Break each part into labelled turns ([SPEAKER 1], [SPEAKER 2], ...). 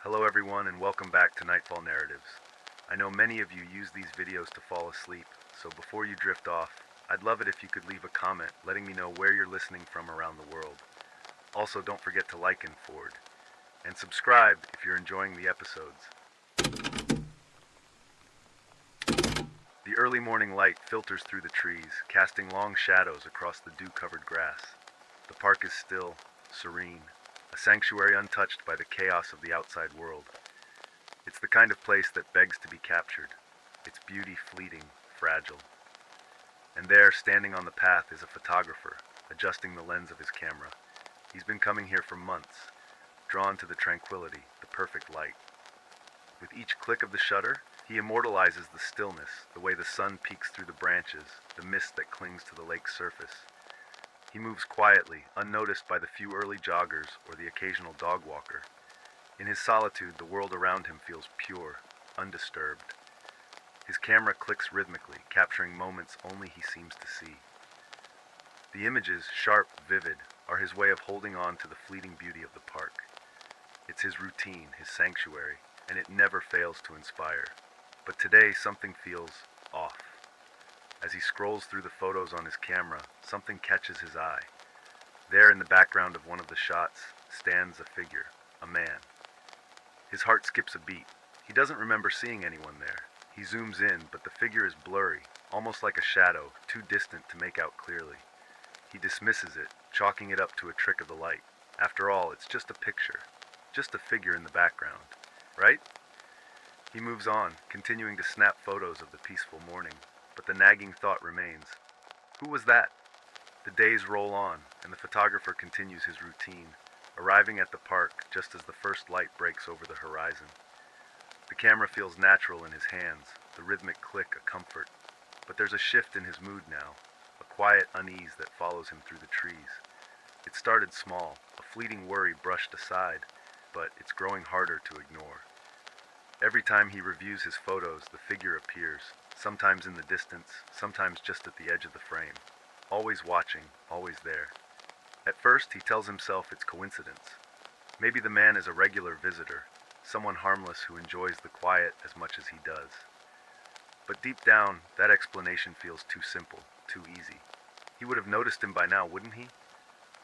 [SPEAKER 1] Hello everyone and welcome back to Nightfall Narratives. I know many of you use these videos to fall asleep, so before you drift off, I'd love it if you could leave a comment letting me know where you're listening from around the world. Also, don't forget to like and forward, and subscribe if you're enjoying the episodes. The early morning light filters through the trees, casting long shadows across the dew-covered grass. The park is still, serene, a sanctuary untouched by the chaos of the outside world. It's the kind of place that begs to be captured, its beauty fleeting, fragile. And there, standing on the path, is a photographer, adjusting the lens of his camera. He's been coming here for months, drawn to the tranquility, the perfect light. With each click of the shutter, he immortalizes the stillness, the way the sun peeks through the branches, the mist that clings to the lake's surface. He moves quietly, unnoticed by the few early joggers or the occasional dog walker. In his solitude, the world around him feels pure, undisturbed. His camera clicks rhythmically, capturing moments only he seems to see. The images, sharp, vivid, are his way of holding on to the fleeting beauty of the park. It's his routine, his sanctuary, and it never fails to inspire. But today, something feels off. As he scrolls through the photos on his camera, something catches his eye. There in the background of one of the shots stands a figure, a man. His heart skips a beat. He doesn't remember seeing anyone there. He zooms in, but the figure is blurry, almost like a shadow, too distant to make out clearly. He dismisses it, chalking it up to a trick of the light. After all, it's just a picture, just a figure in the background, right? He moves on, continuing to snap photos of the peaceful morning, but the nagging thought remains. Who was that? The days roll on, and the photographer continues his routine, arriving at the park just as the first light breaks over the horizon. The camera feels natural in his hands, the rhythmic click a comfort. But there's a shift in his mood now, a quiet unease that follows him through the trees. It started small, a fleeting worry brushed aside, but it's growing harder to ignore. Every time he reviews his photos, the figure appears, sometimes in the distance, sometimes just at the edge of the frame. Always watching, always there. At first, he tells himself it's coincidence. Maybe the man is a regular visitor, someone harmless who enjoys the quiet as much as he does. But deep down, that explanation feels too simple, too easy. He would have noticed him by now, wouldn't he?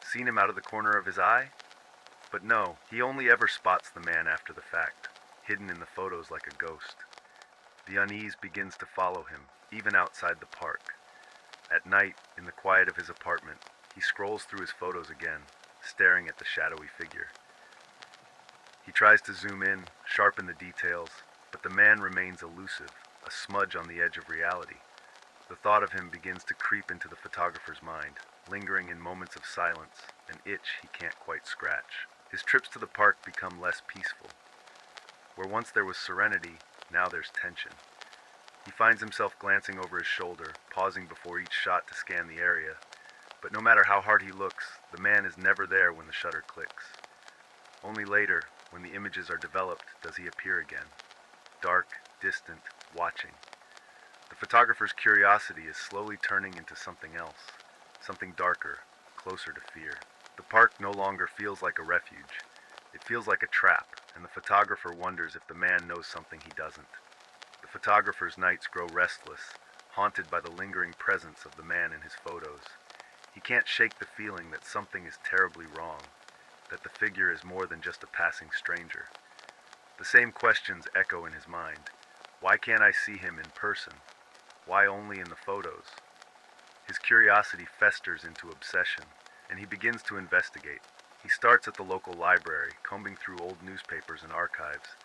[SPEAKER 1] Seen him out of the corner of his eye? But no, he only ever spots the man after the fact, hidden in the photos like a ghost. The unease begins to follow him, even outside the park. At night, in the quiet of his apartment, he scrolls through his photos again, staring at the shadowy figure. He tries to zoom in, sharpen the details, but the man remains elusive, a smudge on the edge of reality. The thought of him begins to creep into the photographer's mind, lingering in moments of silence, an itch he can't quite scratch. His trips to the park become less peaceful. Where once there was serenity, now there's tension. He finds himself glancing over his shoulder, pausing before each shot to scan the area. But no matter how hard he looks, the man is never there when the shutter clicks. Only later, when the images are developed, does he appear again. Dark, distant, watching. The photographer's curiosity is slowly turning into something else, something darker, closer to fear. The park no longer feels like a refuge. It feels like a trap, and the photographer wonders if the man knows something he doesn't. The photographer's nights grow restless, haunted by the lingering presence of the man in his photos. He can't shake the feeling that something is terribly wrong, that the figure is more than just a passing stranger. The same questions echo in his mind. Why can't I see him in person? Why only in the photos? His curiosity festers into obsession, and he begins to investigate. He starts at the local library, combing through old newspapers and archives.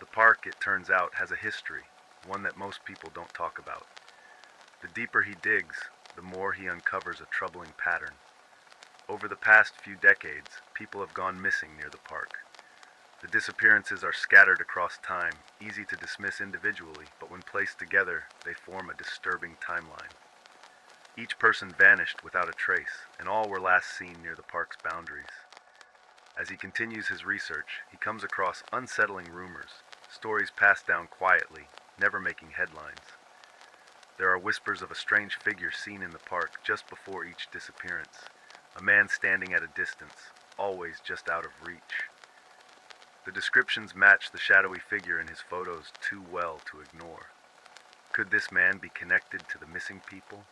[SPEAKER 1] The park, it turns out, has a history, one that most people don't talk about. The deeper he digs, the more he uncovers a troubling pattern. Over the past few decades, people have gone missing near the park. The disappearances are scattered across time, easy to dismiss individually, but when placed together, they form a disturbing timeline. Each person vanished without a trace, and all were last seen near the park's boundaries. As he continues his research, he comes across unsettling rumors, stories passed down quietly, never making headlines. There are whispers of a strange figure seen in the park just before each disappearance, a man standing at a distance, always just out of reach. The descriptions match the shadowy figure in his photos too well to ignore. Could this man be connected to the missing people?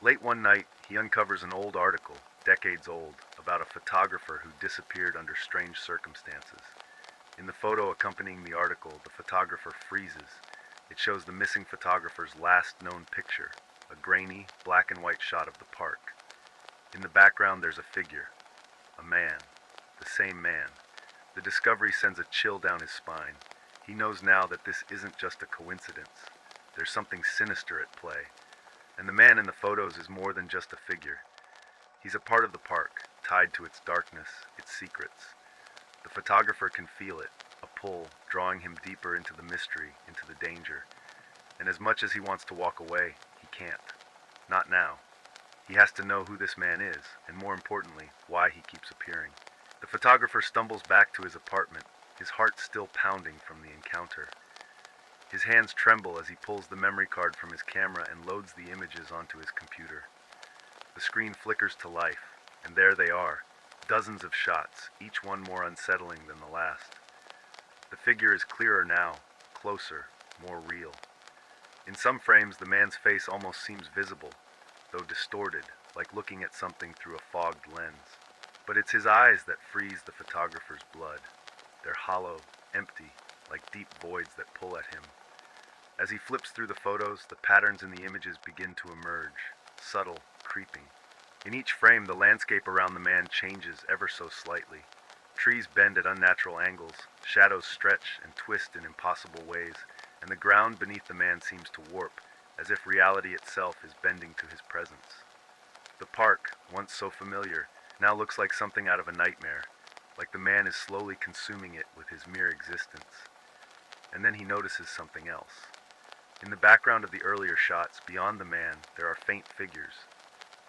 [SPEAKER 1] Late one night, he uncovers an old article, decades old, about a photographer who disappeared under strange circumstances. In the photo accompanying the article, the photographer freezes. It shows the missing photographer's last known picture, a grainy, black and white shot of the park. In the background, there's a figure, a man, the same man. The discovery sends a chill down his spine. He knows now that this isn't just a coincidence. There's something sinister at play. And the man in the photos is more than just a figure. He's a part of the park, tied to its darkness, its secrets. The photographer can feel it, a pull, drawing him deeper into the mystery, into the danger. And as much as he wants to walk away, he can't. Not now. He has to know who this man is, and more importantly, why he keeps appearing. The photographer stumbles back to his apartment, his heart still pounding from the encounter. His hands tremble as he pulls the memory card from his camera and loads the images onto his computer. The screen flickers to life, and there they are, dozens of shots, each one more unsettling than the last. The figure is clearer now, closer, more real. In some frames, the man's face almost seems visible, though distorted, like looking at something through a fogged lens. But it's his eyes that freeze the photographer's blood. They're hollow, empty, like deep voids that pull at him. As he flips through the photos, the patterns in the images begin to emerge, subtle, creeping. In each frame, the landscape around the man changes ever so slightly. Trees bend at unnatural angles, shadows stretch and twist in impossible ways, and the ground beneath the man seems to warp, as if reality itself is bending to his presence. The park, once so familiar, now looks like something out of a nightmare, like the man is slowly consuming it with his mere existence. And then he notices something else. In the background of the earlier shots, beyond the man, there are faint figures.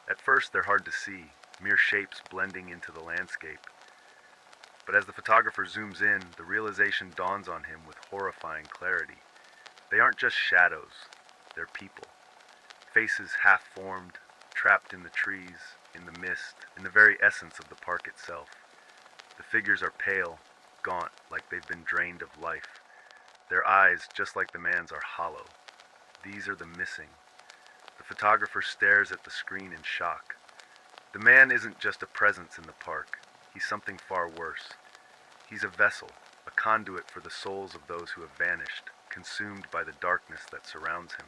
[SPEAKER 1] At first, they're hard to see, mere shapes blending into the landscape. But as the photographer zooms in, the realization dawns on him with horrifying clarity. They aren't just shadows, they're people. Faces half-formed, trapped in the trees, in the mist, in the very essence of the park itself. The figures are pale, gaunt, like they've been drained of life. Their eyes, just like the man's, are hollow. These are the missing. The photographer stares at the screen in shock. The man isn't just a presence in the park. He's something far worse. He's a vessel, a conduit for the souls of those who have vanished, consumed by the darkness that surrounds him.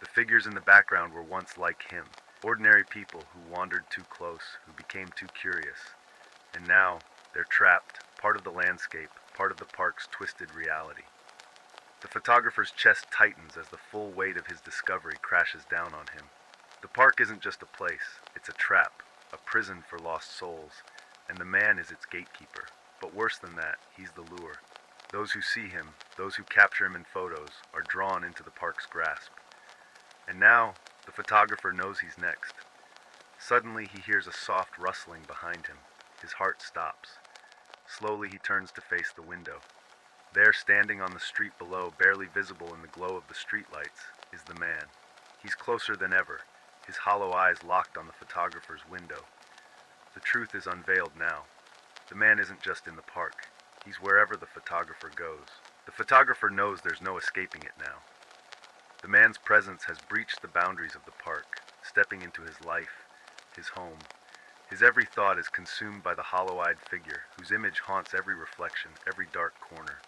[SPEAKER 1] The figures in the background were once like him, ordinary people who wandered too close, who became too curious. And now, they're trapped, part of the landscape, part of the park's twisted reality. The photographer's chest tightens as the full weight of his discovery crashes down on him. The park isn't just a place, it's a trap, a prison for lost souls, and the man is its gatekeeper. But worse than that, he's the lure. Those who see him, those who capture him in photos, are drawn into the park's grasp. And now, the photographer knows he's next. Suddenly, he hears a soft rustling behind him. His heart stops. Slowly, he turns to face the window. There, standing on the street below, barely visible in the glow of the streetlights, is the man. He's closer than ever, his hollow eyes locked on the photographer's window. The truth is unveiled now. The man isn't just in the park. He's wherever the photographer goes. The photographer knows there's no escaping it now. The man's presence has breached the boundaries of the park, stepping into his life, his home. His every thought is consumed by the hollow-eyed figure, whose image haunts every reflection, every dark corner.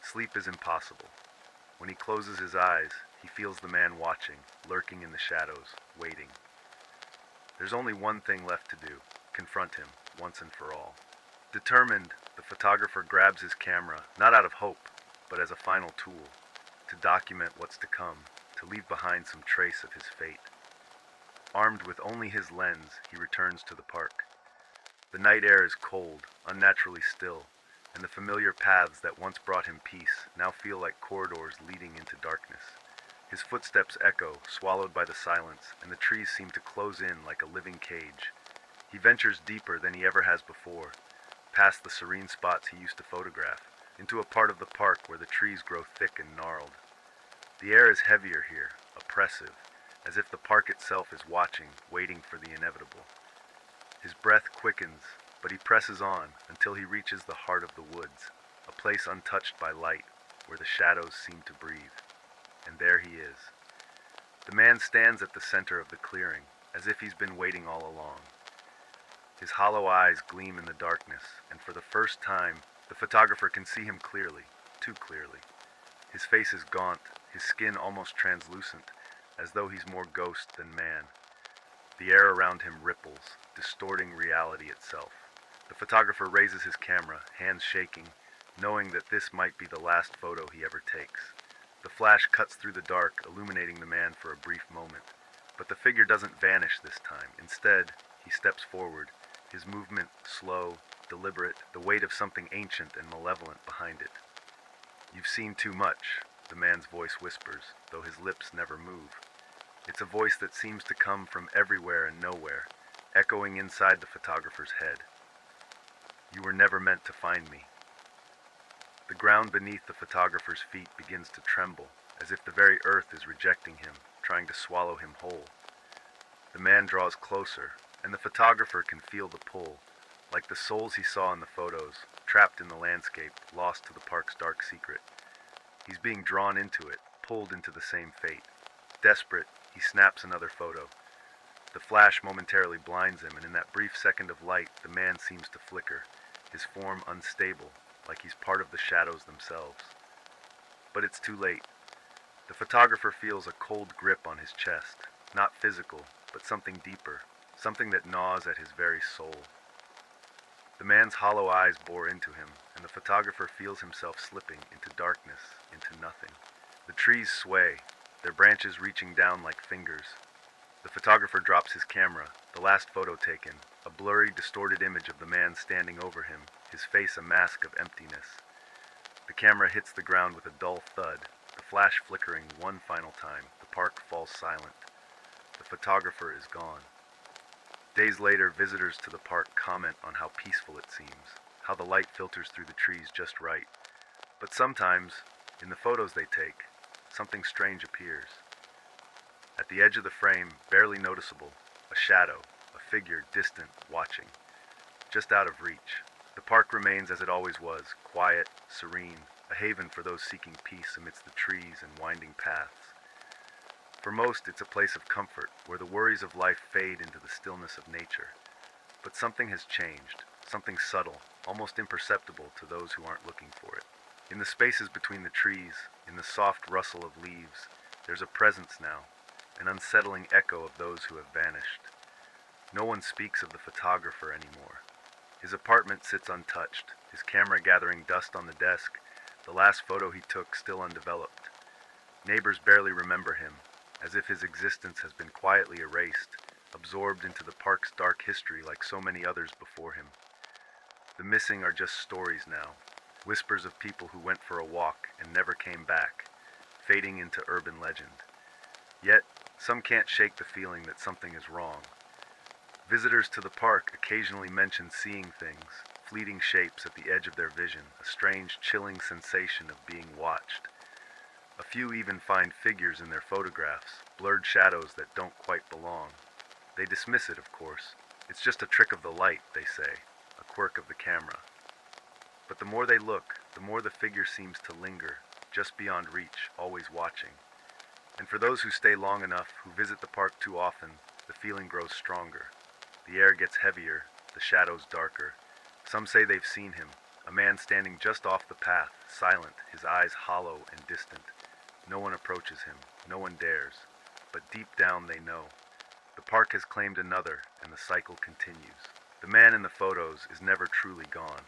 [SPEAKER 1] Sleep is impossible. When he closes his eyes, he feels the man watching, lurking in the shadows, waiting. There's only one thing left to do: confront him, once and for all. Determined, the photographer grabs his camera, not out of hope, but as a final tool, to document what's to come, to leave behind some trace of his fate. Armed with only his lens, he returns to the park. The night air is cold, unnaturally still, and the familiar paths that once brought him peace now feel like corridors leading into darkness. His footsteps echo, swallowed by the silence, and the trees seem to close in like a living cage. He ventures deeper than he ever has before, past the serene spots he used to photograph, into a part of the park where the trees grow thick and gnarled. The air is heavier here, oppressive, as if the park itself is watching, waiting for the inevitable. His breath quickens, but he presses on until he reaches the heart of the woods. place untouched by light, where the shadows seem to breathe. And there he is. The man stands at the center of the clearing, as if he's been waiting all along. His hollow eyes gleam in the darkness, and for the first time, the photographer can see him clearly, too clearly. His face is gaunt, his skin almost translucent, as though he's more ghost than man. The air around him ripples, distorting reality itself. The photographer raises his camera, hands shaking, knowing that this might be the last photo he ever takes. The flash cuts through the dark, illuminating the man for a brief moment. But the figure doesn't vanish this time. Instead, he steps forward, his movement slow, deliberate, the weight of something ancient and malevolent behind it. "You've seen too much," the man's voice whispers, though his lips never move. It's a voice that seems to come from everywhere and nowhere, echoing inside the photographer's head. "You were never meant to find me." The ground beneath the photographer's feet begins to tremble, as if the very earth is rejecting him, trying to swallow him whole. The man draws closer, and the photographer can feel the pull, like the souls he saw in the photos, trapped in the landscape, lost to the park's dark secret. He's being drawn into it, pulled into the same fate. Desperate, he snaps another photo. The flash momentarily blinds him, and in that brief second of light, the man seems to flicker, his form unstable, like he's part of the shadows themselves. But it's too late. The photographer feels a cold grip on his chest, not physical, but something deeper, something that gnaws at his very soul. The man's hollow eyes bore into him, and the photographer feels himself slipping into darkness, into nothing. The trees sway, their branches reaching down like fingers. The photographer drops his camera, the last photo taken, a blurry, distorted image of the man standing over him, his face a mask of emptiness. The camera hits the ground with a dull thud, the flash flickering one final time. The park falls silent. The photographer is gone. Days later, visitors to the park comment on how peaceful it seems, how the light filters through the trees just right. But sometimes, in the photos they take, something strange appears. At the edge of the frame, barely noticeable, a shadow, a figure distant, watching, just out of reach. The park remains as it always was, quiet, serene, a haven for those seeking peace amidst the trees and winding paths. For most, it's a place of comfort, where the worries of life fade into the stillness of nature. But something has changed, something subtle, almost imperceptible to those who aren't looking for it. In the spaces between the trees, in the soft rustle of leaves, there's a presence now, an unsettling echo of those who have vanished. No one speaks of the photographer anymore. His apartment sits untouched, his camera gathering dust on the desk, the last photo he took still undeveloped. Neighbors barely remember him, as if his existence has been quietly erased, absorbed into the park's dark history like so many others before him. The missing are just stories now, whispers of people who went for a walk and never came back, fading into urban legend. Yet, some can't shake the feeling that something is wrong. Visitors to the park occasionally mention seeing things, fleeting shapes at the edge of their vision, a strange, chilling sensation of being watched. A few even find figures in their photographs, blurred shadows that don't quite belong. They dismiss it, of course. It's just a trick of the light, they say, a quirk of the camera. But the more they look, the more the figure seems to linger, just beyond reach, always watching. And for those who stay long enough, who visit the park too often, the feeling grows stronger. The air gets heavier, the shadows darker. Some say they've seen him, a man standing just off the path, silent, his eyes hollow and distant. No one approaches him, no one dares, but deep down they know. The park has claimed another, and the cycle continues. The man in the photos is never truly gone.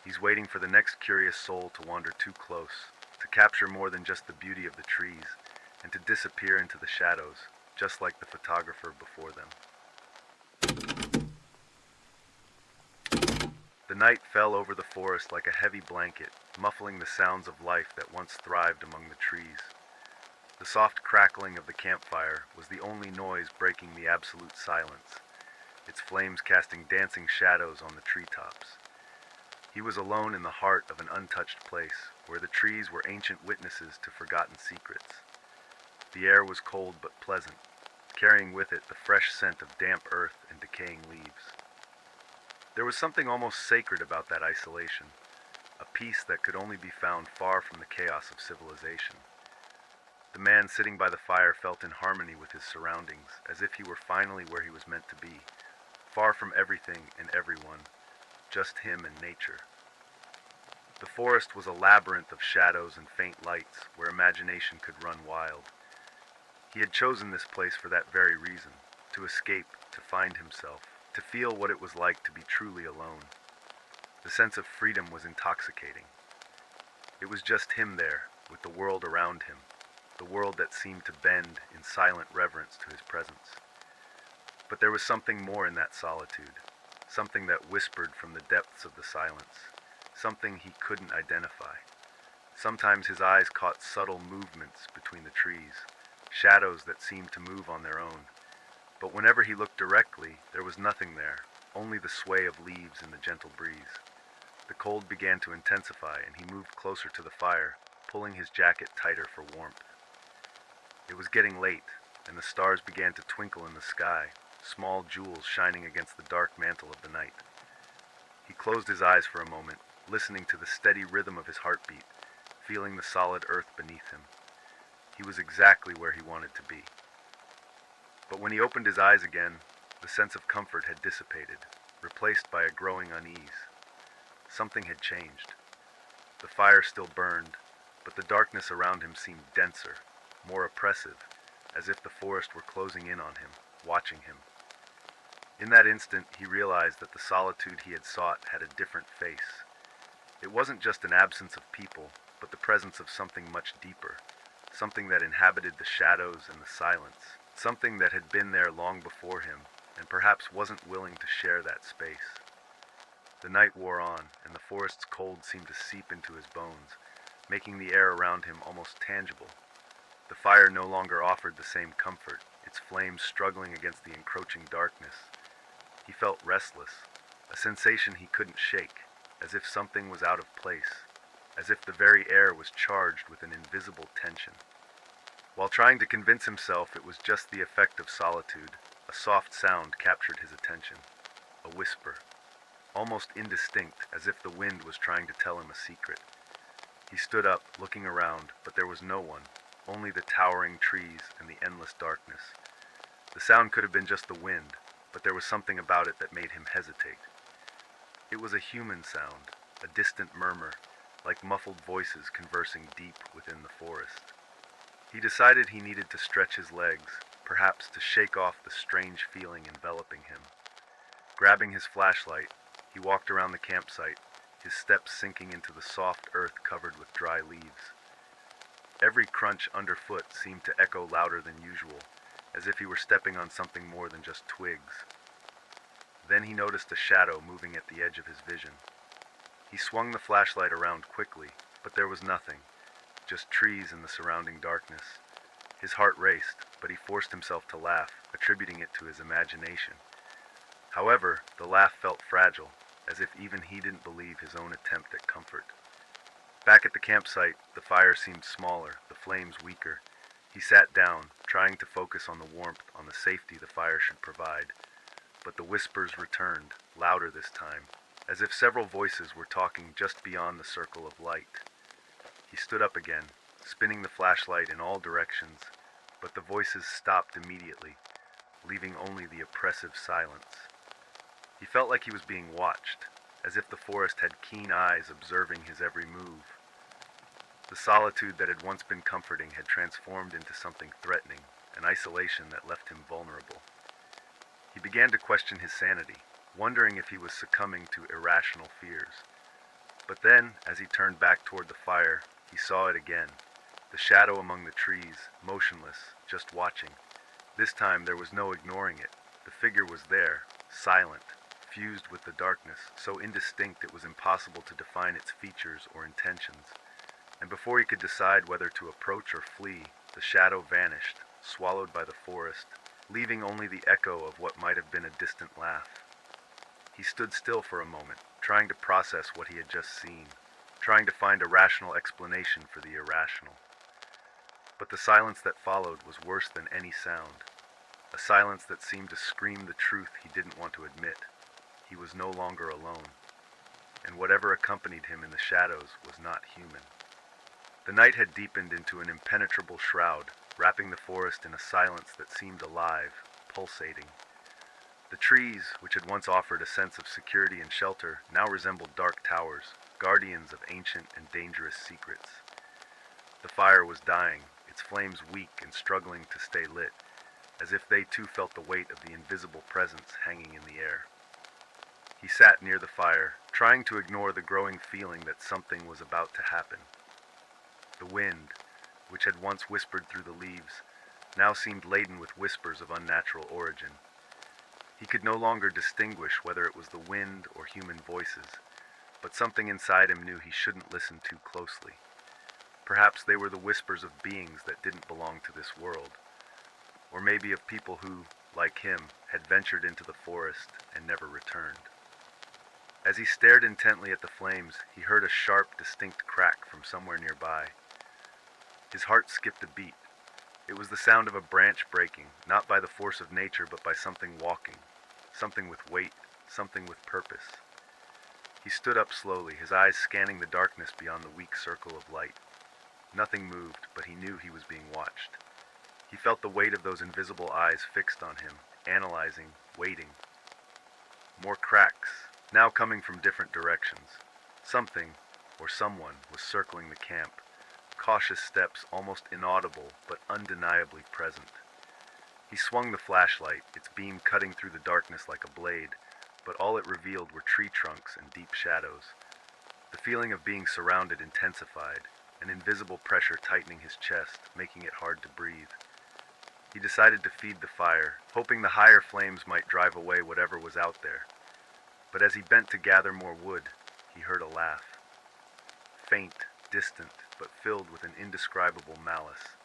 [SPEAKER 1] He's waiting for the next curious soul to wander too close, to capture more than just the beauty of the trees, and to disappear into the shadows, just like the photographer before them. The night fell over the forest like a heavy blanket, muffling the sounds of life that once thrived among the trees. The soft crackling of the campfire was the only noise breaking the absolute silence, its flames casting dancing shadows on the treetops. He was alone in the heart of an untouched place, where the trees were ancient witnesses to forgotten secrets. The air was cold but pleasant, carrying with it the fresh scent of damp earth and decaying leaves. There was something almost sacred about that isolation, a peace that could only be found far from the chaos of civilization. The man sitting by the fire felt in harmony with his surroundings, as if he were finally where he was meant to be, far from everything and everyone, just him and nature. The forest was a labyrinth of shadows and faint lights where imagination could run wild. He had chosen this place for that very reason, to escape, to find himself, to feel what it was like to be truly alone. The sense of freedom was intoxicating. It was just him there, with the world around him, the world that seemed to bend in silent reverence to his presence. But there was something more in that solitude, something that whispered from the depths of the silence, something he couldn't identify. Sometimes his eyes caught subtle movements between the trees, shadows that seemed to move on their own. But whenever he looked directly, there was nothing there, only the sway of leaves in the gentle breeze. The cold began to intensify, and he moved closer to the fire, pulling his jacket tighter for warmth. It was getting late, and the stars began to twinkle in the sky, small jewels shining against the dark mantle of the night. He closed his eyes for a moment, listening to the steady rhythm of his heartbeat, feeling the solid earth beneath him. He was exactly where he wanted to be. But when he opened his eyes again, the sense of comfort had dissipated, replaced by a growing unease. Something had changed. The fire still burned, but the darkness around him seemed denser, more oppressive, as if the forest were closing in on him, watching him. In that instant, he realized that the solitude he had sought had a different face. It wasn't just an absence of people, but the presence of something much deeper, something that inhabited the shadows and the silence, something that had been there long before him, and perhaps wasn't willing to share that space. The night wore on, and the forest's cold seemed to seep into his bones, making the air around him almost tangible. The fire no longer offered the same comfort, its flames struggling against the encroaching darkness. He felt restless, a sensation he couldn't shake, as if something was out of place, as if the very air was charged with an invisible tension. While trying to convince himself it was just the effect of solitude, a soft sound captured his attention, a whisper, almost indistinct, as if the wind was trying to tell him a secret. He stood up, looking around, but there was no one, only the towering trees and the endless darkness. The sound could have been just the wind, but there was something about it that made him hesitate. It was a human sound, a distant murmur, like muffled voices conversing deep within the forest. He decided he needed to stretch his legs, perhaps to shake off the strange feeling enveloping him. Grabbing his flashlight, he walked around the campsite, his steps sinking into the soft earth covered with dry leaves. Every crunch underfoot seemed to echo louder than usual, as if he were stepping on something more than just twigs. Then he noticed a shadow moving at the edge of his vision. He swung the flashlight around quickly, but there was nothing, just trees and the surrounding darkness. His heart raced, but he forced himself to laugh, attributing it to his imagination. However, the laugh felt fragile, as if even he didn't believe his own attempt at comfort. Back at the campsite, the fire seemed smaller, the flames weaker. He sat down, trying to focus on the warmth, on the safety the fire should provide. But the whispers returned, louder this time, as if several voices were talking just beyond the circle of light. He stood up again, spinning the flashlight in all directions, but the voices stopped immediately, leaving only the oppressive silence. He felt like he was being watched, as if the forest had keen eyes observing his every move. The solitude that had once been comforting had transformed into something threatening, an isolation that left him vulnerable. He began to question his sanity, wondering if he was succumbing to irrational fears. But then, as he turned back toward the fire, he saw it again, the shadow among the trees, motionless, just watching. This time there was no ignoring it. The figure was there, silent, fused with the darkness, so indistinct it was impossible to define its features or intentions. And before he could decide whether to approach or flee, the shadow vanished, swallowed by the forest, leaving only the echo of what might have been a distant laugh. He stood still for a moment, trying to process what he had just seen, trying to find a rational explanation for the irrational. But the silence that followed was worse than any sound, a silence that seemed to scream the truth he didn't want to admit. He was no longer alone. and whatever accompanied him in the shadows was not human. The night had deepened into an impenetrable shroud, wrapping the forest in a silence that seemed alive, pulsating. The trees, which had once offered a sense of security and shelter, now resembled dark towers, guardians of ancient and dangerous secrets. The fire was dying, its flames weak and struggling to stay lit, as if they too felt the weight of the invisible presence hanging in the air. He sat near the fire, trying to ignore the growing feeling that something was about to happen. The wind, which had once whispered through the leaves, now seemed laden with whispers of unnatural origin. He could no longer distinguish whether it was the wind or human voices, but something inside him knew he shouldn't listen too closely. Perhaps they were the whispers of beings that didn't belong to this world, or maybe of people who, like him, had ventured into the forest and never returned. As he stared intently at the flames, he heard a sharp, distinct crack from somewhere nearby. His heart skipped a beat. It was the sound of a branch breaking, not by the force of nature, but by something walking, something with weight, something with purpose. He stood up slowly, his eyes scanning the darkness beyond the weak circle of light. Nothing moved, but he knew he was being watched. He felt the weight of those invisible eyes fixed on him, analyzing, waiting. More cracks, now coming from different directions. Something, or someone, was circling the camp. Cautious steps, almost inaudible, but undeniably present. He swung the flashlight, its beam cutting through the darkness like a blade, but all it revealed were tree trunks and deep shadows. The feeling of being surrounded intensified, an invisible pressure tightening his chest, making it hard to breathe. He decided to feed the fire, hoping the higher flames might drive away whatever was out there. But as he bent to gather more wood, he heard a laugh. Faint, distant, but filled with an indescribable malice.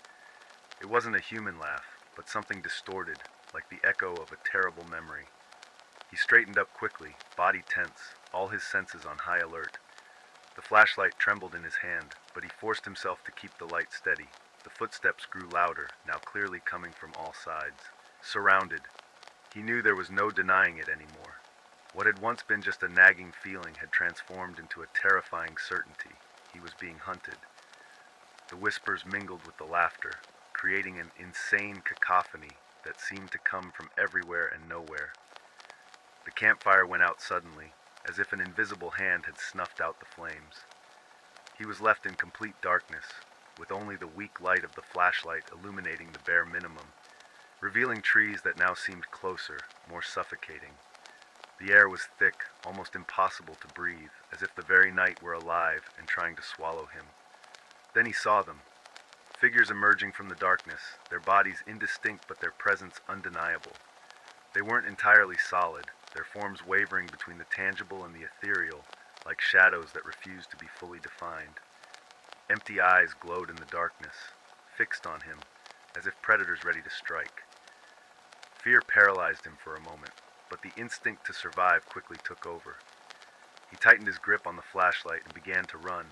[SPEAKER 1] It wasn't a human laugh, but something distorted, like the echo of a terrible memory. He straightened up quickly, body tense, all his senses on high alert. The flashlight trembled in his hand, but he forced himself to keep the light steady. The footsteps grew louder, now clearly coming from all sides. Surrounded. He knew there was no denying it anymore. What had once been just a nagging feeling had transformed into a terrifying certainty. He was being hunted. The whispers mingled with the laughter, creating an insane cacophony that seemed to come from everywhere and nowhere. The campfire went out suddenly, as if an invisible hand had snuffed out the flames. He was left in complete darkness, with only the weak light of the flashlight illuminating the bare minimum, revealing trees that now seemed closer, more suffocating. The air was thick, almost impossible to breathe, as if the very night were alive and trying to swallow him. Then he saw them. Figures emerging from the darkness, their bodies indistinct but their presence undeniable. They weren't entirely solid, their forms wavering between the tangible and the ethereal, like shadows that refused to be fully defined. Empty eyes glowed in the darkness, fixed on him, as if predators ready to strike. Fear paralyzed him for a moment, but the instinct to survive quickly took over. He tightened his grip on the flashlight and began to run,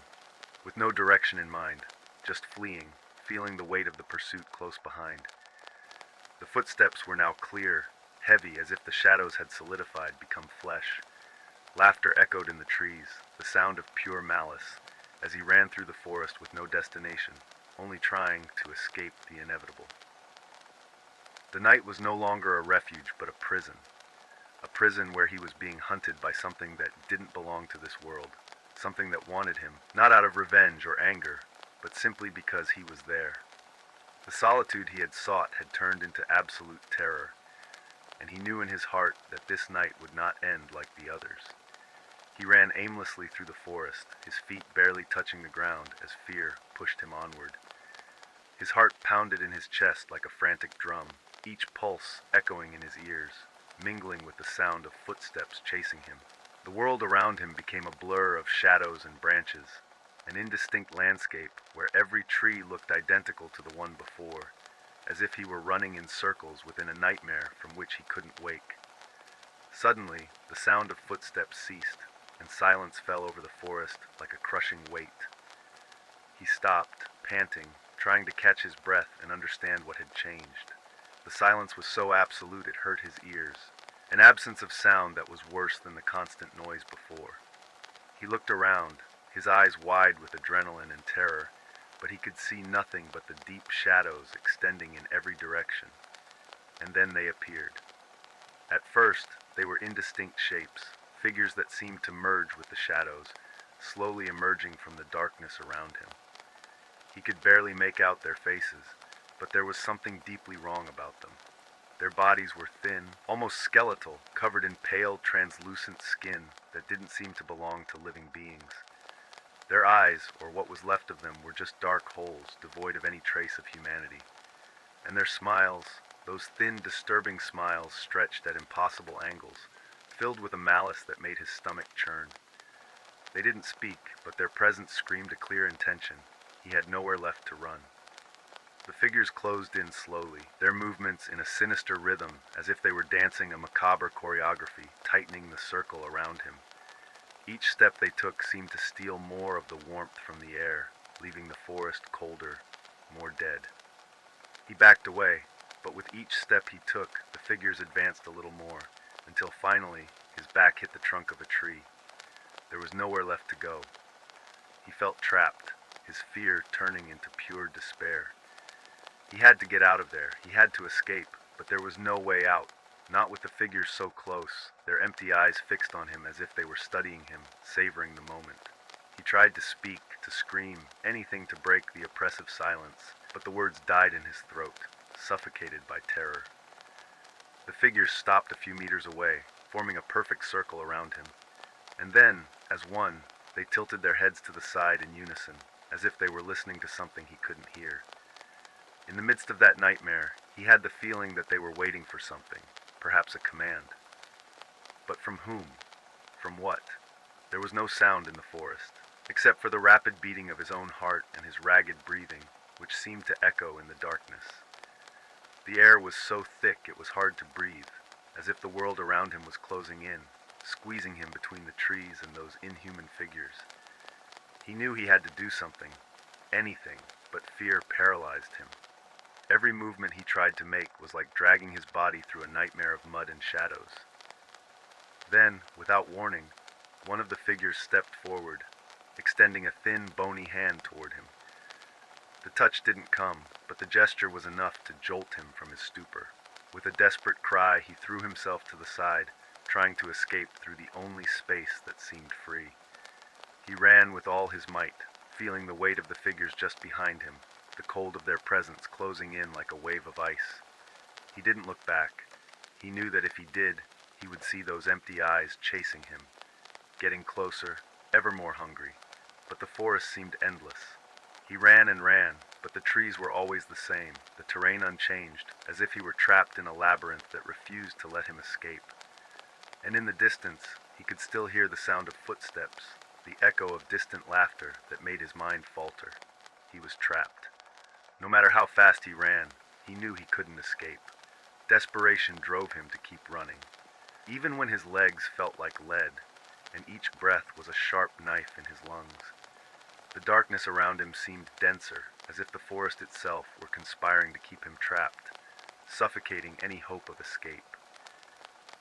[SPEAKER 1] with no direction in mind, just fleeing, feeling the weight of the pursuit close behind. The footsteps were now clear, heavy, as if the shadows had solidified, become flesh. Laughter echoed in the trees, the sound of pure malice, as he ran through the forest with no destination, only trying to escape the inevitable. The night was no longer a refuge, but a prison where he was being hunted by something that didn't belong to this world, something that wanted him, not out of revenge or anger, but simply because he was there. The solitude he had sought had turned into absolute terror, and he knew in his heart that this night would not end like the others. He ran aimlessly through the forest, his feet barely touching the ground as fear pushed him onward. His heart pounded in his chest like a frantic drum, each pulse echoing in his ears, mingling with the sound of footsteps chasing him. The world around him became a blur of shadows and branches, an indistinct landscape where every tree looked identical to the one before, as if he were running in circles within a nightmare from which he couldn't wake. Suddenly, the sound of footsteps ceased, and silence fell over the forest like a crushing weight. He stopped, panting, trying to catch his breath and understand what had changed. The silence was so absolute it hurt his ears, an absence of sound that was worse than the constant noise before. He looked around, his eyes wide with adrenaline and terror, but he could see nothing but the deep shadows extending in every direction. And then they appeared. At first, they were indistinct shapes, figures that seemed to merge with the shadows, slowly emerging from the darkness around him. He could barely make out their faces, but there was something deeply wrong about them. Their bodies were thin, almost skeletal, covered in pale, translucent skin that didn't seem to belong to living beings. Their eyes, or what was left of them, were just dark holes, devoid of any trace of humanity. And their smiles, those thin, disturbing smiles stretched at impossible angles, filled with a malice that made his stomach churn. They didn't speak, but their presence screamed a clear intention. He had nowhere left to run. The figures closed in slowly, their movements in a sinister rhythm, as if they were dancing a macabre choreography, tightening the circle around him. Each step they took seemed to steal more of the warmth from the air, leaving the forest colder, more dead. He backed away, but with each step he took, the figures advanced a little more, until finally his back hit the trunk of a tree. There was nowhere left to go. He felt trapped, his fear turning into pure despair. He had to get out of there, he had to escape, but there was no way out, not with the figures so close, their empty eyes fixed on him as if they were studying him, savoring the moment. He tried to speak, to scream, anything to break the oppressive silence, but the words died in his throat, suffocated by terror. The figures stopped a few meters away, forming a perfect circle around him, and then, as one, they tilted their heads to the side in unison, as if they were listening to something he couldn't hear. In the midst of that nightmare, he had the feeling that they were waiting for something, perhaps a command. But from whom? From what? There was no sound in the forest, except for the rapid beating of his own heart and his ragged breathing, which seemed to echo in the darkness. The air was so thick it was hard to breathe, as if the world around him was closing in, squeezing him between the trees and those inhuman figures. He knew he had to do something, anything, but fear paralyzed him. Every movement he tried to make was like dragging his body through a nightmare of mud and shadows. Then, without warning, one of the figures stepped forward, extending a thin, bony hand toward him. The touch didn't come, but the gesture was enough to jolt him from his stupor. With a desperate cry, he threw himself to the side, trying to escape through the only space that seemed free. He ran with all his might, feeling the weight of the figures just behind him, the cold of their presence closing in like a wave of ice. He didn't look back. He knew that if he did, he would see those empty eyes chasing him, getting closer, ever more hungry. But the forest seemed endless. He ran and ran, but the trees were always the same, the terrain unchanged, as if he were trapped in a labyrinth that refused to let him escape. And in the distance, he could still hear the sound of footsteps, the echo of distant laughter that made his mind falter. He was trapped. No matter how fast he ran, he knew he couldn't escape. Desperation drove him to keep running. Even when his legs felt like lead, and each breath was a sharp knife in his lungs. The darkness around him seemed denser, as if the forest itself were conspiring to keep him trapped, suffocating any hope of escape.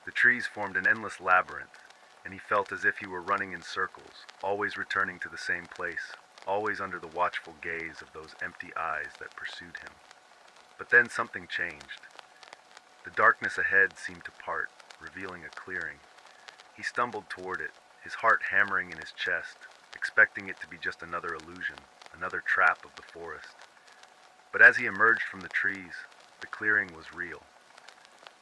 [SPEAKER 1] The trees formed an endless labyrinth, and he felt as if he were running in circles, always returning to the same place, always under the watchful gaze of those empty eyes that pursued him. But then something changed. The darkness ahead seemed to part, revealing a clearing. He stumbled toward it, his heart hammering in his chest, expecting it to be just another illusion, another trap of the forest. But as he emerged from the trees, the clearing was real.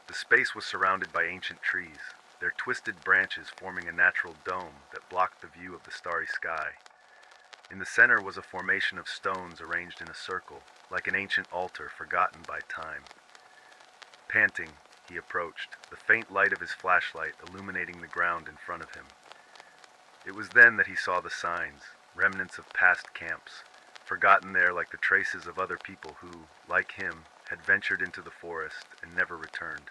[SPEAKER 1] The space was surrounded by ancient trees, their twisted branches forming a natural dome that blocked the view of the starry sky. In the center was a formation of stones arranged in a circle, like an ancient altar forgotten by time. Panting, he approached, the faint light of his flashlight illuminating the ground in front of him. It was then that he saw the signs, remnants of past camps, forgotten there like the traces of other people who, like him, had ventured into the forest and never returned.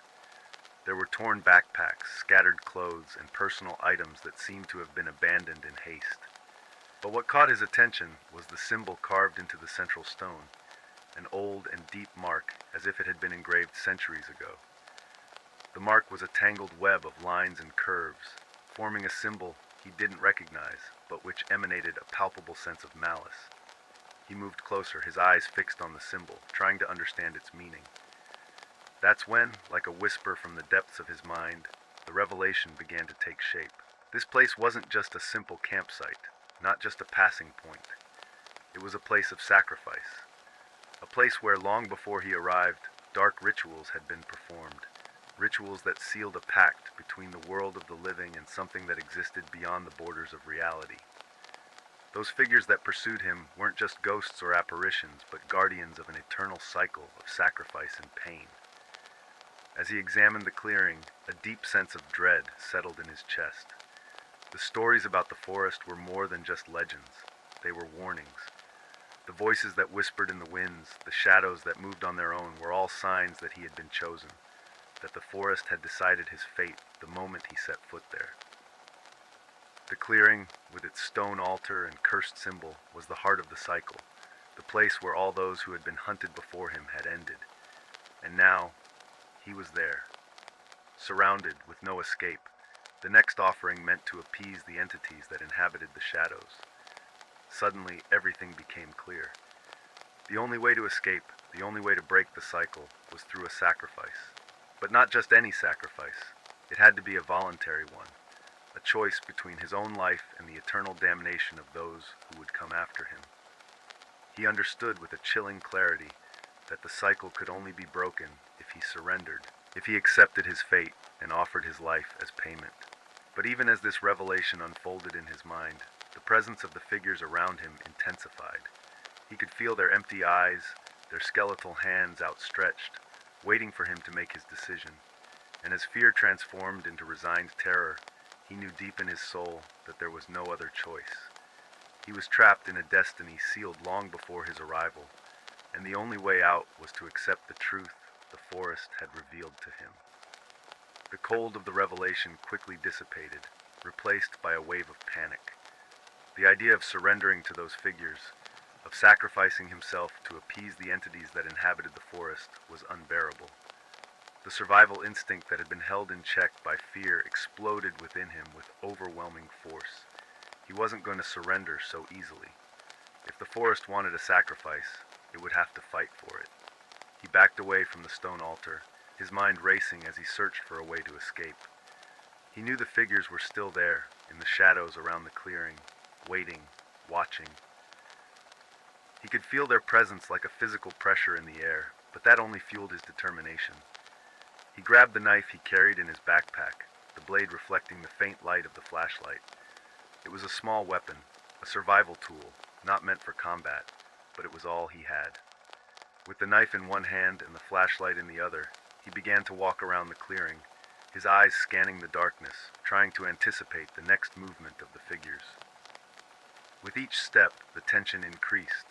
[SPEAKER 1] There were torn backpacks, scattered clothes, and personal items that seemed to have been abandoned in haste. But what caught his attention was the symbol carved into the central stone, an old and deep mark as if it had been engraved centuries ago. The mark was a tangled web of lines and curves, forming a symbol he didn't recognize, but which emanated a palpable sense of malice. He moved closer, his eyes fixed on the symbol, trying to understand its meaning. That's when, like a whisper from the depths of his mind, the revelation began to take shape. This place wasn't just a simple campsite, not just a passing point. It was a place of sacrifice, a place where long before he arrived, dark rituals had been performed, rituals that sealed a pact between the world of the living and something that existed beyond the borders of reality. Those figures that pursued him weren't just ghosts or apparitions, but guardians of an eternal cycle of sacrifice and pain. As he examined the clearing, a deep sense of dread settled in his chest. The stories about the forest were more than just legends. They were warnings. The voices that whispered in the winds, the shadows that moved on their own, were all signs that he had been chosen, that the forest had decided his fate the moment he set foot there. The clearing, with its stone altar and cursed symbol, was the heart of the cycle, the place where all those who had been hunted before him had ended. And now, he was there, surrounded with no escape, the next offering meant to appease the entities that inhabited the shadows. Suddenly, everything became clear. The only way to escape, the only way to break the cycle, was through a sacrifice. But not just any sacrifice. It had to be a voluntary one, a choice between his own life and the eternal damnation of those who would come after him. He understood with a chilling clarity that the cycle could only be broken if he surrendered, if he accepted his fate and offered his life as payment. But even as this revelation unfolded in his mind, the presence of the figures around him intensified. He could feel their empty eyes, their skeletal hands outstretched, waiting for him to make his decision. And as fear transformed into resigned terror, he knew deep in his soul that there was no other choice. He was trapped in a destiny sealed long before his arrival, and the only way out was to accept the truth the forest had revealed to him. The cold of the revelation quickly dissipated, replaced by a wave of panic. The idea of surrendering to those figures, of sacrificing himself to appease the entities that inhabited the forest, was unbearable. The survival instinct that had been held in check by fear exploded within him with overwhelming force. He wasn't going to surrender so easily. If the forest wanted a sacrifice, it would have to fight for it. He backed away from the stone altar, his mind racing as he searched for a way to escape. He knew the figures were still there, in the shadows around the clearing, waiting, watching. He could feel their presence like a physical pressure in the air, but that only fueled his determination. He grabbed the knife he carried in his backpack, the blade reflecting the faint light of the flashlight. It was a small weapon, a survival tool, not meant for combat, but it was all he had. With the knife in one hand and the flashlight in the other, he began to walk around the clearing, his eyes scanning the darkness, trying to anticipate the next movement of the figures. With each step, the tension increased,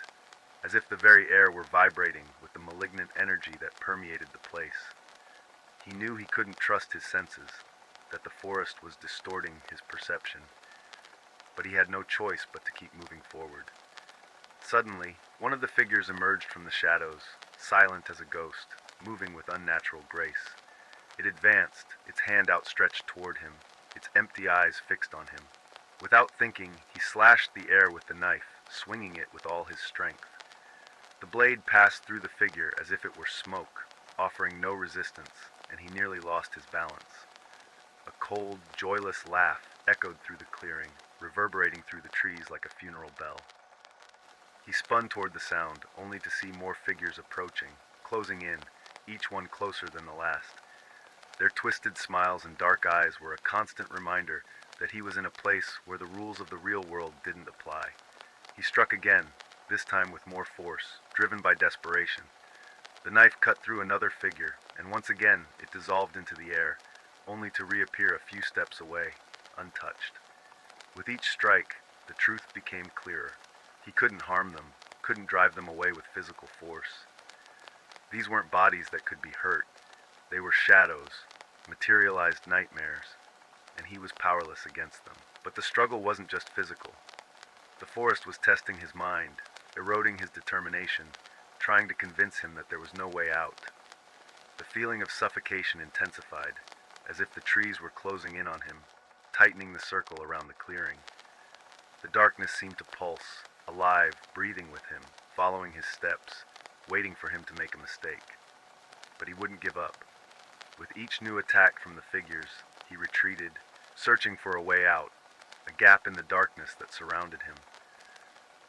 [SPEAKER 1] as if the very air were vibrating with the malignant energy that permeated the place. He knew he couldn't trust his senses, that the forest was distorting his perception, but he had no choice but to keep moving forward. Suddenly, one of the figures emerged from the shadows, silent as a ghost, moving with unnatural grace. It advanced, its hand outstretched toward him, its empty eyes fixed on him. Without thinking, he slashed the air with the knife, swinging it with all his strength. The blade passed through the figure as if it were smoke, offering no resistance, and he nearly lost his balance. A cold, joyless laugh echoed through the clearing, reverberating through the trees like a funeral bell. He spun toward the sound, only to see more figures approaching, closing in, each one closer than the last. Their twisted smiles and dark eyes were a constant reminder that he was in a place where the rules of the real world didn't apply. He struck again, this time with more force, driven by desperation. The knife cut through another figure, and once again it dissolved into the air, only to reappear a few steps away, untouched. With each strike, the truth became clearer. He couldn't harm them, couldn't drive them away with physical force. These weren't bodies that could be hurt. They were shadows, materialized nightmares, and he was powerless against them. But the struggle wasn't just physical. The forest was testing his mind, eroding his determination, trying to convince him that there was no way out. The feeling of suffocation intensified, as if the trees were closing in on him, tightening the circle around the clearing. The darkness seemed to pulse, alive, breathing with him, following his steps, waiting for him to make a mistake. But he wouldn't give up. With each new attack from the figures, he retreated, searching for a way out, a gap in the darkness that surrounded him.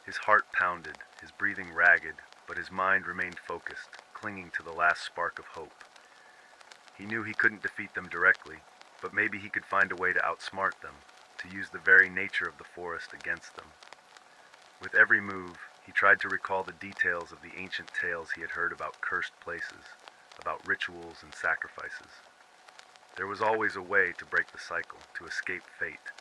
[SPEAKER 1] His heart pounded, his breathing ragged, but his mind remained focused, clinging to the last spark of hope. He knew he couldn't defeat them directly, but maybe he could find a way to outsmart them, to use the very nature of the forest against them. With every move, he tried to recall the details of the ancient tales he had heard about cursed places, about rituals and sacrifices. There was always a way to break the cycle, to escape fate.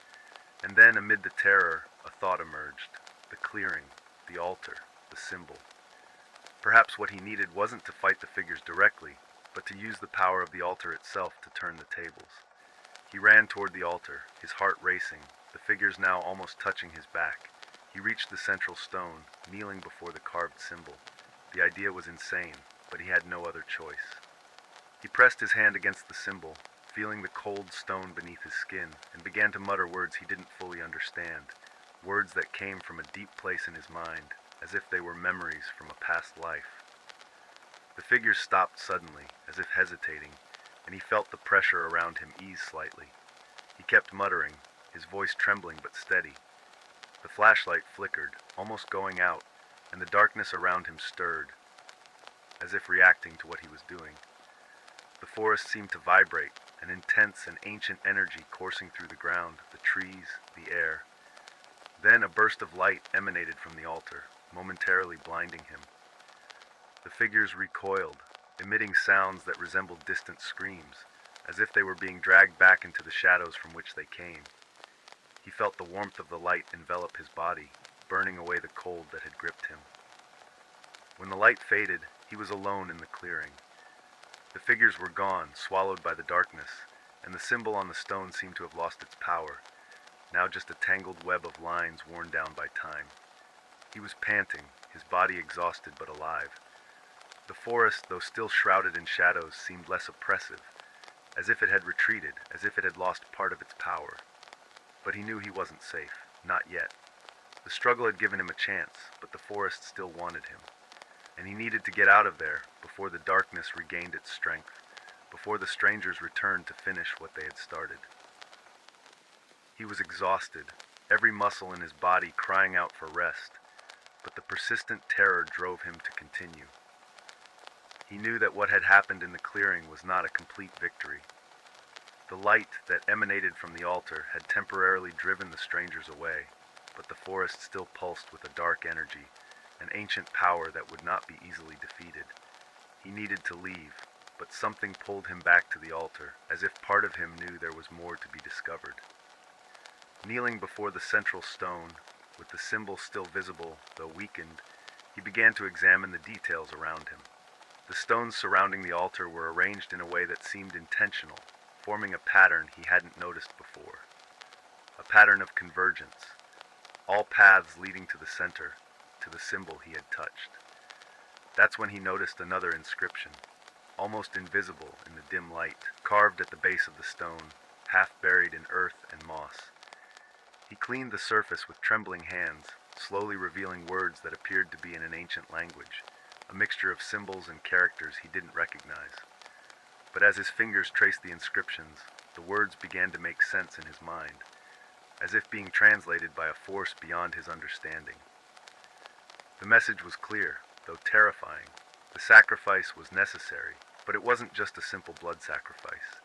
[SPEAKER 1] And then, amid the terror, a thought emerged. The clearing, the altar, the symbol. Perhaps what he needed wasn't to fight the figures directly, but to use the power of the altar itself to turn the tables. He ran toward the altar, his heart racing, the figures now almost touching his back. He reached the central stone, kneeling before the carved symbol. The idea was insane, but he had no other choice. He pressed his hand against the symbol, feeling the cold stone beneath his skin, and began to mutter words he didn't fully understand, words that came from a deep place in his mind, as if they were memories from a past life. The figures stopped suddenly, as if hesitating, and he felt the pressure around him ease slightly. He kept muttering, his voice trembling but steady. The flashlight flickered, almost going out, and the darkness around him stirred, as if reacting to what he was doing. The forest seemed to vibrate, an intense and ancient energy coursing through the ground, the trees, the air. Then a burst of light emanated from the altar, momentarily blinding him. The figures recoiled, emitting sounds that resembled distant screams, as if they were being dragged back into the shadows from which they came. He felt the warmth of the light envelop his body, burning away the cold that had gripped him. When the light faded, he was alone in the clearing. The figures were gone, swallowed by the darkness, and the symbol on the stone seemed to have lost its power, now just a tangled web of lines worn down by time. He was panting, his body exhausted but alive. The forest, though still shrouded in shadows, seemed less oppressive, as if it had retreated, as if it had lost part of its power. But he knew he wasn't safe, not yet. The struggle had given him a chance, but the forest still wanted him. And he needed to get out of there before the darkness regained its strength, before the strangers returned to finish what they had started. He was exhausted, every muscle in his body crying out for rest, but the persistent terror drove him to continue. He knew that what had happened in the clearing was not a complete victory. The light that emanated from the altar had temporarily driven the strangers away, but the forest still pulsed with a dark energy, an ancient power that would not be easily defeated. He needed to leave, but something pulled him back to the altar, as if part of him knew there was more to be discovered. Kneeling before the central stone, with the symbol still visible, though weakened, he began to examine the details around him. The stones surrounding the altar were arranged in a way that seemed intentional, forming a pattern he hadn't noticed before. A pattern of convergence, all paths leading to the center, to the symbol he had touched. That's when he noticed another inscription, almost invisible in the dim light, carved at the base of the stone, half buried in earth and moss. He cleaned the surface with trembling hands, slowly revealing words that appeared to be in an ancient language, a mixture of symbols and characters he didn't recognize. But as his fingers traced the inscriptions, the words began to make sense in his mind, as if being translated by a force beyond his understanding. The message was clear, though terrifying. The sacrifice was necessary, but it wasn't just a simple blood sacrifice.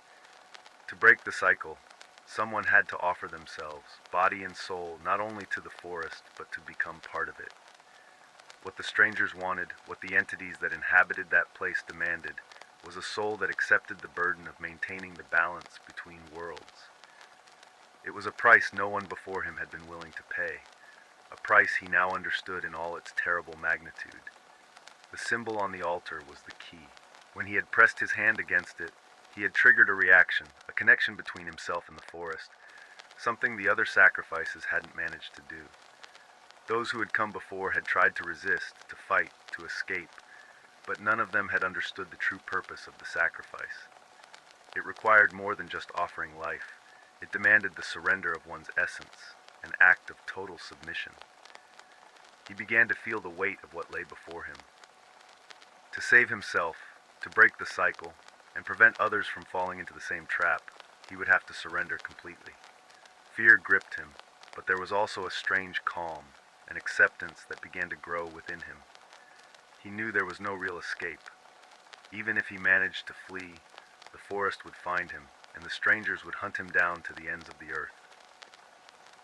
[SPEAKER 1] To break the cycle, someone had to offer themselves, body and soul, not only to the forest, but to become part of it. What the strangers wanted, what the entities that inhabited that place demanded, was a soul that accepted the burden of maintaining the balance between worlds. It was a price no one before him had been willing to pay, a price he now understood in all its terrible magnitude. The symbol on the altar was the key. When he had pressed his hand against it, he had triggered a reaction, a connection between himself and the forest, something the other sacrifices hadn't managed to do. Those who had come before had tried to resist, to fight, to escape, but none of them had understood the true purpose of the sacrifice. It required more than just offering life. It demanded the surrender of one's essence, an act of total submission. He began to feel the weight of what lay before him. To save himself, to break the cycle, and prevent others from falling into the same trap, he would have to surrender completely. Fear gripped him, but there was also a strange calm, an acceptance that began to grow within him. He knew there was no real escape. Even if he managed to flee, the forest would find him, and the strangers would hunt him down to the ends of the earth.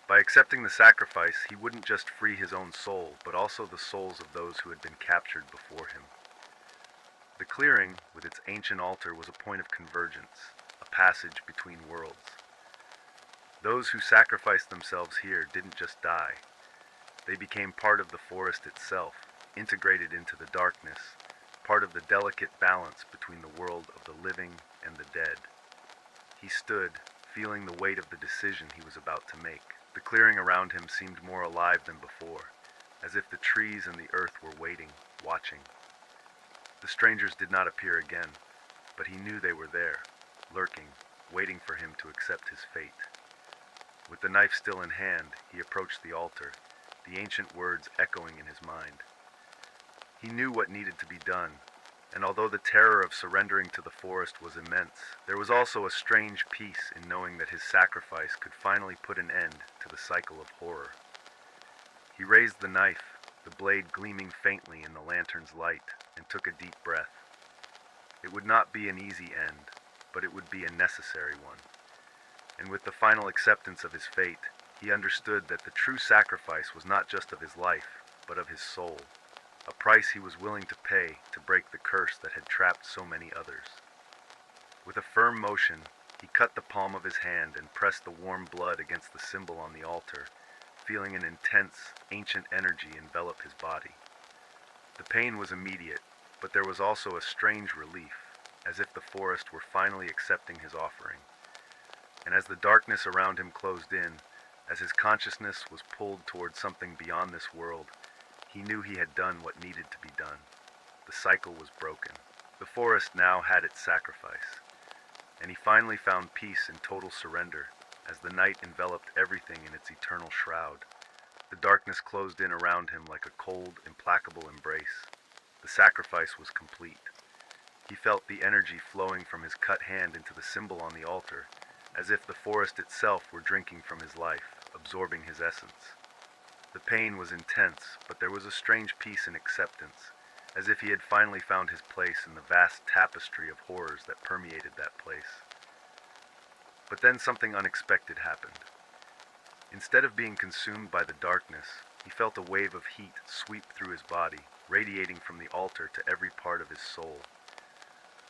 [SPEAKER 1] By accepting the sacrifice, he wouldn't just free his own soul, but also the souls of those who had been captured before him. The clearing, with its ancient altar, was a point of convergence, a passage between worlds. Those who sacrificed themselves here didn't just die. They became part of the forest itself, integrated into the darkness, part of the delicate balance between the world of the living and the dead. He stood, feeling the weight of the decision he was about to make. The clearing around him seemed more alive than before, as if the trees and the earth were waiting, watching. The strangers did not appear again, but he knew they were there, lurking, waiting for him to accept his fate. With the knife still in hand, he approached the altar, the ancient words echoing in his mind. He knew what needed to be done, and although the terror of surrendering to the forest was immense, there was also a strange peace in knowing that his sacrifice could finally put an end to the cycle of horror. He raised the knife, the blade gleaming faintly in the lantern's light, and took a deep breath. It would not be an easy end, but it would be a necessary one. And with the final acceptance of his fate, he understood that the true sacrifice was not just of his life, but of his soul, a price he was willing to pay to break the curse that had trapped so many others. With a firm motion, he cut the palm of his hand and pressed the warm blood against the symbol on the altar, feeling an intense, ancient energy envelop his body. The pain was immediate, but there was also a strange relief, as if the forest were finally accepting his offering. And as the darkness around him closed in, as his consciousness was pulled toward something beyond this world, he knew he had done what needed to be done. The cycle was broken. The forest now had its sacrifice, and he finally found peace in total surrender, as the night enveloped everything in its eternal shroud. The darkness closed in around him like a cold, implacable embrace. The sacrifice was complete. He felt the energy flowing from his cut hand into the symbol on the altar, as if the forest itself were drinking from his life, absorbing his essence. The pain was intense, but there was a strange peace in acceptance, as if he had finally found his place in the vast tapestry of horrors that permeated that place. But then something unexpected happened. Instead of being consumed by the darkness, he felt a wave of heat sweep through his body, radiating from the altar to every part of his soul.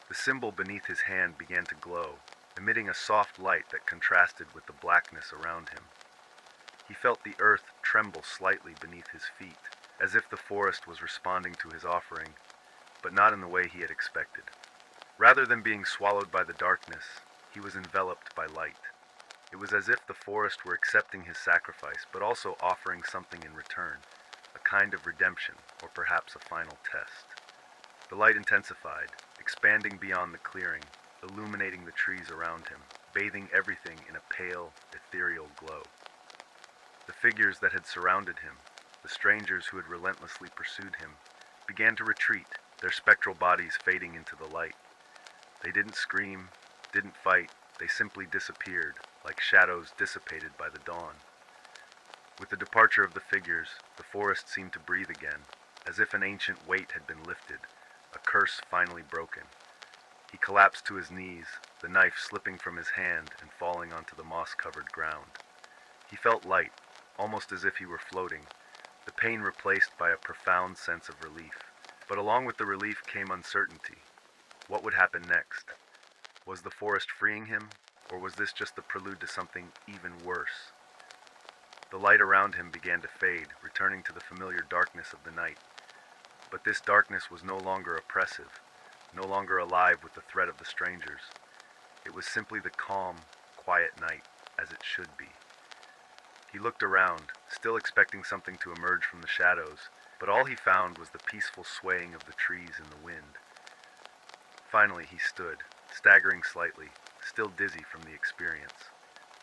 [SPEAKER 1] The symbol beneath his hand began to glow, emitting a soft light that contrasted with the blackness around him. He felt the earth tremble slightly beneath his feet, as if the forest was responding to his offering, but not in the way he had expected. Rather than being swallowed by the darkness, he was enveloped by light. It was as if the forest were accepting his sacrifice, but also offering something in return, a kind of redemption, or perhaps a final test. The light intensified, expanding beyond the clearing, illuminating the trees around him, bathing everything in a pale, ethereal glow. The figures that had surrounded him, the strangers who had relentlessly pursued him, began to retreat, their spectral bodies fading into the light. They didn't scream, didn't fight, they simply disappeared, like shadows dissipated by the dawn. With the departure of the figures, the forest seemed to breathe again, as if an ancient weight had been lifted, a curse finally broken. He collapsed to his knees, the knife slipping from his hand and falling onto the moss-covered ground. He felt light, almost as if he were floating, the pain replaced by a profound sense of relief. But along with the relief came uncertainty. What would happen next? Was the forest freeing him, or was this just the prelude to something even worse? The light around him began to fade, returning to the familiar darkness of the night. But this darkness was no longer oppressive, no longer alive with the threat of the strangers. It was simply the calm, quiet night, as it should be. He looked around, still expecting something to emerge from the shadows, but all he found was the peaceful swaying of the trees in the wind. Finally he stood, staggering slightly, still dizzy from the experience.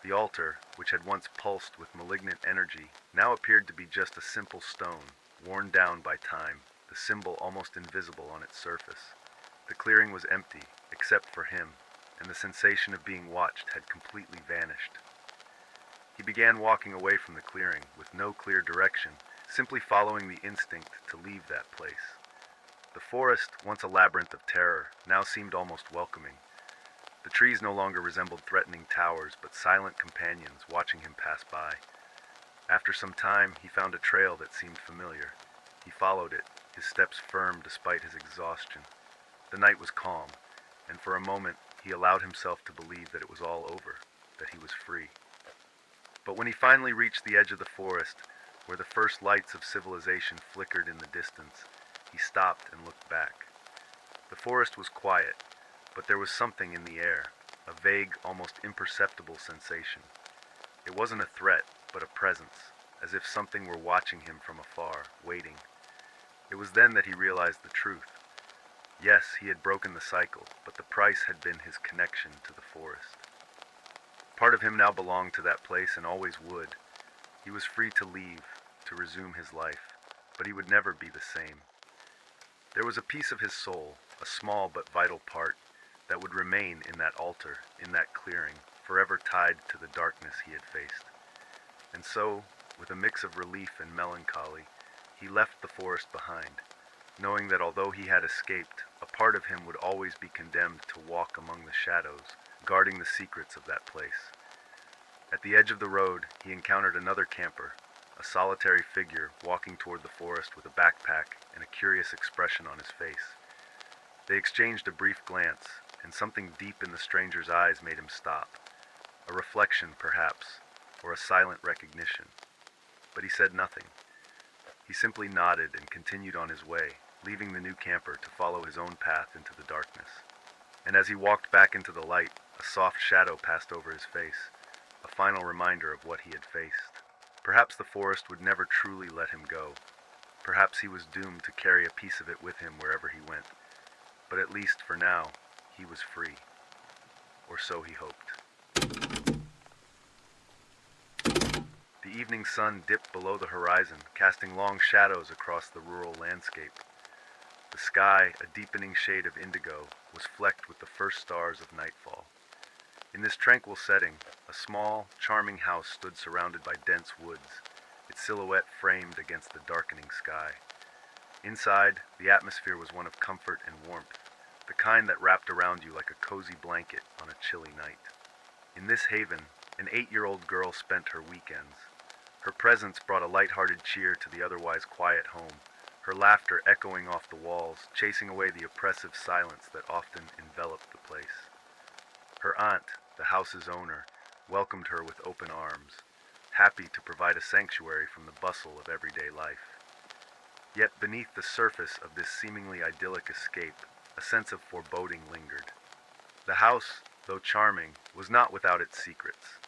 [SPEAKER 1] The altar, which had once pulsed with malignant energy, now appeared to be just a simple stone, worn down by time, the symbol almost invisible on its surface. The clearing was empty, except for him, and the sensation of being watched had completely vanished. He began walking away from the clearing, with no clear direction, simply following the instinct to leave that place. The forest, once a labyrinth of terror, now seemed almost welcoming. The trees no longer resembled threatening towers, but silent companions watching him pass by. After some time, he found a trail that seemed familiar. He followed it, his steps firm despite his exhaustion. The night was calm, and for a moment he allowed himself to believe that it was all over, that he was free. But when he finally reached the edge of the forest, where the first lights of civilization flickered in the distance, he stopped and looked back. The forest was quiet, but there was something in the air, a vague, almost imperceptible sensation. It wasn't a threat, but a presence, as if something were watching him from afar, waiting. It was then that he realized the truth. Yes, he had broken the cycle, but the price had been his connection to the forest. Part of him now belonged to that place and always would. He was free to leave, to resume his life, but he would never be the same. There was a piece of his soul, a small but vital part, that would remain in that altar, in that clearing, forever tied to the darkness he had faced. And so, with a mix of relief and melancholy, he left the forest behind, knowing that although he had escaped, a part of him would always be condemned to walk among the shadows, guarding the secrets of that place. At the edge of the road, he encountered another camper, a solitary figure walking toward the forest with a backpack and a curious expression on his face. They exchanged a brief glance, and something deep in the stranger's eyes made him stop. A reflection, perhaps, or a silent recognition. But he said nothing. He simply nodded and continued on his way, leaving the new camper to follow his own path into the darkness. And as he walked back into the light, a soft shadow passed over his face, a final reminder of what he had faced. Perhaps the forest would never truly let him go. Perhaps he was doomed to carry a piece of it with him wherever he went. But at least for now, he was free. Or so he hoped. The evening sun dipped below the horizon, casting long shadows across the rural landscape. The sky, a deepening shade of indigo, was flecked with the first stars of nightfall. In this tranquil setting, a small, charming house stood surrounded by dense woods, its silhouette framed against the darkening sky. Inside, the atmosphere was one of comfort and warmth, the kind that wrapped around you like a cozy blanket on a chilly night. In this haven, an 8-year-old girl spent her weekends. Her presence brought a light-hearted cheer to the otherwise quiet home, her laughter echoing off the walls, chasing away the oppressive silence that often enveloped the place. Her aunt, the house's owner, welcomed her with open arms, happy to provide a sanctuary from the bustle of everyday life. Yet beneath the surface of this seemingly idyllic escape, a sense of foreboding lingered. The house, though charming, was not without its secrets.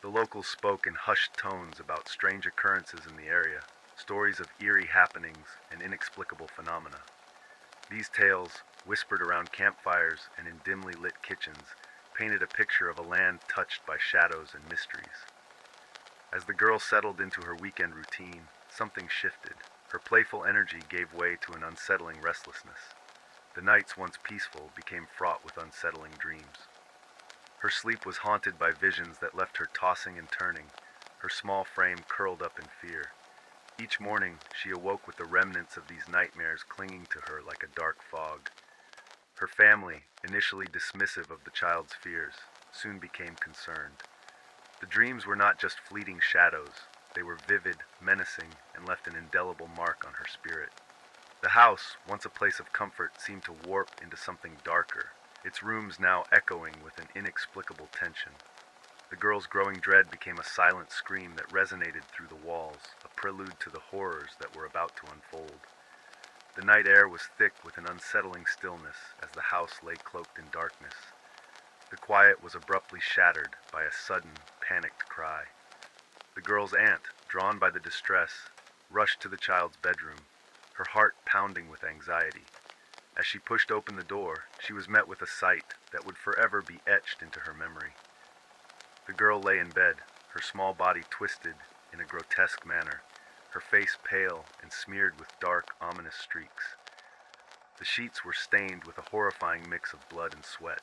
[SPEAKER 1] The locals spoke in hushed tones about strange occurrences in the area, stories of eerie happenings and inexplicable phenomena. These tales, whispered around campfires and in dimly lit kitchens, painted a picture of a land touched by shadows and mysteries. As the girl settled into her weekend routine, something shifted. Her playful energy gave way to an unsettling restlessness. The nights, once peaceful, became fraught with unsettling dreams. Her sleep was haunted by visions that left her tossing and turning, her small frame curled up in fear. Each morning, she awoke with the remnants of these nightmares clinging to her like a dark fog. Her family, initially dismissive of the child's fears, soon became concerned. The dreams were not just fleeting shadows. They were vivid, menacing, and left an indelible mark on her spirit. The house, once a place of comfort, seemed to warp into something darker, its rooms now echoing with an inexplicable tension. The girl's growing dread became a silent scream that resonated through the walls, a prelude to the horrors that were about to unfold. The night air was thick with an unsettling stillness as the house lay cloaked in darkness. The quiet was abruptly shattered by a sudden, panicked cry. The girl's aunt, drawn by the distress, rushed to the child's bedroom, her heart pounding with anxiety. As she pushed open the door, she was met with a sight that would forever be etched into her memory. The girl lay in bed, her small body twisted in a grotesque manner, her face pale and smeared with dark, ominous streaks. The sheets were stained with a horrifying mix of blood and sweat.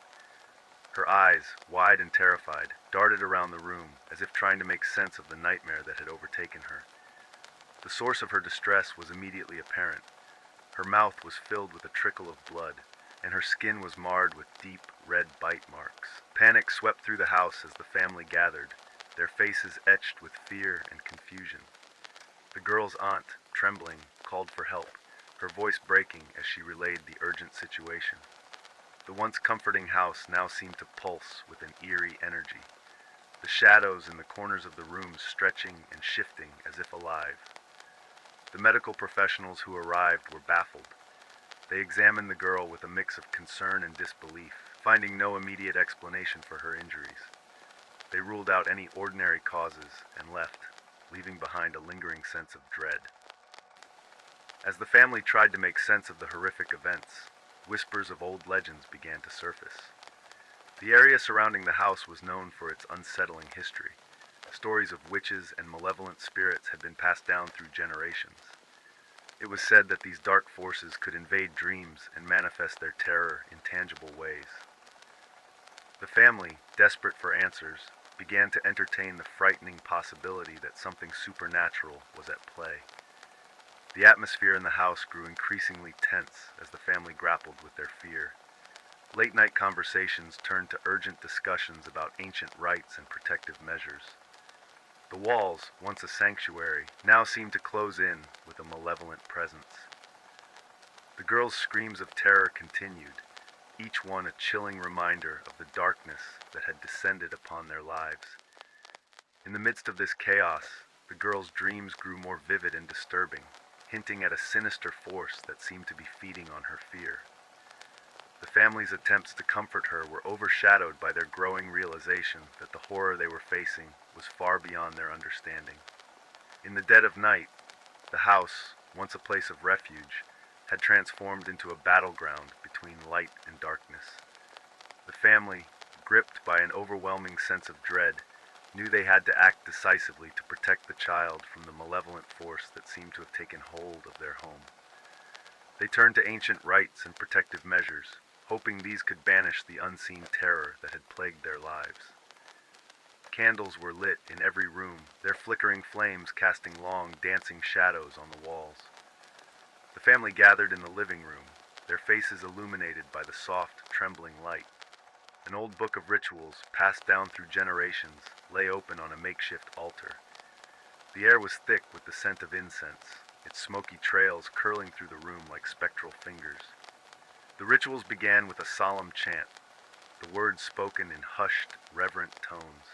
[SPEAKER 1] Her eyes, wide and terrified, darted around the room as if trying to make sense of the nightmare that had overtaken her. The source of her distress was immediately apparent. Her mouth was filled with a trickle of blood, and her skin was marred with deep, red bite marks. Panic swept through the house as the family gathered, their faces etched with fear and confusion. The girl's aunt, trembling, called for help, her voice breaking as she relayed the urgent situation. The once comforting house now seemed to pulse with an eerie energy, the shadows in the corners of the rooms stretching and shifting as if alive. The medical professionals who arrived were baffled. They examined the girl with a mix of concern and disbelief, finding no immediate explanation for her injuries. They ruled out any ordinary causes and left, leaving behind a lingering sense of dread. As the family tried to make sense of the horrific events, whispers of old legends began to surface. The area surrounding the house was known for its unsettling history. Stories of witches and malevolent spirits had been passed down through generations. It was said that these dark forces could invade dreams and manifest their terror in tangible ways. The family, desperate for answers, began to entertain the frightening possibility that something supernatural was at play. The atmosphere in the house grew increasingly tense as the family grappled with their fear. Late-night conversations turned to urgent discussions about ancient rites and protective measures. The walls, once a sanctuary, now seemed to close in with a malevolent presence. The girls' screams of terror continued, each one a chilling reminder of the darkness that had descended upon their lives. In the midst of this chaos, the girls' dreams grew more vivid and disturbing, hinting at a sinister force that seemed to be feeding on her fear. The family's attempts to comfort her were overshadowed by their growing realization that the horror they were facing was far beyond their understanding. In the dead of night, the house, once a place of refuge, had transformed into a battleground between light and darkness. The family, gripped by an overwhelming sense of dread, knew they had to act decisively to protect the child from the malevolent force that seemed to have taken hold of their home. They turned to ancient rites and protective measures, hoping these could banish the unseen terror that had plagued their lives. Candles were lit in every room, their flickering flames casting long, dancing shadows on the walls. The family gathered in the living room, their faces illuminated by the soft, trembling light. An old book of rituals, passed down through generations, lay open on a makeshift altar. The air was thick with the scent of incense, its smoky trails curling through the room like spectral fingers. The rituals began with a solemn chant, the words spoken in hushed, reverent tones.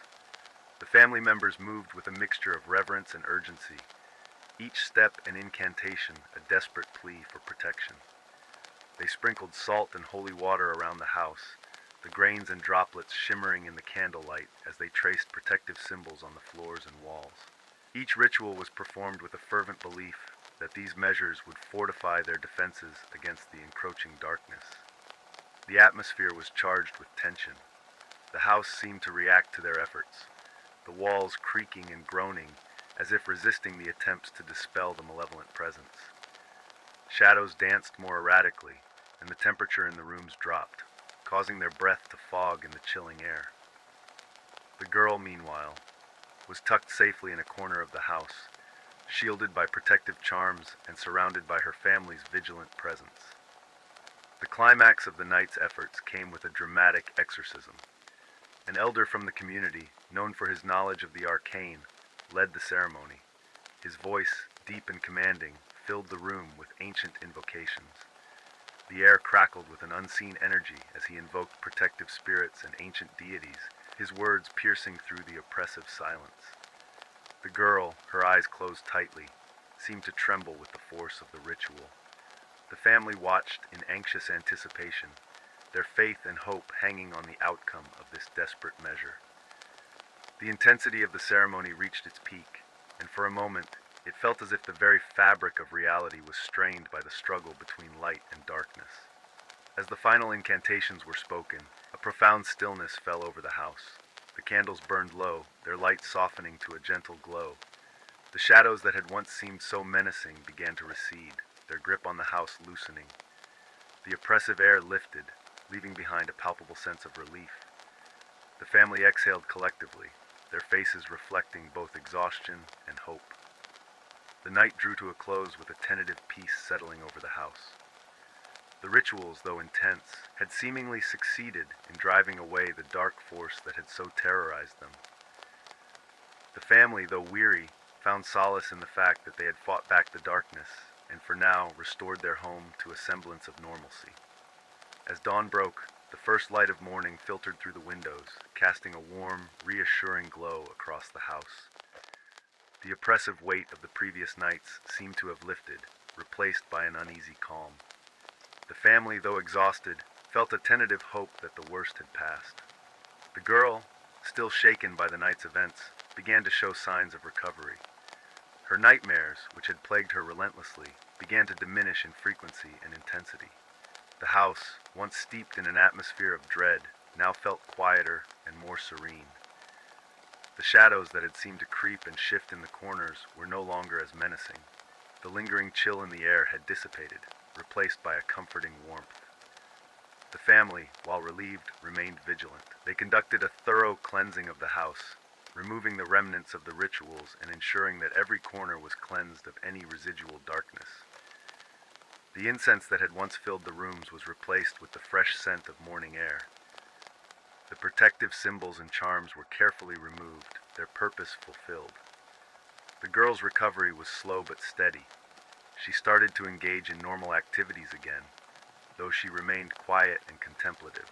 [SPEAKER 1] The family members moved with a mixture of reverence and urgency, each step an incantation, a desperate plea for protection. They sprinkled salt and holy water around the house, the grains and droplets shimmering in the candlelight as they traced protective symbols on the floors and walls. Each ritual was performed with a fervent belief that these measures would fortify their defenses against the encroaching darkness. The atmosphere was charged with tension. The house seemed to react to their efforts, the walls creaking and groaning as if resisting the attempts to dispel the malevolent presence. Shadows danced more erratically, and the temperature in the rooms dropped, causing their breath to fog in the chilling air. The girl, meanwhile, was tucked safely in a corner of the house, shielded by protective charms and surrounded by her family's vigilant presence. The climax of the night's efforts came with a dramatic exorcism. An elder from the community, known for his knowledge of the arcane, led the ceremony. His voice, deep and commanding, filled the room with ancient invocations. The air crackled with an unseen energy as he invoked protective spirits and ancient deities, his words piercing through the oppressive silence. The girl, her eyes closed tightly, seemed to tremble with the force of the ritual. The family watched in anxious anticipation, their faith and hope hanging on the outcome of this desperate measure. The intensity of the ceremony reached its peak, and for a moment, it felt as if the very fabric of reality was strained by the struggle between light and darkness. As the final incantations were spoken, a profound stillness fell over the house. The candles burned low, their light softening to a gentle glow. The shadows that had once seemed so menacing began to recede, their grip on the house loosening. The oppressive air lifted, leaving behind a palpable sense of relief. The family exhaled collectively, their faces reflecting both exhaustion and hope. The night drew to a close with a tentative peace settling over the house. The rituals, though intense, had seemingly succeeded in driving away the dark force that had so terrorized them. The family, though weary, found solace in the fact that they had fought back the darkness and for now restored their home to a semblance of normalcy. As dawn broke, the first light of morning filtered through the windows, casting a warm, reassuring glow across the house. The oppressive weight of the previous nights seemed to have lifted, replaced by an uneasy calm. The family, though exhausted, felt a tentative hope that the worst had passed. The girl, still shaken by the night's events, began to show signs of recovery. Her nightmares, which had plagued her relentlessly, began to diminish in frequency and intensity. The house, once steeped in an atmosphere of dread, now felt quieter and more serene. The shadows that had seemed to creep and shift in the corners were no longer as menacing. The lingering chill in the air had dissipated, replaced by a comforting warmth. The family, while relieved, remained vigilant. They conducted a thorough cleansing of the house, removing the remnants of the rituals and ensuring that every corner was cleansed of any residual darkness. The incense that had once filled the rooms was replaced with the fresh scent of morning air. The protective symbols and charms were carefully removed, their purpose fulfilled. The girl's recovery was slow but steady. She started to engage in normal activities again, though she remained quiet and contemplative.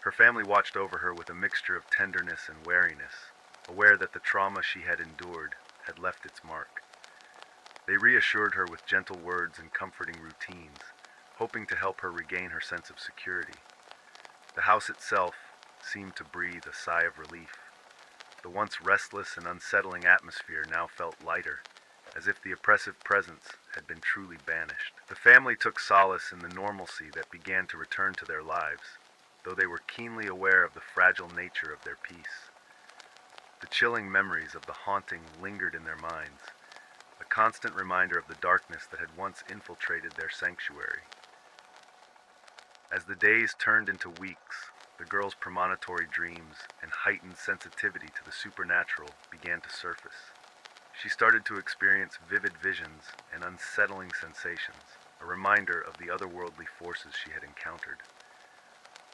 [SPEAKER 1] Her family watched over her with a mixture of tenderness and wariness, aware that the trauma she had endured had left its mark. They reassured her with gentle words and comforting routines, hoping to help her regain her sense of security. The house itself seemed to breathe a sigh of relief. The once restless and unsettling atmosphere now felt lighter, as if the oppressive presence had been truly banished. The family took solace in the normalcy that began to return to their lives, though they were keenly aware of the fragile nature of their peace. The chilling memories of the haunting lingered in their minds, a constant reminder of the darkness that had once infiltrated their sanctuary. As the days turned into weeks, the girl's premonitory dreams and heightened sensitivity to the supernatural began to surface. She started to experience vivid visions and unsettling sensations, a reminder of the otherworldly forces she had encountered.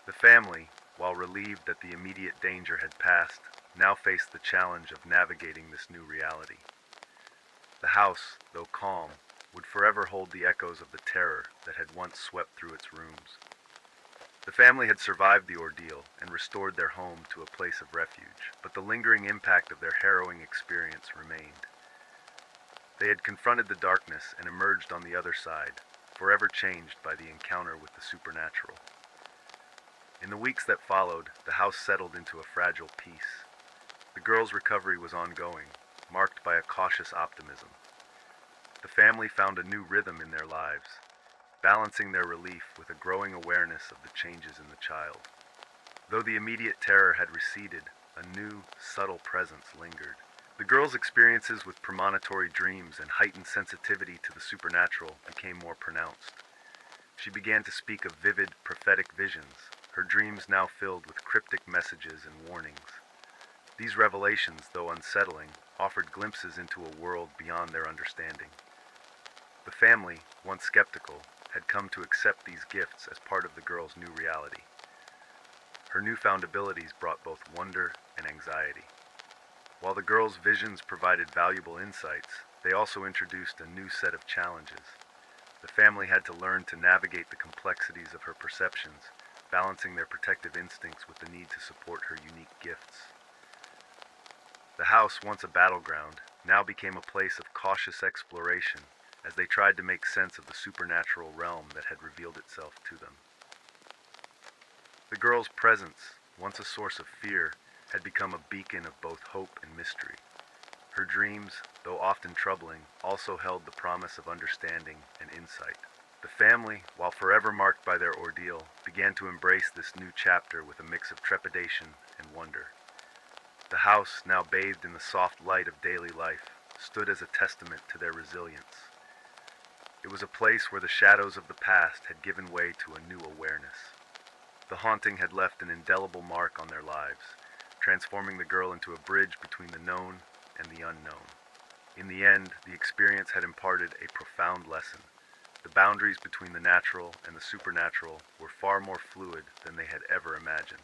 [SPEAKER 1] The family, while relieved that the immediate danger had passed, now faced the challenge of navigating this new reality. The house, though calm, would forever hold the echoes of the terror that had once swept through its rooms. The family had survived the ordeal and restored their home to a place of refuge, but the lingering impact of their harrowing experience remained. They had confronted the darkness and emerged on the other side, forever changed by the encounter with the supernatural. In the weeks that followed, the house settled into a fragile peace. The girl's recovery was ongoing, marked by a cautious optimism. The family found a new rhythm in their lives, balancing their relief with a growing awareness of the changes in the child. Though the immediate terror had receded, a new, subtle presence lingered. The girl's experiences with premonitory dreams and heightened sensitivity to the supernatural became more pronounced. She began to speak of vivid, prophetic visions, her dreams now filled with cryptic messages and warnings. These revelations, though unsettling, offered glimpses into a world beyond their understanding. The family, once skeptical, had come to accept these gifts as part of the girl's new reality. Her newfound abilities brought both wonder and anxiety. While the girl's visions provided valuable insights, they also introduced a new set of challenges. The family had to learn to navigate the complexities of her perceptions, balancing their protective instincts with the need to support her unique gifts. The house, once a battleground, now became a place of cautious exploration as they tried to make sense of the supernatural realm that had revealed itself to them. The girl's presence, once a source of fear, had become a beacon of both hope and mystery. Her dreams, though often troubling, also held the promise of understanding and insight. The family, while forever marked by their ordeal, began to embrace this new chapter with a mix of trepidation and wonder. The house, now bathed in the soft light of daily life, stood as a testament to their resilience. It was a place where the shadows of the past had given way to a new awareness. The haunting had left an indelible mark on their lives, transforming the girl into a bridge between the known and the unknown. In the end, the experience had imparted a profound lesson. The boundaries between the natural and the supernatural were far more fluid than they had ever imagined.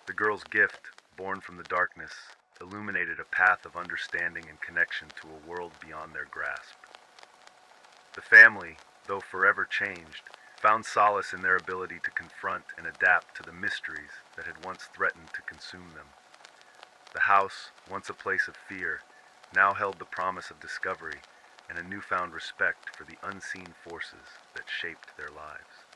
[SPEAKER 1] The girl's gift, born from the darkness, illuminated a path of understanding and connection to a world beyond their grasp. The family, though forever changed, found solace in their ability to confront and adapt to the mysteries that had once threatened to consume them. The house, once a place of fear, now held the promise of discovery and a newfound respect for the unseen forces that shaped their lives.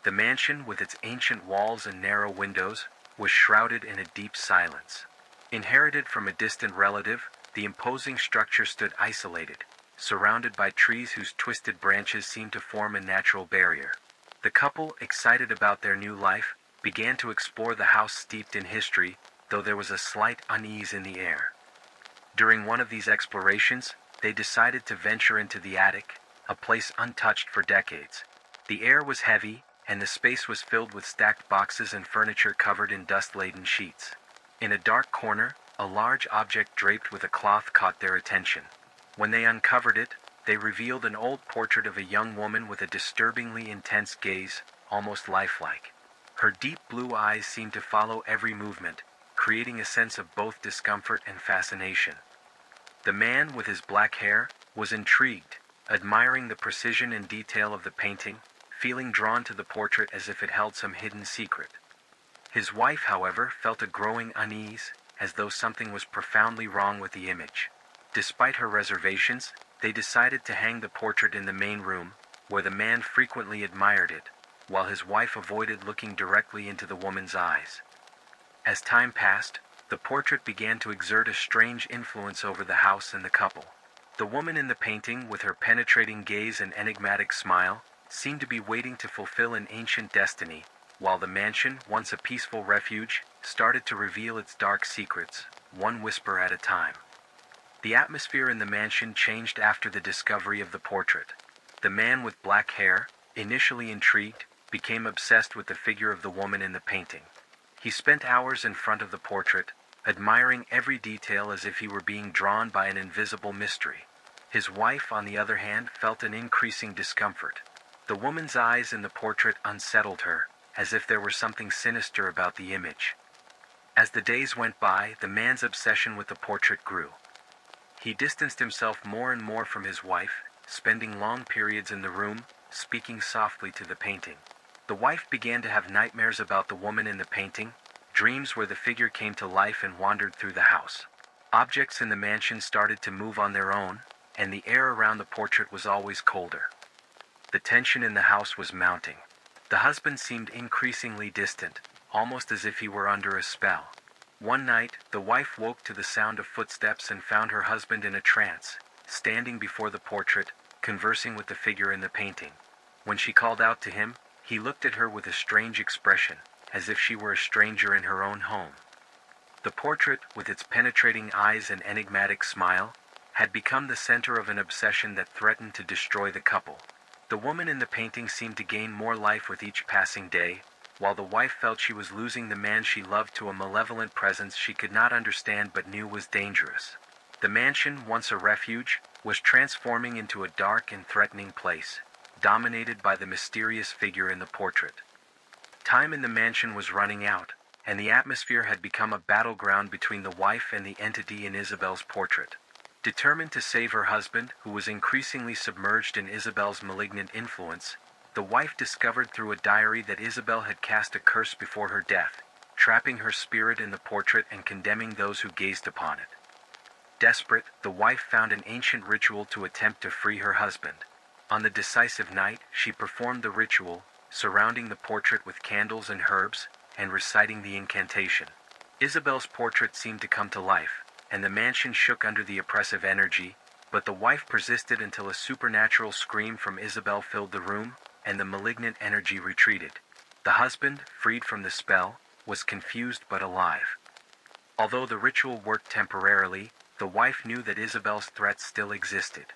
[SPEAKER 2] The mansion, with its ancient walls and narrow windows, was shrouded in a deep silence. Inherited from a distant relative, the imposing structure stood isolated, surrounded by trees whose twisted branches seemed to form a natural barrier. The couple, excited about their new life, began to explore the house steeped in history, though there was a slight unease in the air. During one of these explorations, they decided to venture into the attic, a place untouched for decades. The air was heavy, and the space was filled with stacked boxes and furniture covered in dust-laden sheets. In a dark corner, a large object draped with a cloth caught their attention. When they uncovered it, they revealed an old portrait of a young woman with a disturbingly intense gaze, almost lifelike. Her deep blue eyes seemed to follow every movement, creating a sense of both discomfort and fascination. The man, with his black hair, was intrigued, admiring the precision and detail of the painting, feeling drawn to the portrait as if it held some hidden secret. His wife, however, felt a growing unease, as though something was profoundly wrong with the image. Despite her reservations, they decided to hang the portrait in the main room, where the man frequently admired it, while his wife avoided looking directly into the woman's eyes. As time passed, the portrait began to exert a strange influence over the house and the couple. The woman in the painting, with her penetrating gaze and enigmatic smile, seemed to be waiting to fulfill an ancient destiny, while the mansion, once a peaceful refuge, started to reveal its dark secrets, one whisper at a time. The atmosphere in the mansion changed after the discovery of the portrait. The man with black hair, initially intrigued, became obsessed with the figure of the woman in the painting. He spent hours in front of the portrait, admiring every detail as if he were being drawn by an invisible mystery. His wife, on the other hand, felt an increasing discomfort. The woman's eyes in the portrait unsettled her, as if there were something sinister about the image. As the days went by, the man's obsession with the portrait grew. He distanced himself more and more from his wife, spending long periods in the room, speaking softly to the painting. The wife began to have nightmares about the woman in the painting, dreams where the figure came to life and wandered through the house. Objects in the mansion started to move on their own, and the air around the portrait was always colder. The tension in the house was mounting. The husband seemed increasingly distant, almost as if he were under a spell. One night, the wife woke to the sound of footsteps and found her husband in a trance, standing before the portrait, conversing with the figure in the painting. When she called out to him, he looked at her with a strange expression, as if she were a stranger in her own home. The portrait, with its penetrating eyes and enigmatic smile, had become the center of an obsession that threatened to destroy the couple. The woman in the painting seemed to gain more life with each passing day, while the wife felt she was losing the man she loved to a malevolent presence she could not understand but knew was dangerous. The mansion, once a refuge, was transforming into a dark and threatening place, dominated by the mysterious figure in the portrait. Time in the mansion was running out, and the atmosphere had become a battleground between the wife and the entity in Isabel's portrait. Determined to save her husband, who was increasingly submerged in Isabel's malignant influence, the wife discovered through a diary that Isabel had cast a curse before her death, trapping her spirit in the portrait and condemning those who gazed upon it. Desperate, the wife found an ancient ritual to attempt to free her husband. On the decisive night, she performed the ritual, surrounding the portrait with candles and herbs, and reciting the incantation. Isabel's portrait seemed to come to life, and the mansion shook under the oppressive energy, but the wife persisted until a supernatural scream from Isabel filled the room, and the malignant energy retreated. The husband, freed from the spell, was confused but alive. Although the ritual worked temporarily, the wife knew that Isabel's threat still existed.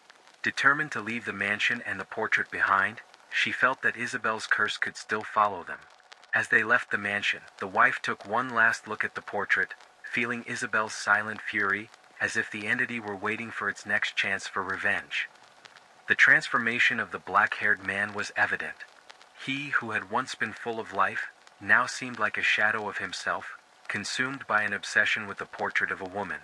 [SPEAKER 2] Determined to leave the mansion and the portrait behind, she felt that Isabel's curse could still follow them. As they left the mansion, the wife took one last look at the portrait, feeling Isabel's silent fury, as if the entity were waiting for its next chance for revenge. The transformation of the black-haired man was evident. He who had once been full of life, now seemed like a shadow of himself, consumed by an obsession with the portrait of a woman.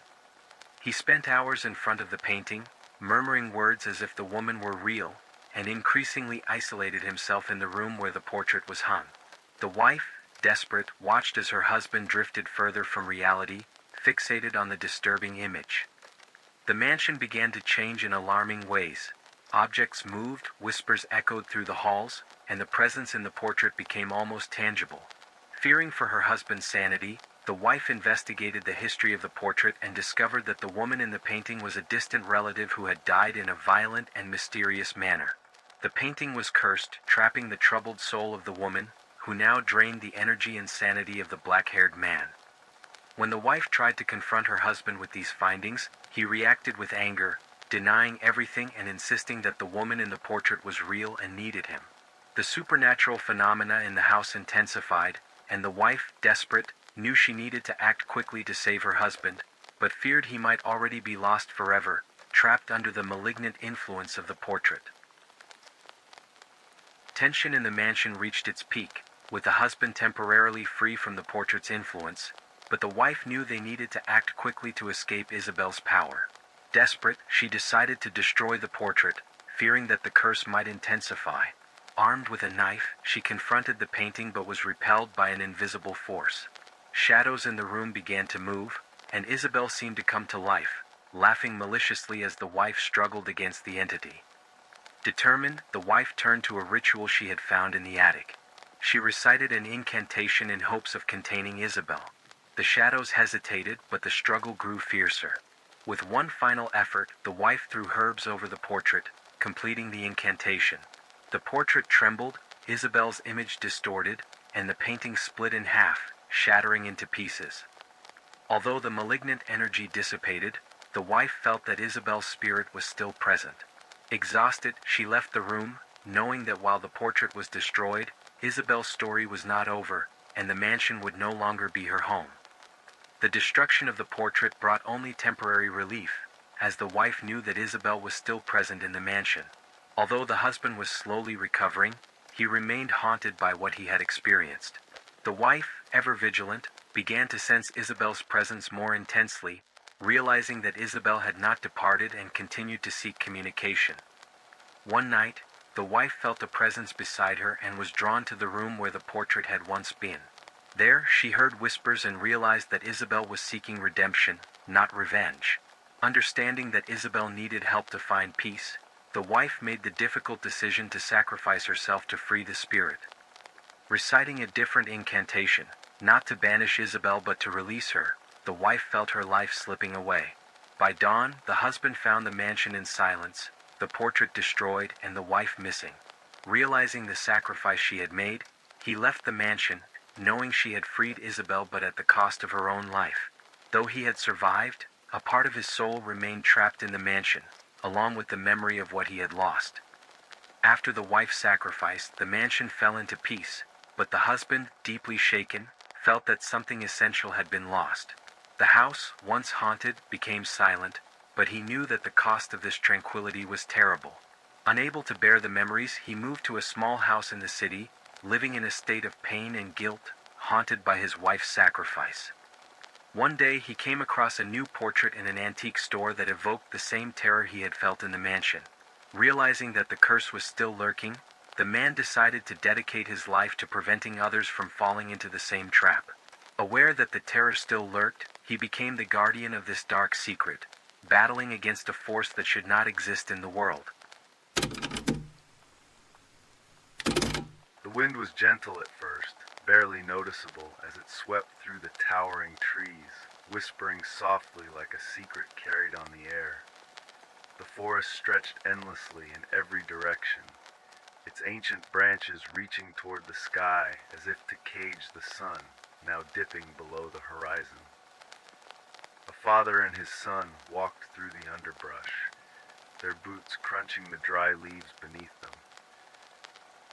[SPEAKER 2] He spent hours in front of the painting, murmuring words as if the woman were real, and increasingly isolated himself in the room where the portrait was hung. The wife, desperate, watched as her husband drifted further from reality, fixated on the disturbing image. The mansion began to change in alarming ways. Objects moved, whispers echoed through the halls, and the presence in the portrait became almost tangible. Fearing for her husband's sanity, the wife investigated the history of the portrait and discovered that the woman in the painting was a distant relative who had died in a violent and mysterious manner. The painting was cursed, trapping the troubled soul of the woman, who now drained the energy and sanity of the black-haired man. When the wife tried to confront her husband with these findings, he reacted with anger, denying everything and insisting that the woman in the portrait was real and needed him. The supernatural phenomena in the house intensified, and the wife, desperate, knew she needed to act quickly to save her husband, but feared he might already be lost forever, trapped under the malignant influence of the portrait. Tension in the mansion reached its peak, with the husband temporarily free from the portrait's influence, but the wife knew they needed to act quickly to escape Isabel's power. Desperate, she decided to destroy the portrait, fearing that the curse might intensify. Armed with a knife, she confronted the painting but was repelled by an invisible force. Shadows in the room began to move, and Isabel seemed to come to life, laughing maliciously as the wife struggled against the entity. Determined, the wife turned to a ritual she had found in the attic. She recited an incantation in hopes of containing Isabel. The shadows hesitated, but the struggle grew fiercer. With one final effort, the wife threw herbs over the portrait, completing the incantation. The portrait trembled, Isabel's image distorted, and the painting split in half, shattering into pieces. Although the malignant energy dissipated, the wife felt that Isabel's spirit was still present. Exhausted, she left the room, knowing that while the portrait was destroyed, Isabel's story was not over, and the mansion would no longer be her home. The destruction of the portrait brought only temporary relief, as the wife knew that Isabel was still present in the mansion. Although the husband was slowly recovering, he remained haunted by what he had experienced. The wife, ever vigilant, began to sense Isabel's presence more intensely, realizing that Isabel had not departed and continued to seek communication. One night, the wife felt a presence beside her and was drawn to the room where the portrait had once been. There, she heard whispers and realized that Isabel was seeking redemption, not revenge. Understanding that Isabel needed help to find peace, the wife made the difficult decision to sacrifice herself to free the spirit. Reciting a different incantation, not to banish Isabel but to release her, the wife felt her life slipping away. By dawn, the husband found the mansion in silence, the portrait destroyed and the wife missing. Realizing the sacrifice she had made, he left the mansion, knowing she had freed Isabel but at the cost of her own life. Though he had survived, a part of his soul remained trapped in the mansion, along with the memory of what he had lost. After the wife's sacrifice, the mansion fell into peace, but the husband, deeply shaken, felt that something essential had been lost. The house, once haunted, became silent, but he knew that the cost of this tranquility was terrible. Unable to bear the memories, he moved to a small house in the city, living in a state of pain and guilt, haunted by his wife's sacrifice. One day he came across a new portrait in an antique store that evoked the same terror he had felt in the mansion. Realizing that the curse was still lurking, the man decided to dedicate his life to preventing others from falling into the same trap. Aware that the terror still lurked, he became the guardian of this dark secret, battling against a force that should not exist in the world.
[SPEAKER 1] The wind was gentle at first, barely noticeable as it swept through the towering trees, whispering softly like a secret carried on the air. The forest stretched endlessly in every direction, its ancient branches reaching toward the sky as if to cage the sun, now dipping below the horizon. A father and his son walked through the underbrush, their boots crunching the dry leaves beneath them.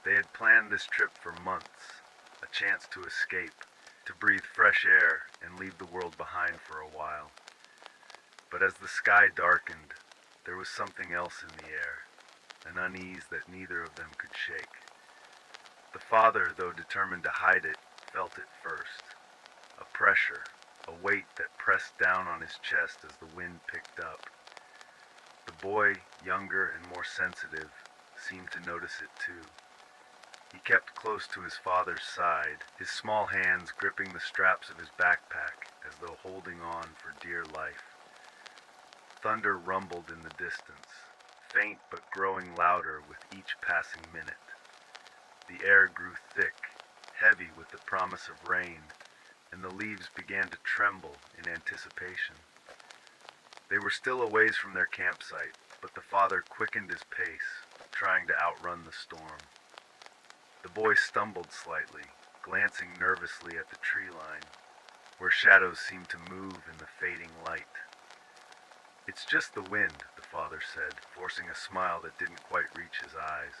[SPEAKER 1] They had planned this trip for months, a chance to escape, to breathe fresh air and leave the world behind for a while. But as the sky darkened, there was something else in the air, an unease that neither of them could shake. The father, though determined to hide it, felt it first. A pressure, a weight that pressed down on his chest as the wind picked up. The boy, younger and more sensitive, seemed to notice it too. He kept close to his father's side, his small hands gripping the straps of his backpack as though holding on for dear life. Thunder rumbled in the distance, faint but growing louder with each passing minute. The air grew thick, heavy with the promise of rain, and the leaves began to tremble in anticipation. They were still a ways from their campsite, but the father quickened his pace, trying to outrun the storm. The boy stumbled slightly, glancing nervously at the tree line, where shadows seemed to move in the fading light. "It's just the wind," the father said, forcing a smile that didn't quite reach his eyes.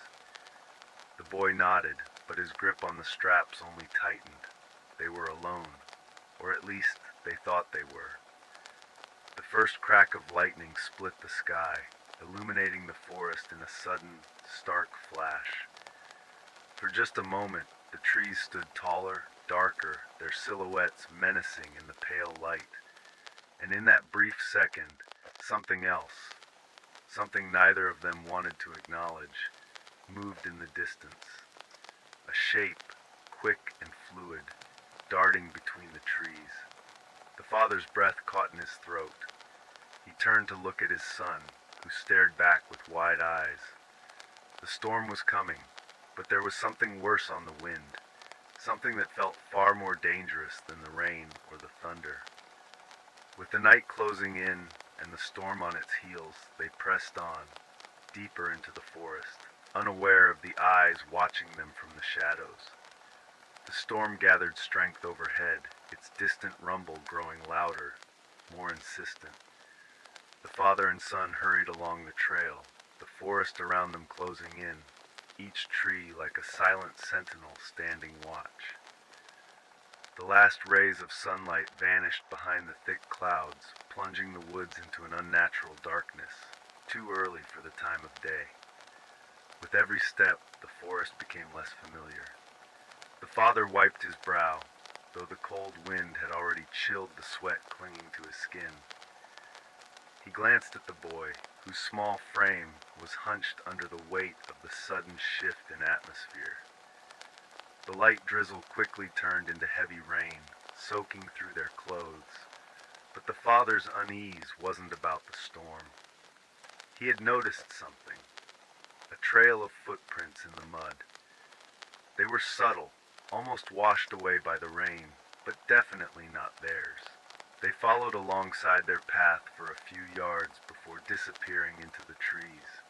[SPEAKER 1] The boy nodded, but his grip on the straps only tightened. They were alone, or at least they thought they were. The first crack of lightning split the sky, illuminating the forest in a sudden, stark flash. For just a moment, the trees stood taller, darker, their silhouettes menacing in the pale light. And in that brief second, something else, something neither of them wanted to acknowledge, moved in the distance. A shape, quick and fluid, darting between the trees. The father's breath caught in his throat. He turned to look at his son, who stared back with wide eyes. The storm was coming, but there was something worse on the wind, something that felt far more dangerous than the rain or the thunder. With the night closing in and the storm on its heels, they pressed on, deeper into the forest, unaware of the eyes watching them from the shadows. The storm gathered strength overhead, its distant rumble growing louder, more insistent. The father and son hurried along the trail, the forest around them closing in, each tree like a silent sentinel standing watch. The last rays of sunlight vanished behind the thick clouds, plunging the woods into an unnatural darkness, too early for the time of day. With every step, the forest became less familiar. The father wiped his brow, though the cold wind had already chilled the sweat clinging to his skin. He glanced at the boy, whose small frame was hunched under the weight of the sudden shift in atmosphere. The light drizzle quickly turned into heavy rain, soaking through their clothes. But the father's unease wasn't about the storm. He had noticed something, a trail of footprints in the mud. They were subtle, almost washed away by the rain, but definitely not theirs. They followed alongside their path for a few yards before disappearing into the trees.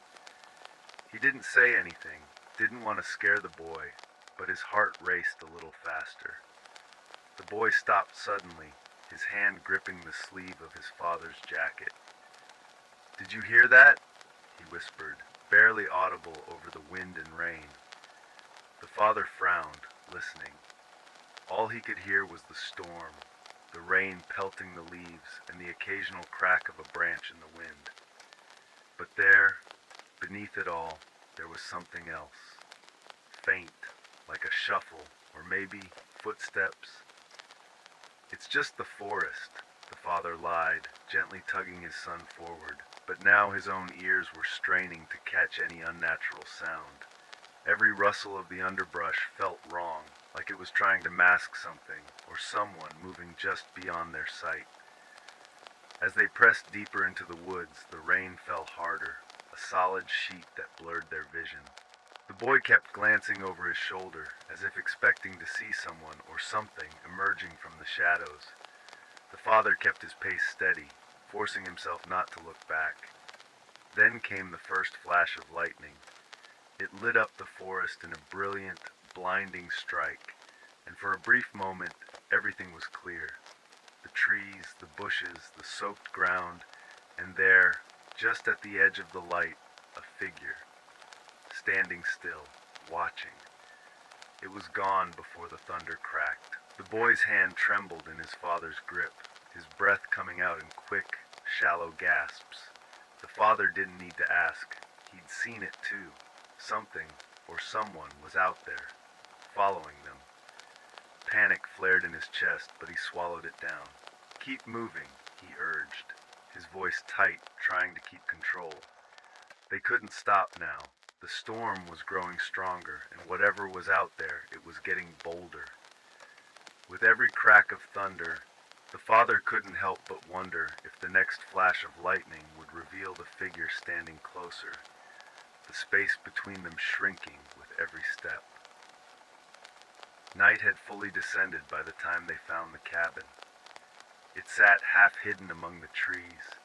[SPEAKER 1] He didn't say anything, didn't want to scare the boy, but his heart raced a little faster. The boy stopped suddenly, his hand gripping the sleeve of his father's jacket. "Did you hear that?" he whispered, barely audible over the wind and rain. The father frowned, listening. All he could hear was the storm, the rain pelting the leaves, and the occasional crack of a branch in the wind. But there, beneath it all, there was something else. Faint, like a shuffle, or maybe footsteps. "It's just the forest," the father lied, gently tugging his son forward, but now his own ears were straining to catch any unnatural sound. Every rustle of the underbrush felt wrong, like it was trying to mask something, or someone moving just beyond their sight. As they pressed deeper into the woods, the rain fell harder, a solid sheet that blurred their vision. The boy kept glancing over his shoulder, as if expecting to see someone or something emerging from the shadows. The father kept his pace steady, forcing himself not to look back. Then came the first flash of lightning. It lit up the forest in a brilliant, blinding strike, and for a brief moment, everything was clear. The trees, the bushes, the soaked ground, and there, just at the edge of the light, a figure, standing still, watching. It was gone before the thunder cracked. The boy's hand trembled in his father's grip, his breath coming out in quick, shallow gasps. The father didn't need to ask. He'd seen it too. Something, or someone, was out there, following them. Panic flared in his chest, but he swallowed it down. "Keep moving," he urged, his voice tight, trying to keep control. They couldn't stop now. The storm was growing stronger, and whatever was out there, it was getting bolder. With every crack of thunder, the father couldn't help but wonder if the next flash of lightning would reveal the figure standing closer, the space between them shrinking with every step. Night had fully descended by the time they found the cabin. It sat half hidden among the trees,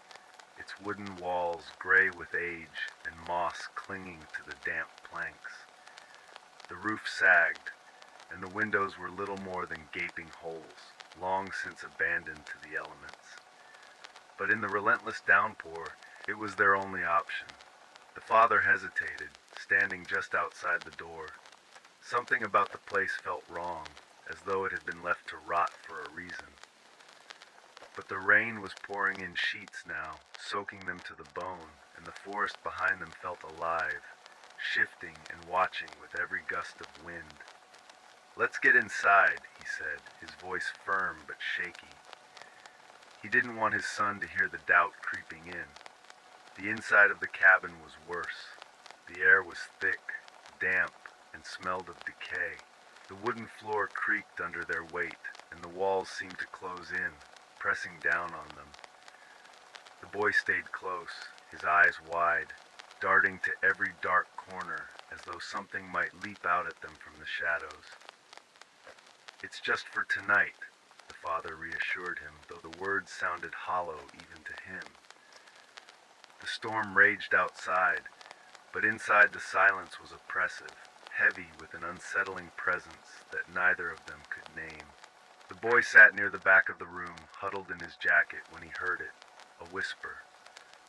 [SPEAKER 1] its wooden walls gray with age and moss clinging to the damp planks. The roof sagged, and the windows were little more than gaping holes, long since abandoned to the elements. But in the relentless downpour, it was their only option. The father hesitated, standing just outside the door. Something about the place felt wrong, as though it had been left to rot for a reason. But the rain was pouring in sheets now, soaking them to the bone, and the forest behind them felt alive, shifting and watching with every gust of wind. "Let's get inside," he said, his voice firm but shaky. He didn't want his son to hear the doubt creeping in. The inside of the cabin was worse. The air was thick, damp, and smelled of decay. The wooden floor creaked under their weight, and the walls seemed to close in, pressing down on them. The boy stayed close, his eyes wide, darting to every dark corner as though something might leap out at them from the shadows. "It's just for tonight," the father reassured him, though the words sounded hollow even to him. The storm raged outside, but inside the silence was oppressive, heavy with an unsettling presence that neither of them could name. The boy sat near the back of the room, huddled in his jacket, when he heard it, a whisper.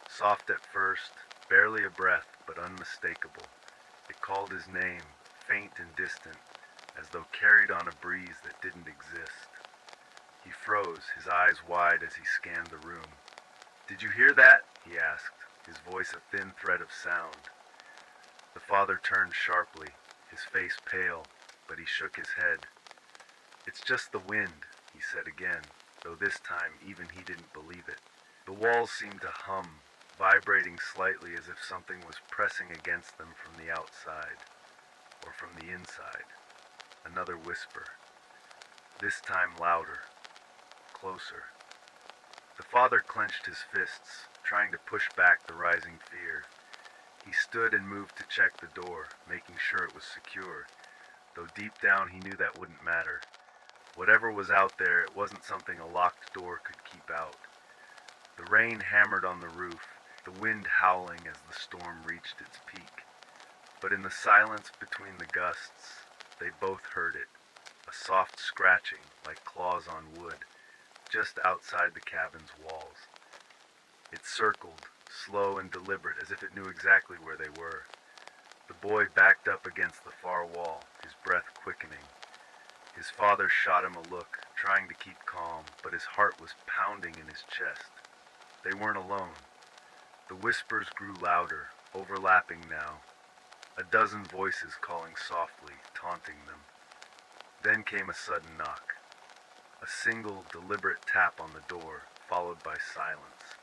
[SPEAKER 1] Soft at first, barely a breath, but unmistakable. It called his name, faint and distant, as though carried on a breeze that didn't exist. He froze, his eyes wide as he scanned the room. "Did you hear that?" he asked, his voice a thin thread of sound. The father turned sharply, his face pale, but he shook his head. "It's just the wind," he said again, though this time even he didn't believe it. The walls seemed to hum, vibrating slightly as if something was pressing against them from the outside, or from the inside. Another whisper, this time louder, closer. The father clenched his fists, trying to push back the rising fear. He stood and moved to check the door, making sure it was secure, though deep down he knew that wouldn't matter. Whatever was out there, it wasn't something a locked door could keep out. The rain hammered on the roof, the wind howling as the storm reached its peak. But in the silence between the gusts, they both heard it, a soft scratching like claws on wood, just outside the cabin's walls. It circled, slow and deliberate, as if it knew exactly where they were. The boy backed up against the far wall, his breath quickening. His father shot him a look, trying to keep calm, but his heart was pounding in his chest. They weren't alone. The whispers grew louder, overlapping now, a dozen voices calling softly, taunting them. Then came a sudden knock. A single, deliberate tap on the door, followed by silence.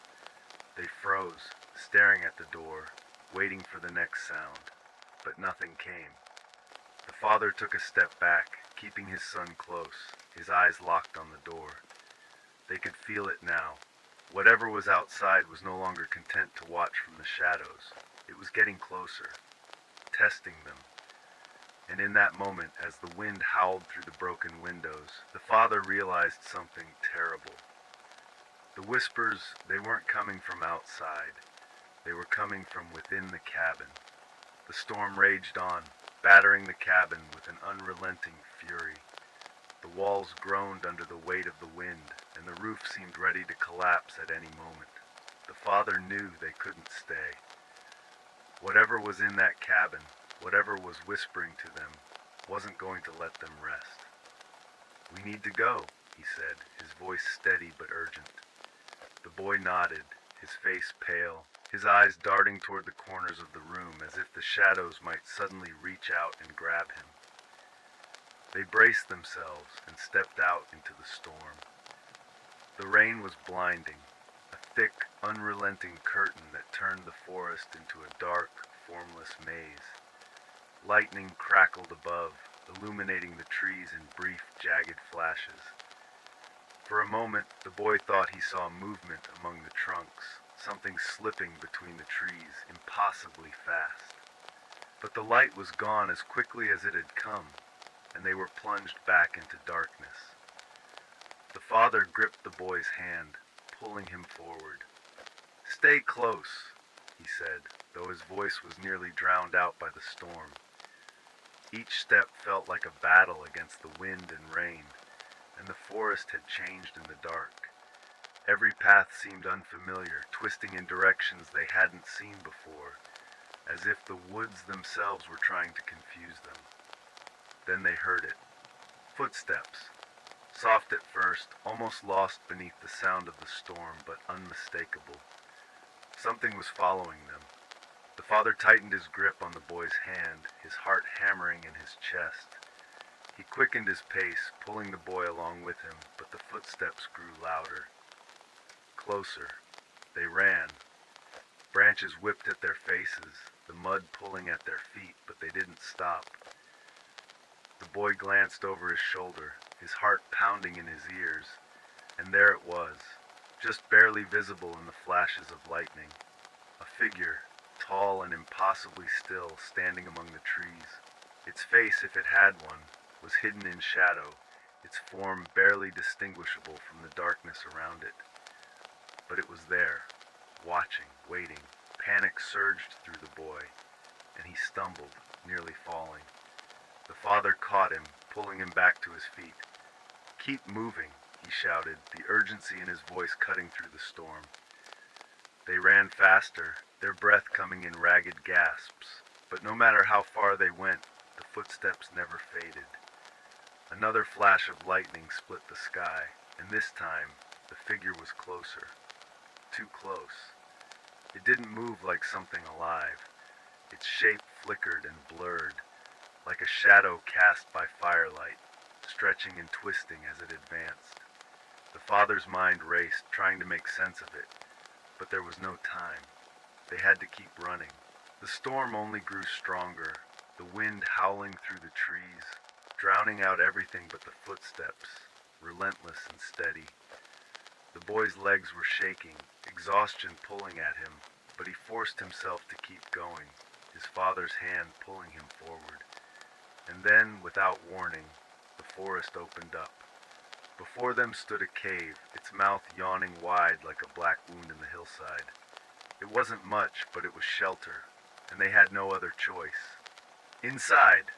[SPEAKER 1] They froze, staring at the door, waiting for the next sound, but nothing came. The father took a step back, keeping his son close, his eyes locked on the door. They could feel it now. Whatever was outside was no longer content to watch from the shadows. It was getting closer, testing them. And in that moment, as the wind howled through the broken windows, the father realized something terrible. The whispers, they weren't coming from outside. They were coming from within the cabin. The storm raged on, battering the cabin with an unrelenting fury. The walls groaned under the weight of the wind, and the roof seemed ready to collapse at any moment. The father knew they couldn't stay. Whatever was in that cabin, whatever was whispering to them, wasn't going to let them rest. "We need to go," he said, his voice steady but urgent. The boy nodded, his face pale, his eyes darting toward the corners of the room as if the shadows might suddenly reach out and grab him. They braced themselves and stepped out into the storm. The rain was blinding, a thick, unrelenting curtain that turned the forest into a dark, formless maze. Lightning crackled above, illuminating the trees in brief, jagged flashes. For a moment, the boy thought he saw movement among the trunks, something slipping between the trees, impossibly fast. But the light was gone as quickly as it had come, and they were plunged back into darkness. The father gripped the boy's hand, pulling him forward. "Stay close," he said, though his voice was nearly drowned out by the storm. Each step felt like a battle against the wind and rain, and the forest had changed in the dark. Every path seemed unfamiliar, twisting in directions they hadn't seen before, as if the woods themselves were trying to confuse them. Then they heard it. Footsteps. Soft at first, almost lost beneath the sound of the storm, but unmistakable. Something was following them. The father tightened his grip on the boy's hand, his heart hammering in his chest. He quickened his pace, pulling the boy along with him, but the footsteps grew louder. Closer. They ran. Branches whipped at their faces, the mud pulling at their feet, but they didn't stop. The boy glanced over his shoulder, his heart pounding in his ears, and there it was, just barely visible in the flashes of lightning. A figure, tall and impossibly still, standing among the trees. Its face, if it had one, was hidden in shadow, its form barely distinguishable from the darkness around it. But it was there, watching, waiting. Panic surged through the boy, and he stumbled, nearly falling. The father caught him, pulling him back to his feet. "Keep moving," he shouted, the urgency in his voice cutting through the storm. They ran faster, their breath coming in ragged gasps, but no matter how far they went, the footsteps never faded. Another flash of lightning split the sky, and this time, the figure was closer. Too close. It didn't move like something alive. Its shape flickered and blurred, like a shadow cast by firelight, stretching and twisting as it advanced. The father's mind raced, trying to make sense of it, but there was no time. They had to keep running. The storm only grew stronger, the wind howling through the trees, drowning out everything but the footsteps, relentless and steady. The boy's legs were shaking, exhaustion pulling at him, but he forced himself to keep going, his father's hand pulling him forward. And then, without warning, the forest opened up. Before them stood a cave, its mouth yawning wide like a black wound in the hillside. It wasn't much, but it was shelter, and they had no other choice. "Inside!"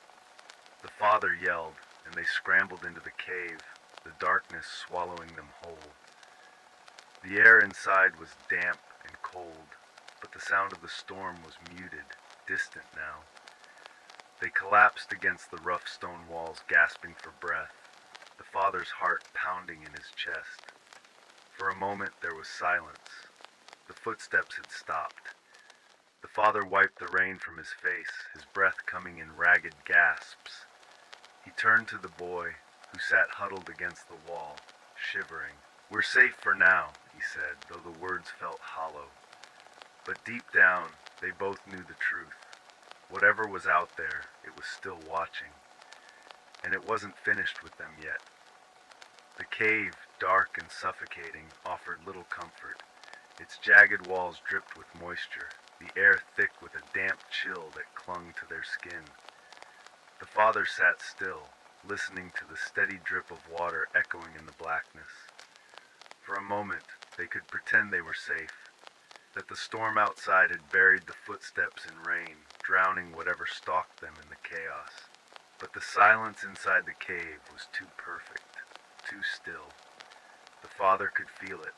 [SPEAKER 1] The father yelled, and they scrambled into the cave, the darkness swallowing them whole. The air inside was damp and cold, but the sound of the storm was muted, distant now. They collapsed against the rough stone walls, gasping for breath, the father's heart pounding in his chest. For a moment there was silence. The footsteps had stopped. The father wiped the rain from his face, his breath coming in ragged gasps. He turned to the boy, who sat huddled against the wall, shivering. "We're safe for now," he said, though the words felt hollow. But deep down, they both knew the truth. Whatever was out there, it was still watching. And it wasn't finished with them yet. The cave, dark and suffocating, offered little comfort. Its jagged walls dripped with moisture, the air thick with a damp chill that clung to their skin. The father sat still, listening to the steady drip of water echoing in the blackness. For a moment, they could pretend they were safe. that the storm outside had buried the footsteps in rain, drowning whatever stalked them in the chaos. But the silence inside the cave was too perfect, too still. The father could feel it,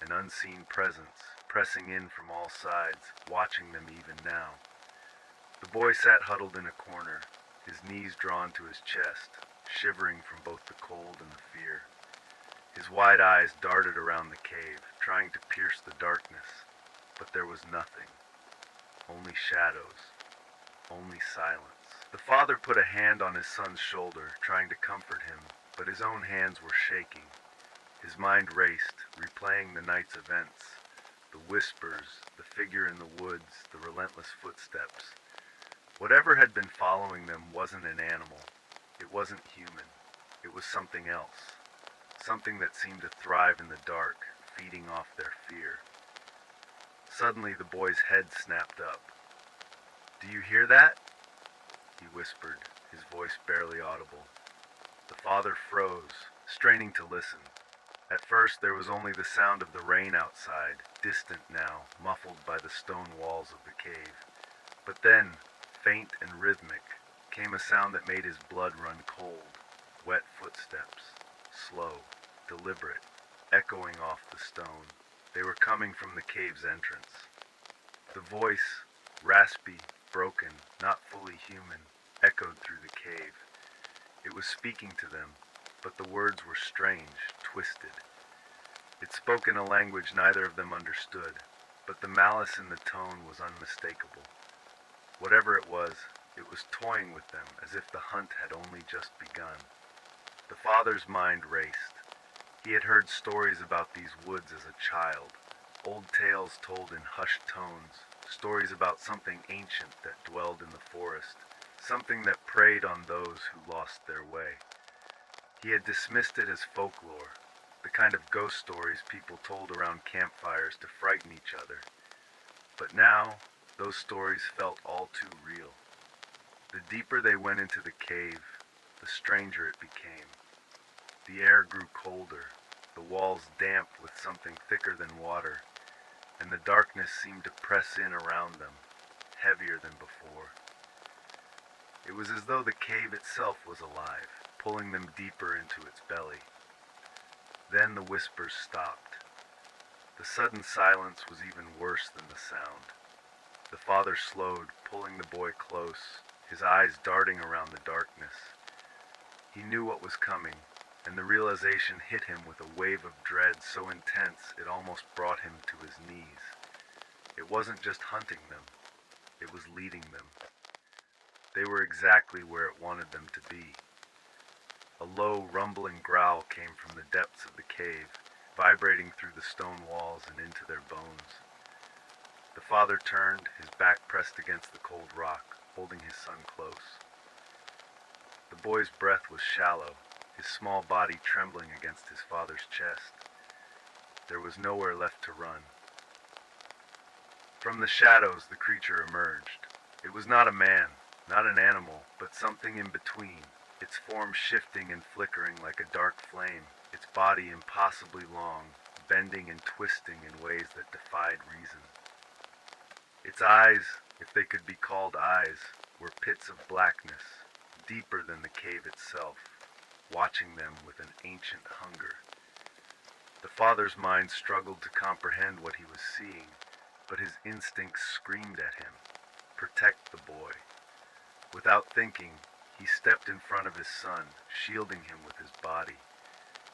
[SPEAKER 1] an unseen presence, pressing in from all sides, watching them even now. The boy sat huddled in a corner, his knees drawn to his chest, shivering from both the cold and the fear. His wide eyes darted around the cave, trying to pierce the darkness, but there was nothing. Only shadows, only silence. The father put a hand on his son's shoulder, trying to comfort him, but his own hands were shaking. His mind raced, replaying the night's events, the whispers, the figure in the woods, the relentless footsteps. Whatever had been following them wasn't an animal. It wasn't human. It was something else. Something that seemed to thrive in the dark, feeding off their fear. Suddenly the boy's head snapped up. "Do you hear that?" he whispered, his voice barely audible. The father froze, straining to listen. At first there was only the sound of the rain outside, distant now, muffled by the stone walls of the cave. But then, faint and rhythmic, came a sound that made his blood run cold. Wet footsteps, slow, deliberate, echoing off the stone. They were coming from the cave's entrance. The voice, raspy, broken, not fully human, echoed through the cave. It was speaking to them, but the words were strange, twisted. It spoke in a language neither of them understood, but the malice in the tone was unmistakable. Whatever it was toying with them as if the hunt had only just begun. The father's mind raced. He had heard stories about these woods as a child, old tales told in hushed tones, stories about something ancient that dwelled in the forest, something that preyed on those who lost their way. He had dismissed it as folklore, the kind of ghost stories people told around campfires to frighten each other. But now, those stories felt all too real. The deeper they went into the cave, the stranger it became. The air grew colder, the walls damp with something thicker than water, and the darkness seemed to press in around them, heavier than before. It was as though the cave itself was alive, pulling them deeper into its belly. Then the whispers stopped. The sudden silence was even worse than the sound. The father slowed, pulling the boy close, his eyes darting around the darkness. He knew what was coming, and the realization hit him with a wave of dread so intense it almost brought him to his knees. It wasn't just hunting them, it was leading them. They were exactly where it wanted them to be. A low, rumbling growl came from the depths of the cave, vibrating through the stone walls and into their bones. The father turned, his back pressed against the cold rock, holding his son close. The boy's breath was shallow, his small body trembling against his father's chest. There was nowhere left to run. From the shadows the creature emerged. It was not a man, not an animal, but something in between, its form shifting and flickering like a dark flame, its body impossibly long, bending and twisting in ways that defied reason. Its eyes, if they could be called eyes, were pits of blackness, deeper than the cave itself, watching them with an ancient hunger. The father's mind struggled to comprehend what he was seeing, but his instincts screamed at him, "Protect the boy." Without thinking, he stepped in front of his son, shielding him with his body.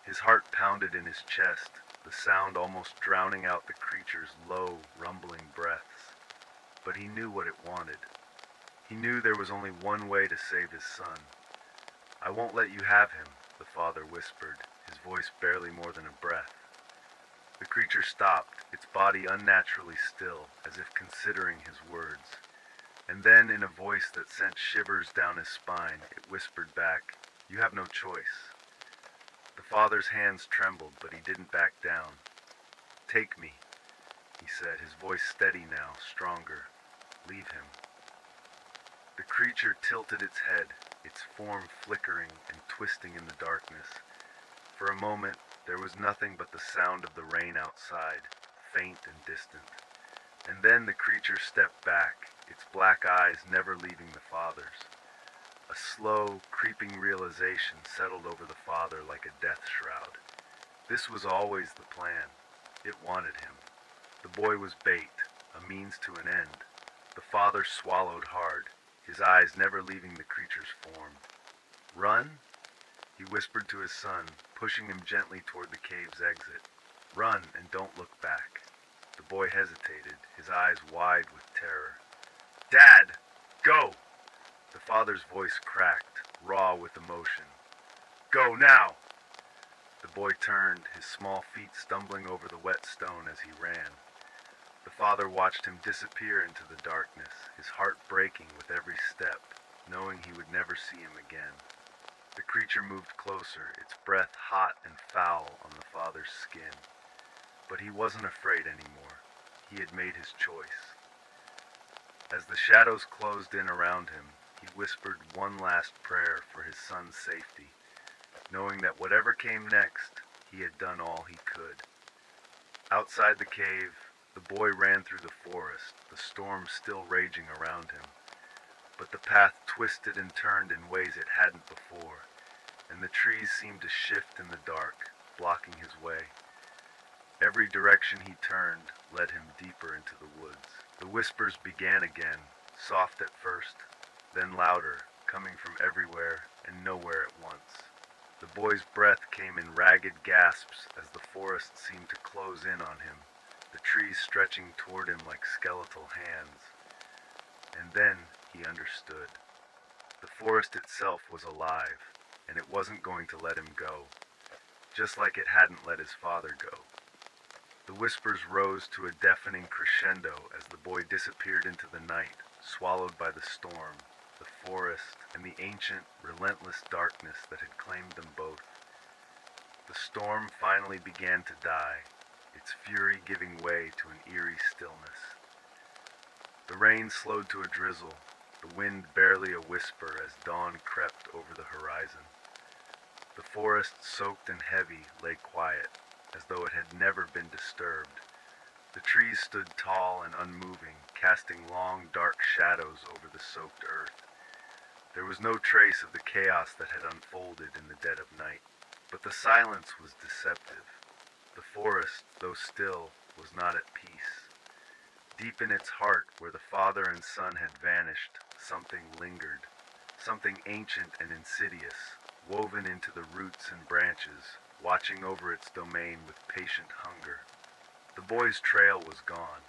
[SPEAKER 1] His heart pounded in his chest, the sound almost drowning out the creature's low, rumbling breaths. But he knew what it wanted. He knew there was only one way to save his son. "I won't let you have him," the father whispered, his voice barely more than a breath. The creature stopped, its body unnaturally still, as if considering his words. And then, in a voice that sent shivers down his spine, it whispered back, "You have no choice." The father's hands trembled, but he didn't back down. "Take me," he said, his voice steady now, stronger. "Leave him." The creature tilted its head, its form flickering and twisting in the darkness. For a moment, there was nothing but the sound of the rain outside, faint and distant. And then the creature stepped back, its black eyes never leaving the father's. A slow, creeping realization settled over the father like a death shroud. This was always the plan. It wanted him. The boy was bait, a means to an end. The father swallowed hard, his eyes never leaving the creature's form. "Run?" he whispered to his son, pushing him gently toward the cave's exit. "Run and don't look back." The boy hesitated, his eyes wide with terror. "Dad, go!" The father's voice cracked, raw with emotion. "Go now!" The boy turned, his small feet stumbling over the wet stone as he ran. The father watched him disappear into the darkness, his heart breaking with every step, knowing he would never see him again. The creature moved closer, its breath hot and foul on the father's skin. But he wasn't afraid anymore. He had made his choice. As the shadows closed in around him, he whispered one last prayer for his son's safety, knowing that whatever came next, he had done all he could. Outside the cave, the boy ran through the forest, the storm still raging around him. But the path twisted and turned in ways it hadn't before, and the trees seemed to shift in the dark, blocking his way. Every direction he turned led him deeper into the woods. The whispers began again, soft at first, then louder, coming from everywhere and nowhere at once. The boy's breath came in ragged gasps as the forest seemed to close in on him, the trees stretching toward him like skeletal hands. And then he understood. The forest itself was alive, and it wasn't going to let him go, just like it hadn't let his father go. The whispers rose to a deafening crescendo as the boy disappeared into the night, swallowed by the storm, the forest, and the ancient, relentless darkness that had claimed them both. The storm finally began to die, its fury giving way to an eerie stillness. The rain slowed to a drizzle, the wind barely a whisper as dawn crept over the horizon. The forest, soaked and heavy, lay quiet, as though it had never been disturbed. The trees stood tall and unmoving, casting long, dark shadows over the soaked earth. There was no trace of the chaos that had unfolded in the dead of night, but the silence was deceptive. The forest, though still, was not at peace. Deep in its heart, where the father and son had vanished, something lingered, something ancient and insidious, woven into the roots and branches, watching over its domain with patient hunger. The boy's trail was gone.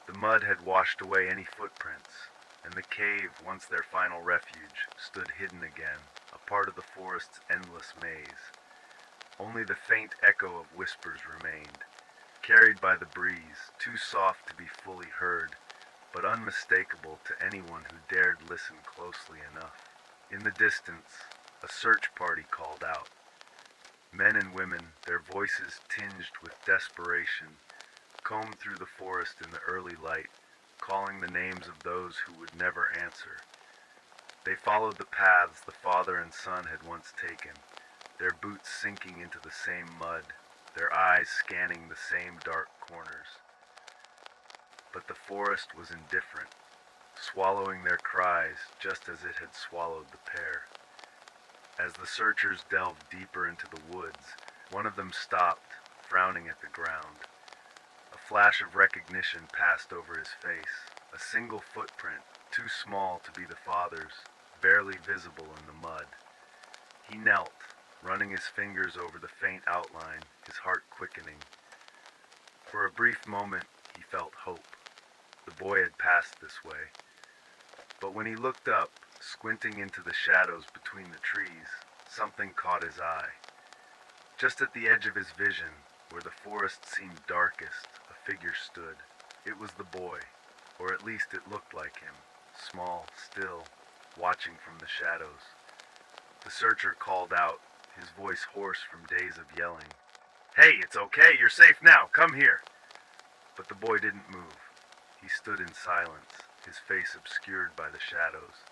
[SPEAKER 1] The mud had washed away any footprints, and the cave, once their final refuge, stood hidden again, a part of the forest's endless maze. Only the faint echo of whispers remained, carried by the breeze, too soft to be fully heard, but unmistakable to anyone who dared listen closely enough. In the distance, a search party called out. Men and women, their voices tinged with desperation, combed through the forest in the early light, calling the names of those who would never answer. They followed the paths the father and son had once taken, their boots sinking into the same mud, their eyes scanning the same dark corners. But the forest was indifferent, swallowing their cries just as it had swallowed the pair. As the searchers delved deeper into the woods, one of them stopped, frowning at the ground. A flash of recognition passed over his face, a single footprint, too small to be the father's, barely visible in the mud. He knelt, running his fingers over the faint outline, his heart quickening. For a brief moment, he felt hope. The boy had passed this way. But when he looked up, squinting into the shadows between the trees, something caught his eye. Just at the edge of his vision, where the forest seemed darkest, a figure stood. It was the boy, or at least it looked like him, small, still, watching from the shadows. The searcher called out, his voice hoarse from days of yelling. "Hey, it's okay, you're safe now, come here!" But the boy didn't move. He stood in silence, his face obscured by the shadows.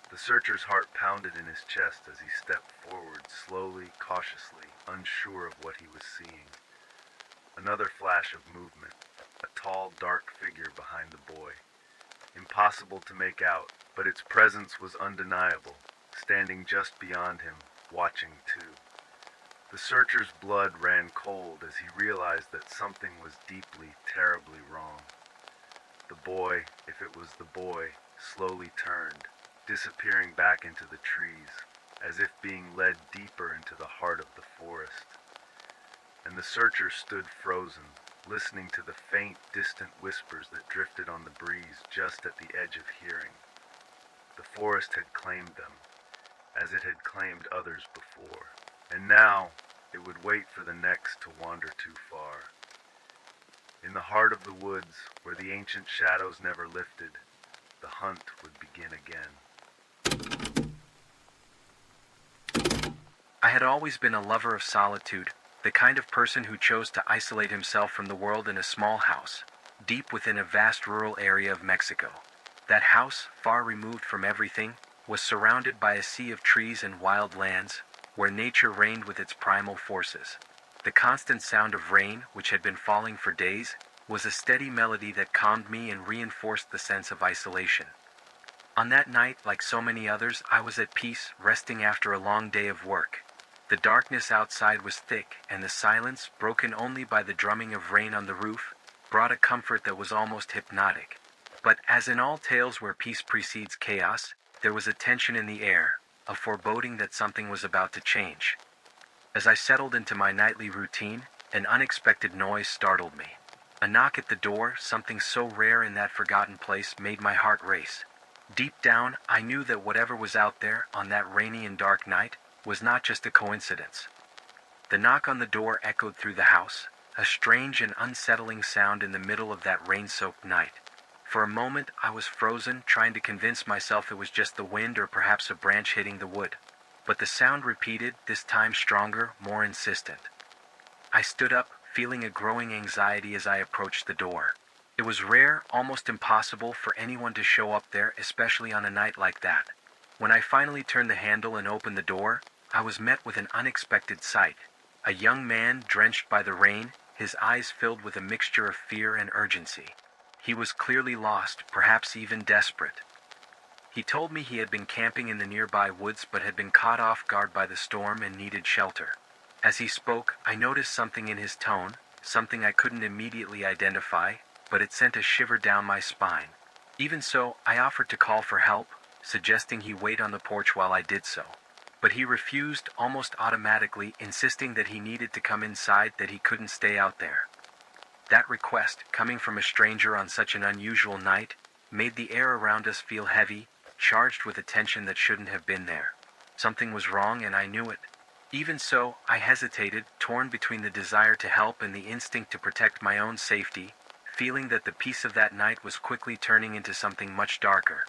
[SPEAKER 1] The searcher's heart pounded in his chest as he stepped forward, slowly, cautiously, unsure of what he was seeing. Another flash of movement, a tall, dark figure behind the boy. Impossible to make out, but its presence was undeniable, standing just beyond him, watching too. The searcher's blood ran cold as he realized that something was deeply, terribly wrong. The boy, if it was the boy, slowly turned, disappearing back into the trees, as if being led deeper into the heart of the forest. And the searcher stood frozen, listening to the faint, distant whispers that drifted on the breeze just at the edge of hearing. The forest had claimed them, as it had claimed others before, and now it would wait for the next to wander too far. In the heart of the woods, where the ancient shadows never lifted, the hunt would begin again.
[SPEAKER 2] I had always been a lover of solitude, the kind of person who chose to isolate himself from the world in a small house, deep within a vast rural area of Mexico. That house, far removed from everything, was surrounded by a sea of trees and wild lands, where nature reigned with its primal forces. The constant sound of rain, which had been falling for days, was a steady melody that calmed me and reinforced the sense of isolation. On that night, like so many others, I was at peace, resting after a long day of work. The darkness outside was thick, and the silence, broken only by the drumming of rain on the roof, brought a comfort that was almost hypnotic. But as in all tales where peace precedes chaos, there was a tension in the air, a foreboding that something was about to change. As I settled into my nightly routine, an unexpected noise startled me. A knock at the door, something so rare in that forgotten place, made my heart race. Deep down, I knew that whatever was out there on that rainy and dark night was not just a coincidence. The knock on the door echoed through the house, a strange and unsettling sound in the middle of that rain-soaked night. For a moment, I was frozen, trying to convince myself it was just the wind or perhaps a branch hitting the wood. But the sound repeated, this time stronger, more insistent. I stood up, feeling a growing anxiety as I approached the door. It was rare, almost impossible for anyone to show up there, especially on a night like that. When I finally turned the handle and opened the door, I was met with an unexpected sight. A young man drenched by the rain, his eyes filled with a mixture of fear and urgency. He was clearly lost, perhaps even desperate. He told me he had been camping in the nearby woods but had been caught off guard by the storm and needed shelter. As he spoke, I noticed something in his tone, something I couldn't immediately identify, but it sent a shiver down my spine. Even so, I offered to call for help, suggesting he wait on the porch while I did so. But he refused almost automatically, insisting that he needed to come inside, that he couldn't stay out there. That request, coming from a stranger on such an unusual night, made the air around us feel heavy, charged with a tension that shouldn't have been there. Something was wrong and I knew it. Even so, I hesitated, torn between the desire to help and the instinct to protect my own safety, feeling that the peace of that night was quickly turning into something much darker.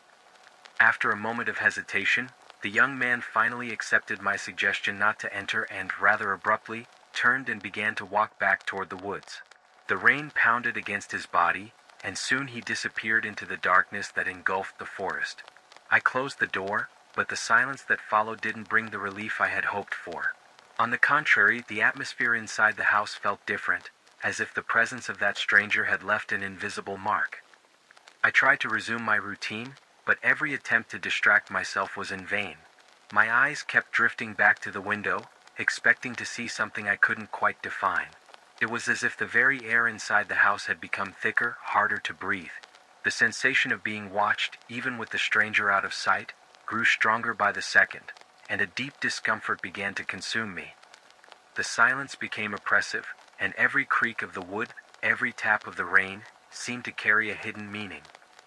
[SPEAKER 2] After a moment of hesitation, the young man finally accepted my suggestion not to enter and, rather abruptly, turned and began to walk back toward the woods. The rain pounded against his body, and soon he disappeared into the darkness that engulfed the forest. I closed the door, but the silence that followed didn't bring the relief I had hoped for. On the contrary, the atmosphere inside the house felt different, as if the presence of that stranger had left an invisible mark. I tried to resume my routine, but every attempt to distract myself was in vain. My eyes kept drifting back to the window, expecting to see something I couldn't quite define. It was as if the very air inside the house had become thicker, harder to breathe. The sensation of being watched, even with the stranger out of sight, grew stronger by the second, and a deep discomfort began to consume me. The silence became oppressive, and every creak of the wood, every tap of the rain, seemed to carry a hidden meaning.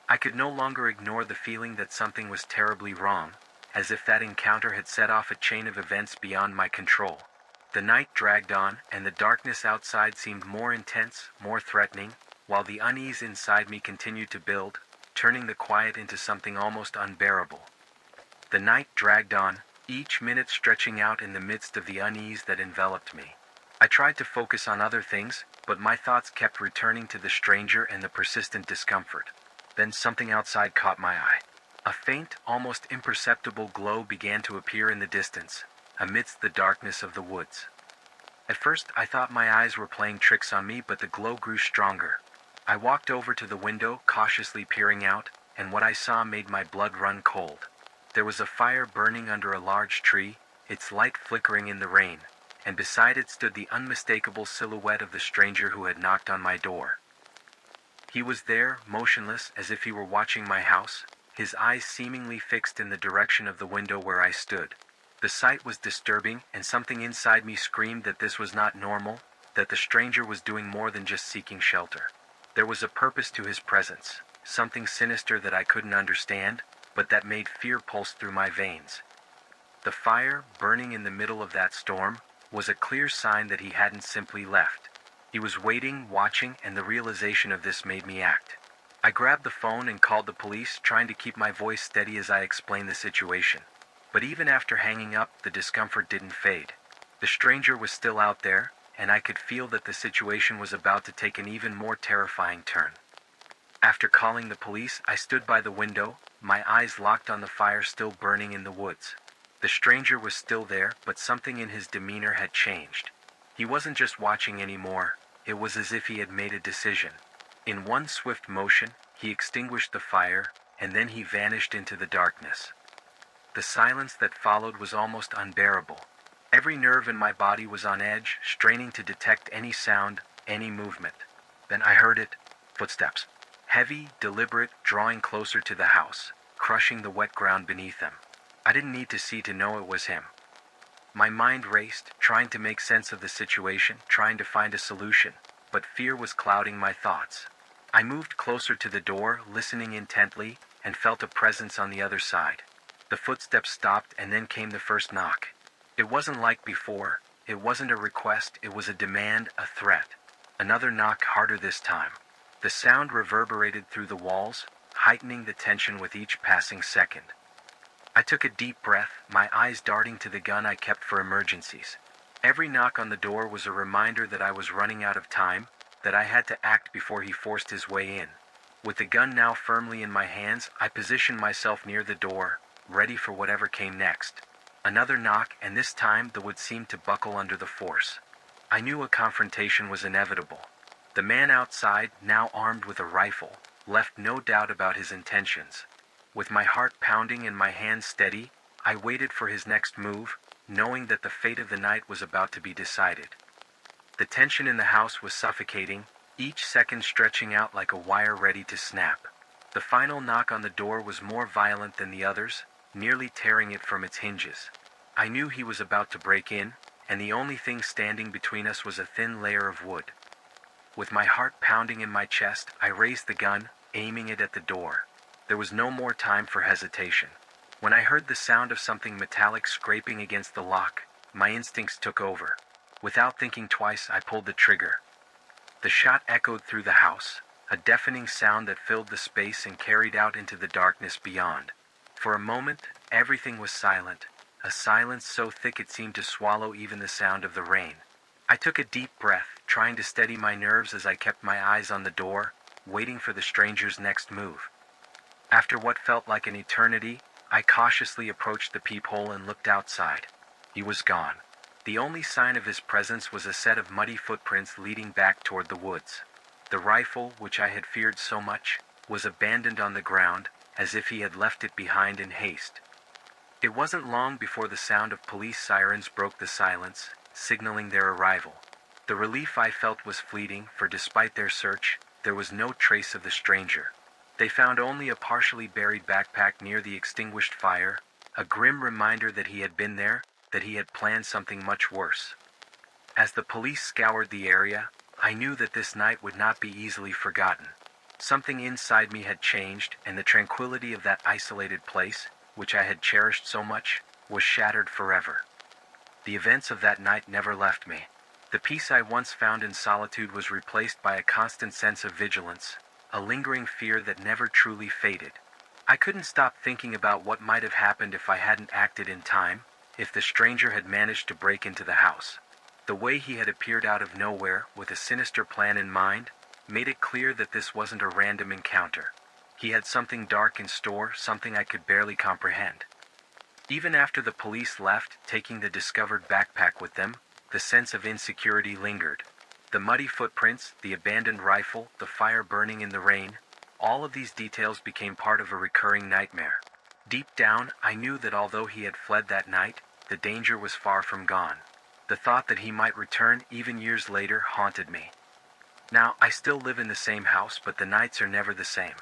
[SPEAKER 2] I could no longer ignore the feeling that something was terribly wrong, as if that encounter had set off a chain of events beyond my control. The night dragged on, and the darkness outside seemed more intense, more threatening, while the unease inside me continued to build, turning the quiet into something almost unbearable. The night dragged on, each minute stretching out in the midst of the unease that enveloped me. I tried to focus on other things, but my thoughts kept returning to the stranger and the persistent discomfort. Then something outside caught my eye. A faint, almost imperceptible glow began to appear in the distance, amidst the darkness of the woods. At first, I thought my eyes were playing tricks on me, but the glow grew stronger. I walked over to the window, cautiously peering out, and what I saw made my blood run cold. There was a fire burning under a large tree, its light flickering in the rain, and beside it stood the unmistakable silhouette of the stranger who had knocked on my door. He was there, motionless, as if he were watching my house, his eyes seemingly fixed in the direction of the window where I stood. The sight was disturbing, and something inside me screamed that this was not normal, that the stranger was doing more than just seeking shelter. There was a purpose to his presence, something sinister that I couldn't understand, but that made fear pulse through my veins. The fire, burning in the middle of that storm, was a clear sign that he hadn't simply left. He was waiting, watching, and the realization of this made me act. I grabbed the phone and called the police, trying to keep my voice steady as I explained the situation. But even after hanging up, the discomfort didn't fade. The stranger was still out there, and I could feel that the situation was about to take an even more terrifying turn. After calling the police, I stood by the window, my eyes locked on the fire still burning in the woods. The stranger was still there, but something in his demeanor had changed. He wasn't just watching anymore, it was as if he had made a decision. In one swift motion, he extinguished the fire, and then he vanished into the darkness. The silence that followed was almost unbearable. Every nerve in my body was on edge, straining to detect any sound, any movement. Then I heard it. Footsteps. Heavy, deliberate, drawing closer to the house, crushing the wet ground beneath them. I didn't need to see to know it was him. My mind raced, trying to make sense of the situation, trying to find a solution, but fear was clouding my thoughts. I moved closer to the door, listening intently, and felt a presence on the other side. The footsteps stopped, and then came the first knock. It wasn't like before. It wasn't a request, it was a demand, a threat. Another knock, harder this time. The sound reverberated through the walls, heightening the tension with each passing second. I took a deep breath, my eyes darting to the gun I kept for emergencies. Every knock on the door was a reminder that I was running out of time, that I had to act before he forced his way in. With the gun now firmly in my hands, I positioned myself near the door, ready for whatever came next. Another knock, and this time the wood seemed to buckle under the force. I knew a confrontation was inevitable. The man outside, now armed with a rifle, left no doubt about his intentions. With my heart pounding and my hands steady, I waited for his next move, knowing that the fate of the night was about to be decided. The tension in the house was suffocating, each second stretching out like a wire ready to snap. The final knock on the door was more violent than the others, nearly tearing it from its hinges. I knew he was about to break in, and the only thing standing between us was a thin layer of wood. With my heart pounding in my chest, I raised the gun, aiming it at the door. There was no more time for hesitation. When I heard the sound of something metallic scraping against the lock, my instincts took over. Without thinking twice, I pulled the trigger. The shot echoed through the house, a deafening sound that filled the space and carried out into the darkness beyond. For a moment, everything was silent, a silence so thick it seemed to swallow even the sound of the rain. I took a deep breath, trying to steady my nerves as I kept my eyes on the door, waiting for the stranger's next move. After what felt like an eternity, I cautiously approached the peephole and looked outside. He was gone. The only sign of his presence was a set of muddy footprints leading back toward the woods. The rifle, which I had feared so much, was abandoned on the ground, as if he had left it behind in haste. It wasn't long before the sound of police sirens broke the silence, signaling their arrival. The relief I felt was fleeting, for despite their search, there was no trace of the stranger. They found only a partially buried backpack near the extinguished fire, a grim reminder that he had been there, that he had planned something much worse. As the police scoured the area, I knew that this night would not be easily forgotten. Something inside me had changed, and the tranquility of that isolated place, which I had cherished so much, was shattered forever. The events of that night never left me. The peace I once found in solitude was replaced by a constant sense of vigilance, a lingering fear that never truly faded. I couldn't stop thinking about what might have happened if I hadn't acted in time, if the stranger had managed to break into the house. The way he had appeared out of nowhere, with a sinister plan in mind, made it clear that this wasn't a random encounter. He had something dark in store, something I could barely comprehend. Even after the police left, taking the discovered backpack with them, the sense of insecurity lingered. The muddy footprints, the abandoned rifle, the fire burning in the rain, all of these details became part of a recurring nightmare. Deep down, I knew that although he had fled that night, the danger was far from gone. The thought that he might return even years later haunted me. Now, I still live in the same house, but the nights are never the same.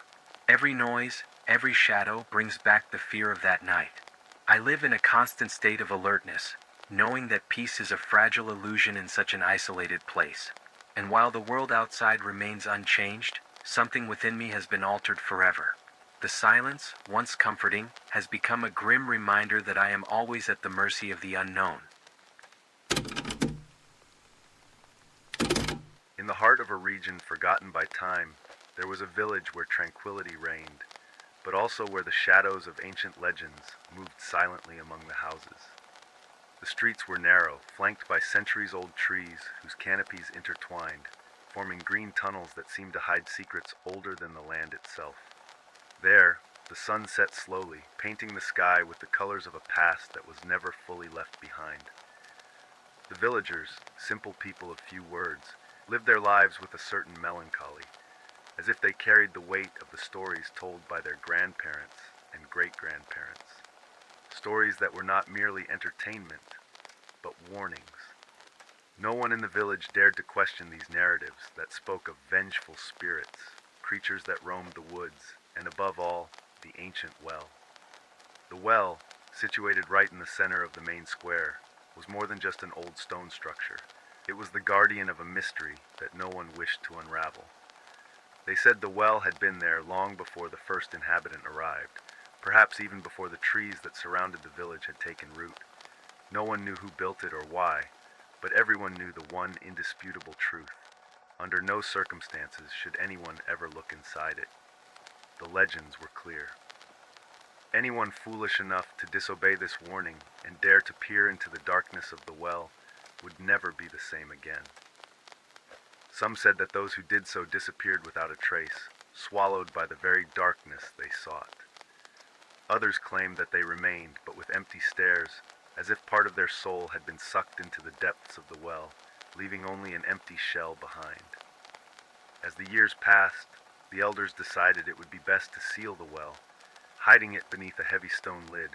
[SPEAKER 2] Every noise, every shadow brings back the fear of that night. I live in a constant state of alertness, knowing that peace is a fragile illusion in such an isolated place. And while the world outside remains unchanged, something within me has been altered forever. The silence, once comforting, has become a grim reminder that I am always at the mercy of the unknown.
[SPEAKER 1] In the heart of a region forgotten by time, there was a village where tranquility reigned, but also where the shadows of ancient legends moved silently among the houses. The streets were narrow, flanked by centuries-old trees whose canopies intertwined, forming green tunnels that seemed to hide secrets older than the land itself. There, the sun set slowly, painting the sky with the colors of a past that was never fully left behind. The villagers, simple people of few words, lived their lives with a certain melancholy, as if they carried the weight of the stories told by their grandparents and great-grandparents. Stories that were not merely entertainment, but warnings. No one in the village dared to question these narratives that spoke of vengeful spirits, creatures that roamed the woods, and above all, the ancient well. The well, situated right in the center of the main square, was more than just an old stone structure. It was the guardian of a mystery that no one wished to unravel. They said the well had been there long before the first inhabitant arrived, perhaps even before the trees that surrounded the village had taken root. No one knew who built it or why, but everyone knew the one indisputable truth. Under no circumstances should anyone ever look inside it. The legends were clear. Anyone foolish enough to disobey this warning and dare to peer into the darkness of the well would never be the same again. Some said that those who did so disappeared without a trace, swallowed by the very darkness they sought. Others claimed that they remained, but with empty stares, as if part of their soul had been sucked into the depths of the well, leaving only an empty shell behind. As the years passed, the elders decided it would be best to seal the well, hiding it beneath a heavy stone lid,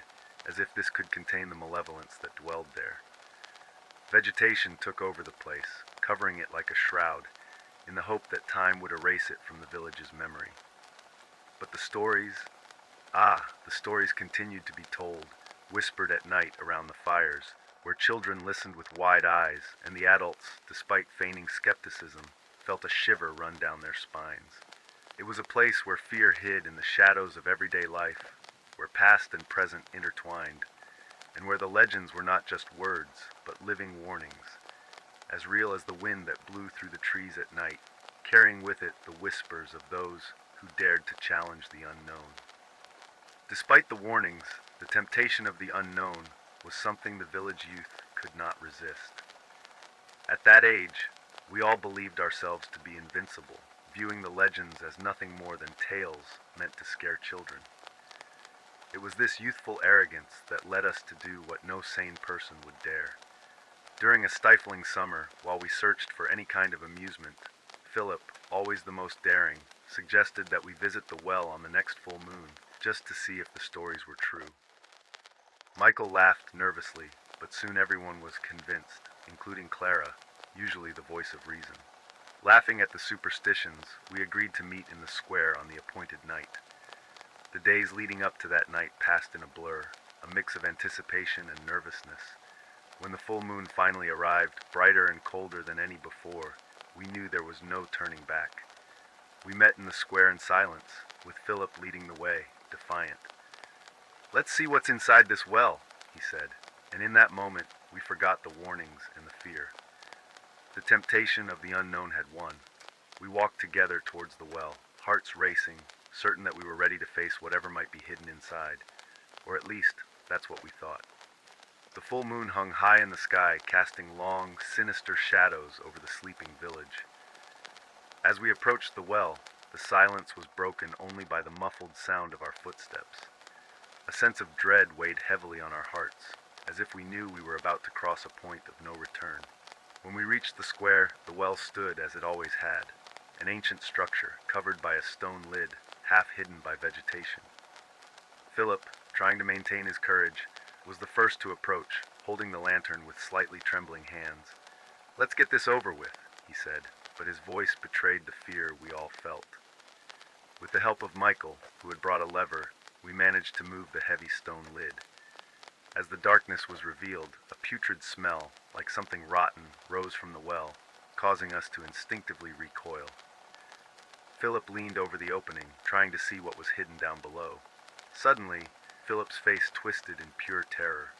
[SPEAKER 1] as if this could contain the malevolence that dwelled there. Vegetation took over the place, covering it like a shroud, in the hope that time would erase it from the village's memory. But the stories continued to be told, whispered at night around the fires, where children listened with wide eyes, and the adults, despite feigning skepticism, felt a shiver run down their spines. It was a place where fear hid in the shadows of everyday life, where past and present intertwined, and where the legends were not just words, but living warnings, as real as the wind that blew through the trees at night, carrying with it the whispers of those who dared to challenge the unknown. Despite the warnings, the temptation of the unknown was something the village youth could not resist. At that age, we all believed ourselves to be invincible, viewing the legends as nothing more than tales meant to scare children. It was this youthful arrogance that led us to do what no sane person would dare. During a stifling summer, while we searched for any kind of amusement, Philip, always the most daring, suggested that we visit the well on the next full moon, just to see if the stories were true. Michael laughed nervously, but soon everyone was convinced, including Clara, usually the voice of reason. Laughing at the superstitions, we agreed to meet in the square on the appointed night. The days leading up to that night passed in a blur, a mix of anticipation and nervousness. When the full moon finally arrived, brighter and colder than any before, we knew there was no turning back. We met in the square in silence, with Philip leading the way, defiant. "Let's see what's inside this well," he said, and in that moment we forgot the warnings and the fear. The temptation of the unknown had won. We walked together towards the well, hearts racing, certain that we were ready to face whatever might be hidden inside, or at least that's what we thought. The full moon hung high in the sky, casting long, sinister shadows over the sleeping village. As we approached the well, the silence was broken only by the muffled sound of our footsteps. A sense of dread weighed heavily on our hearts, as if we knew we were about to cross a point of no return. When we reached the square, the well stood as it always had, an ancient structure covered by a stone lid, half hidden by vegetation. Philip, trying to maintain his courage, was the first to approach, holding the lantern with slightly trembling hands. "Let's get this over with," he said, but his voice betrayed the fear we all felt. With the help of Michael, who had brought a lever, we managed to move the heavy stone lid. As the darkness was revealed, a putrid smell, like something rotten, rose from the well, causing us to instinctively recoil. Philip leaned over the opening, trying to see what was hidden down below. Suddenly, Philip's face twisted in pure terror.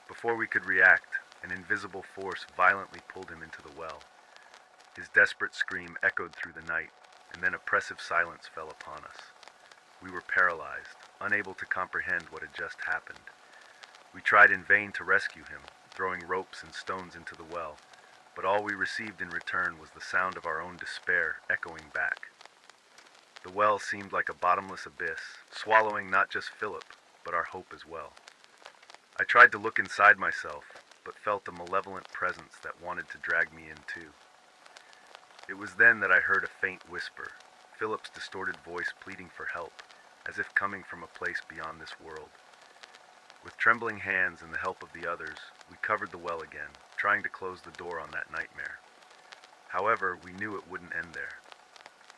[SPEAKER 1] Before we could react, an invisible force violently pulled him into the well. His desperate scream echoed through the night, and then oppressive silence fell upon us. We were paralyzed, unable to comprehend what had just happened. We tried in vain to rescue him, throwing ropes and stones into the well, but all we received in return was the sound of our own despair echoing back. The well seemed like a bottomless abyss, swallowing not just Philip, but our hope as well. I tried to look inside myself, but felt a malevolent presence that wanted to drag me in too. It was then that I heard a faint whisper, Philip's distorted voice pleading for help, as if coming from a place beyond this world. With trembling hands and the help of the others, we covered the well again, trying to close the door on that nightmare. However, we knew it wouldn't end there.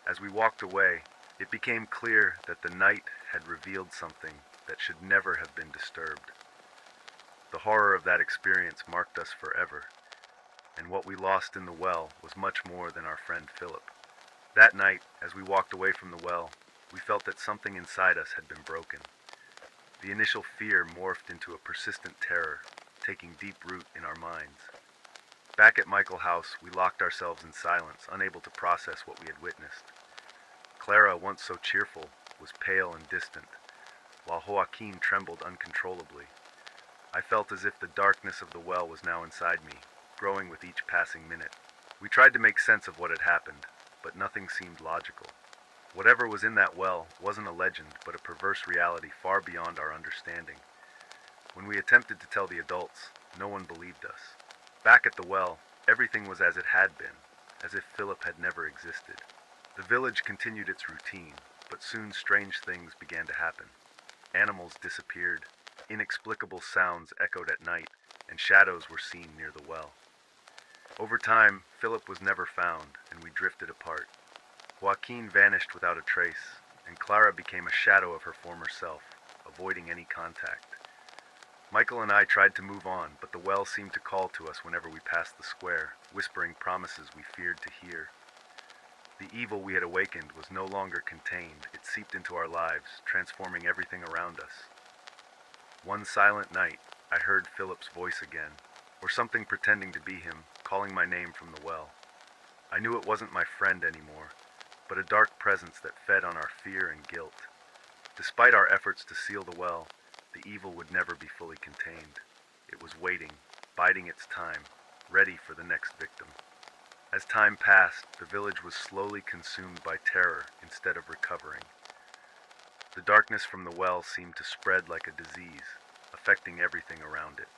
[SPEAKER 1] As we walked away, it became clear that the night had revealed something that should never have been disturbed. The horror of that experience marked us forever, and what we lost in the well was much more than our friend Philip. That night, as we walked away from the well, we felt that something inside us had been broken. The initial fear morphed into a persistent terror, taking deep root in our minds. Back at Michael House, we locked ourselves in silence, unable to process what we had witnessed. Clara, once so cheerful, was pale and distant, while Joaquin trembled uncontrollably. I felt as if the darkness of the well was now inside me, growing with each passing minute. We tried to make sense of what had happened, but nothing seemed logical. Whatever was in that well wasn't a legend, but a perverse reality far beyond our understanding. When we attempted to tell the adults, no one believed us. Back at the well, everything was as it had been, as if Philip had never existed. The village continued its routine, but soon strange things began to happen. Animals disappeared, inexplicable sounds echoed at night, and shadows were seen near the well. Over time, Philip was never found, and we drifted apart. Joaquin vanished without a trace, and Clara became a shadow of her former self, avoiding any contact. Michael and I tried to move on, but the well seemed to call to us whenever we passed the square, whispering promises we feared to hear. The evil we had awakened was no longer contained. It seeped into our lives, transforming everything around us. One silent night, I heard Philip's voice again, or something pretending to be him, calling my name from the well. I knew it wasn't my friend anymore, but a dark presence that fed on our fear and guilt. Despite our efforts to seal the well, the evil would never be fully contained. It was waiting, biding its time, ready for the next victim. As time passed, the village was slowly consumed by terror instead of recovering. The darkness from the well seemed to spread like a disease, affecting everything around it.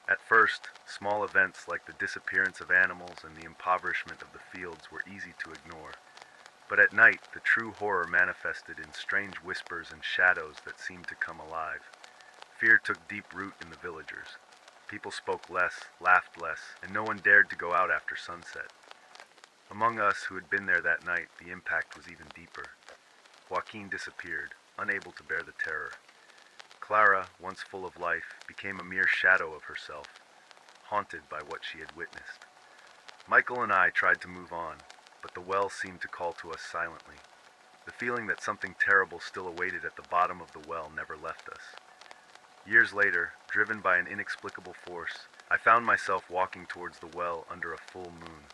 [SPEAKER 1] At first, small events like the disappearance of animals and the impoverishment of the fields were easy to ignore. But at night, the true horror manifested in strange whispers and shadows that seemed to come alive. Fear took deep root in the villagers. People spoke less, laughed less, and no one dared to go out after sunset. Among us who had been there that night, the impact was even deeper. Joaquin disappeared, unable to bear the terror. Clara, once full of life, became a mere shadow of herself, haunted by what she had witnessed. Michael and I tried to move on, but the well seemed to call to us silently. The feeling that something terrible still awaited at the bottom of the well never left us. Years later, driven by an inexplicable force, I found myself walking towards the well under a full moon.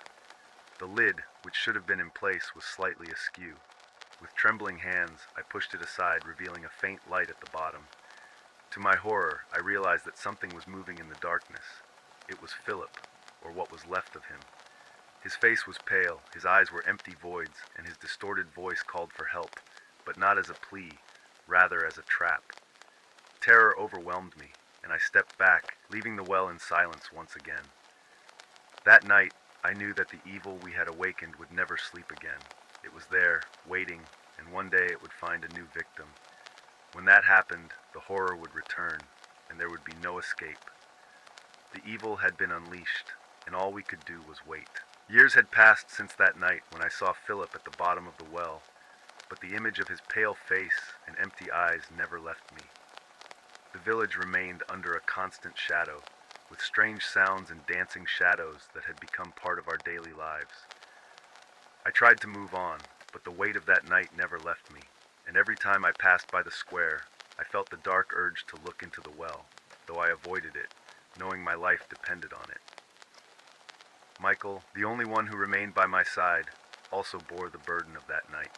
[SPEAKER 1] The lid, which should have been in place, was slightly askew. With trembling hands, I pushed it aside, revealing a faint light at the bottom. To my horror, I realized that something was moving in the darkness. It was Philip, or what was left of him. His face was pale, his eyes were empty voids, and his distorted voice called for help, but not as a plea, rather as a trap. Terror overwhelmed me, and I stepped back, leaving the well in silence once again. That night, I knew that the evil we had awakened would never sleep again. It was there, waiting, and one day it would find a new victim. When that happened, the horror would return, and there would be no escape. The evil had been unleashed, and all we could do was wait. Years had passed since that night when I saw Philip at the bottom of the well, but the image of his pale face and empty eyes never left me. The village remained under a constant shadow, with strange sounds and dancing shadows that had become part of our daily lives. I tried to move on, but the weight of that night never left me, and every time I passed by the square, I felt the dark urge to look into the well, though I avoided it, knowing my life depended on it. Michael, the only one who remained by my side, also bore the burden of that night.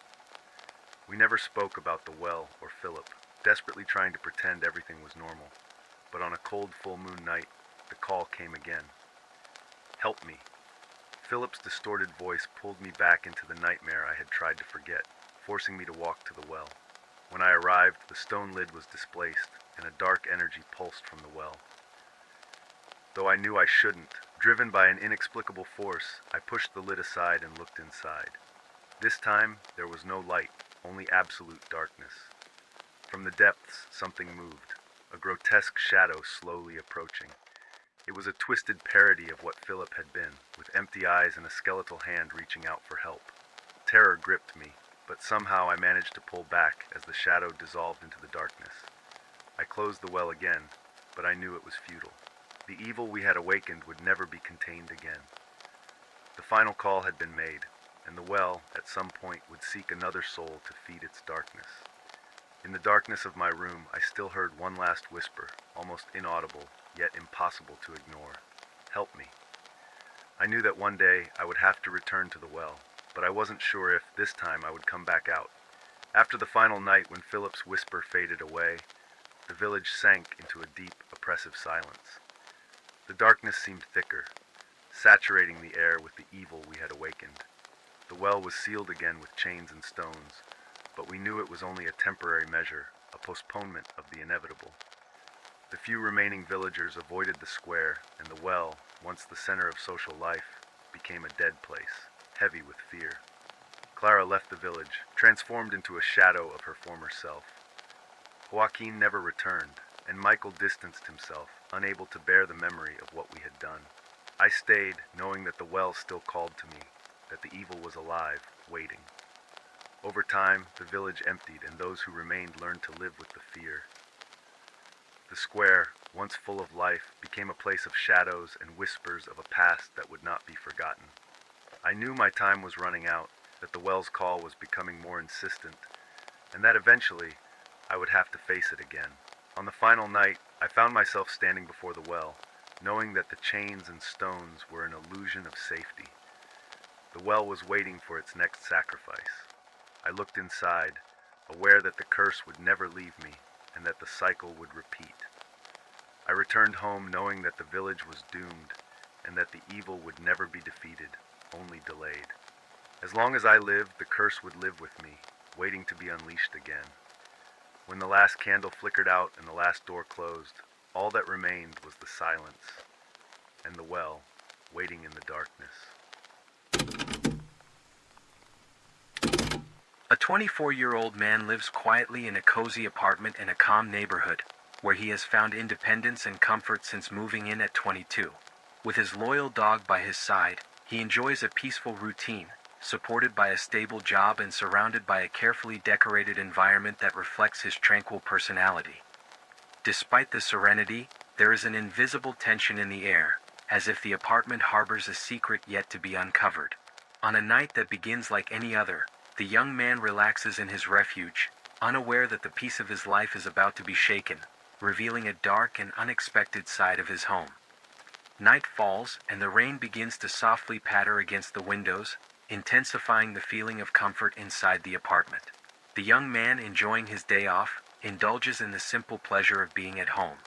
[SPEAKER 1] We never spoke about the well or Philip, desperately trying to pretend everything was normal. But on a cold full moon night, the call came again. Help me. Philip's distorted voice pulled me back into the nightmare I had tried to forget, forcing me to walk to the well. When I arrived, the stone lid was displaced, and a dark energy pulsed from the well. Though I knew I shouldn't, driven by an inexplicable force, I pushed the lid aside and looked inside. This time, there was no light, only absolute darkness. From the depths, something moved, a grotesque shadow slowly approaching. It was a twisted parody of what Philip had been, with empty eyes and a skeletal hand reaching out for help. Terror gripped me, but somehow I managed to pull back as the shadow dissolved into the darkness. I closed the well again, but I knew it was futile. The evil we had awakened would never be contained again. The final call had been made, and the well, at some point, would seek another soul to feed its darkness. In the darkness of my room, I still heard one last whisper, almost inaudible, yet impossible to ignore. Help me. I knew that one day I would have to return to the well, but I wasn't sure if, this time, I would come back out. After the final night when Philip's whisper faded away, the village sank into a deep, oppressive silence. The darkness seemed thicker, saturating the air with the evil we had awakened. The well was sealed again with chains and stones, but we knew it was only a temporary measure, a postponement of the inevitable. The few remaining villagers avoided the square, and the well, once the center of social life, became a dead place, heavy with fear. Clara left the village, transformed into a shadow of her former self. Joaquin never returned, and Michael distanced himself, unable to bear the memory of what we had done. I stayed, knowing that the well still called to me, that the evil was alive, waiting. Over time, the village emptied, and those who remained learned to live with the fear. The square, once full of life, became a place of shadows and whispers of a past that would not be forgotten. I knew my time was running out, that the well's call was becoming more insistent, and that eventually I would have to face it again. On the final night, I found myself standing before the well, knowing that the chains and stones were an illusion of safety. The well was waiting for its next sacrifice. I looked inside, aware that the curse would never leave me, and that the cycle would repeat. I returned home knowing that the village was doomed, and that the evil would never be defeated, only delayed. As long as I lived, the curse would live with me, waiting to be unleashed again. When the last candle flickered out and the last door closed, all that remained was the silence, and the well, waiting in the darkness.
[SPEAKER 2] A 24-year-old man lives quietly in a cozy apartment in a calm neighborhood, where he has found independence and comfort since moving in at 22. With his loyal dog by his side, he enjoys a peaceful routine, supported by a stable job and surrounded by a carefully decorated environment that reflects his tranquil personality. Despite the serenity, there is an invisible tension in the air, as if the apartment harbors a secret yet to be uncovered. On a night that begins like any other, the young man relaxes in his refuge, unaware that the peace of his life is about to be shaken, revealing a dark and unexpected side of his home. Night falls, and the rain begins to softly patter against the windows, intensifying the feeling of comfort inside the apartment. The young man, enjoying his day off, indulges in the simple pleasure of being at home.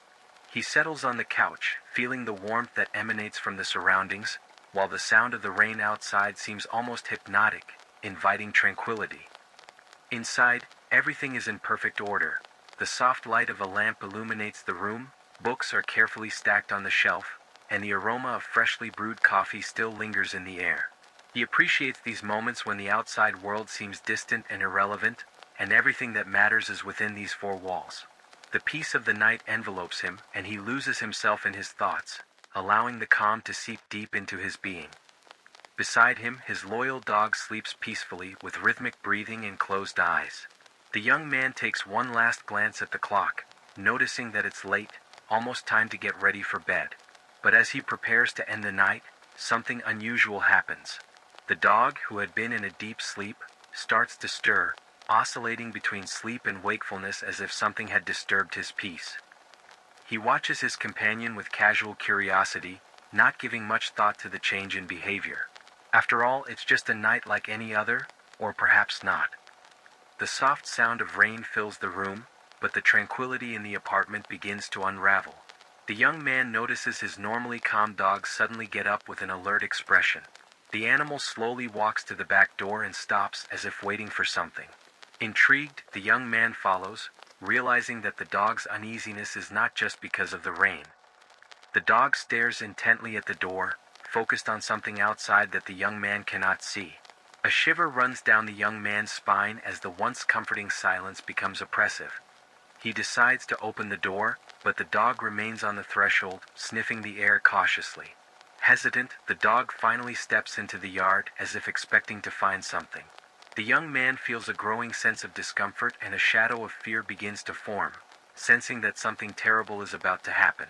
[SPEAKER 2] He settles on the couch, feeling the warmth that emanates from the surroundings, while the sound of the rain outside seems almost hypnotic, inviting tranquility. Inside, everything is in perfect order. The soft light of a lamp illuminates the room, books are carefully stacked on the shelf, and the aroma of freshly brewed coffee still lingers in the air. He appreciates these moments when the outside world seems distant and irrelevant, and everything that matters is within these four walls. The peace of the night envelopes him, and he loses himself in his thoughts, allowing the calm to seep deep into his being. Beside him, his loyal dog sleeps peacefully with rhythmic breathing and closed eyes. The young man takes one last glance at the clock, noticing that it's late, almost time to get ready for bed. But as he prepares to end the night, something unusual happens. The dog, who had been in a deep sleep, starts to stir, oscillating between sleep and wakefulness as if something had disturbed his peace. He watches his companion with casual curiosity, not giving much thought to the change in behavior. After all, it's just a night like any other, or perhaps not. The soft sound of rain fills the room, but the tranquility in the apartment begins to unravel. The young man notices his normally calm dog suddenly get up with an alert expression. The animal slowly walks to the back door and stops as if waiting for something. Intrigued, the young man follows, realizing that the dog's uneasiness is not just because of the rain. The dog stares intently at the door, focused on something outside that the young man cannot see. A shiver runs down the young man's spine as the once comforting silence becomes oppressive. He decides to open the door, but the dog remains on the threshold, sniffing the air cautiously. Hesitant, the dog finally steps into the yard as if expecting to find something. The young man feels a growing sense of discomfort and a shadow of fear begins to form, sensing that something terrible is about to happen.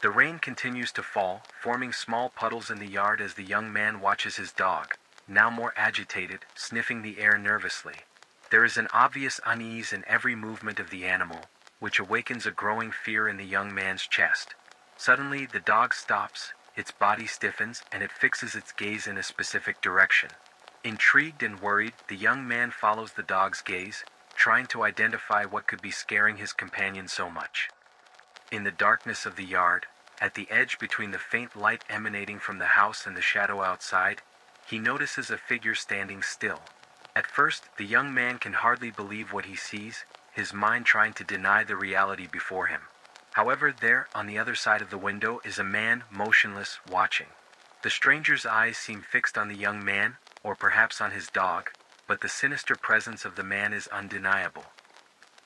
[SPEAKER 2] The rain continues to fall, forming small puddles in the yard as the young man watches his dog, now more agitated, sniffing the air nervously. There is an obvious unease in every movement of the animal, which awakens a growing fear in the young man's chest. Suddenly, the dog stops, its body stiffens, and it fixes its gaze in a specific direction. Intrigued and worried, the young man follows the dog's gaze, trying to identify what could be scaring his companion so much. In the darkness of the yard, at the edge between the faint light emanating from the house and the shadow outside, he notices a figure standing still. At first, the young man can hardly believe what he sees, his mind trying to deny the reality before him. However, there, on the other side of the window, is a man, motionless, watching. The stranger's eyes seem fixed on the young man, or perhaps on his dog, but the sinister presence of the man is undeniable.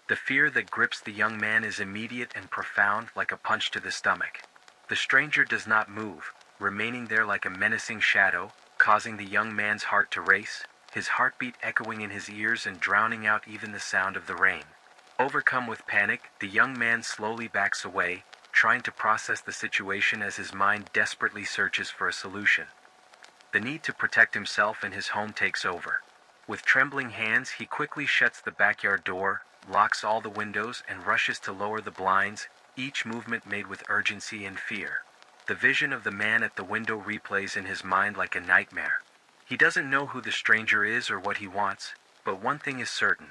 [SPEAKER 2] The fear that grips the young man is immediate and profound, like a punch to the stomach. The stranger does not move, remaining there like a menacing shadow, causing the young man's heart to race, his heartbeat echoing in his ears and drowning out even the sound of the rain. Overcome with panic, the young man slowly backs away, trying to process the situation as his mind desperately searches for a solution. The need to protect himself and his home takes over. With trembling hands, he quickly shuts the backyard door, locks all the windows, and rushes to lower the blinds, each movement made with urgency and fear. The vision of the man at the window replays in his mind like a nightmare. He doesn't know who the stranger is or what he wants, but one thing is certain.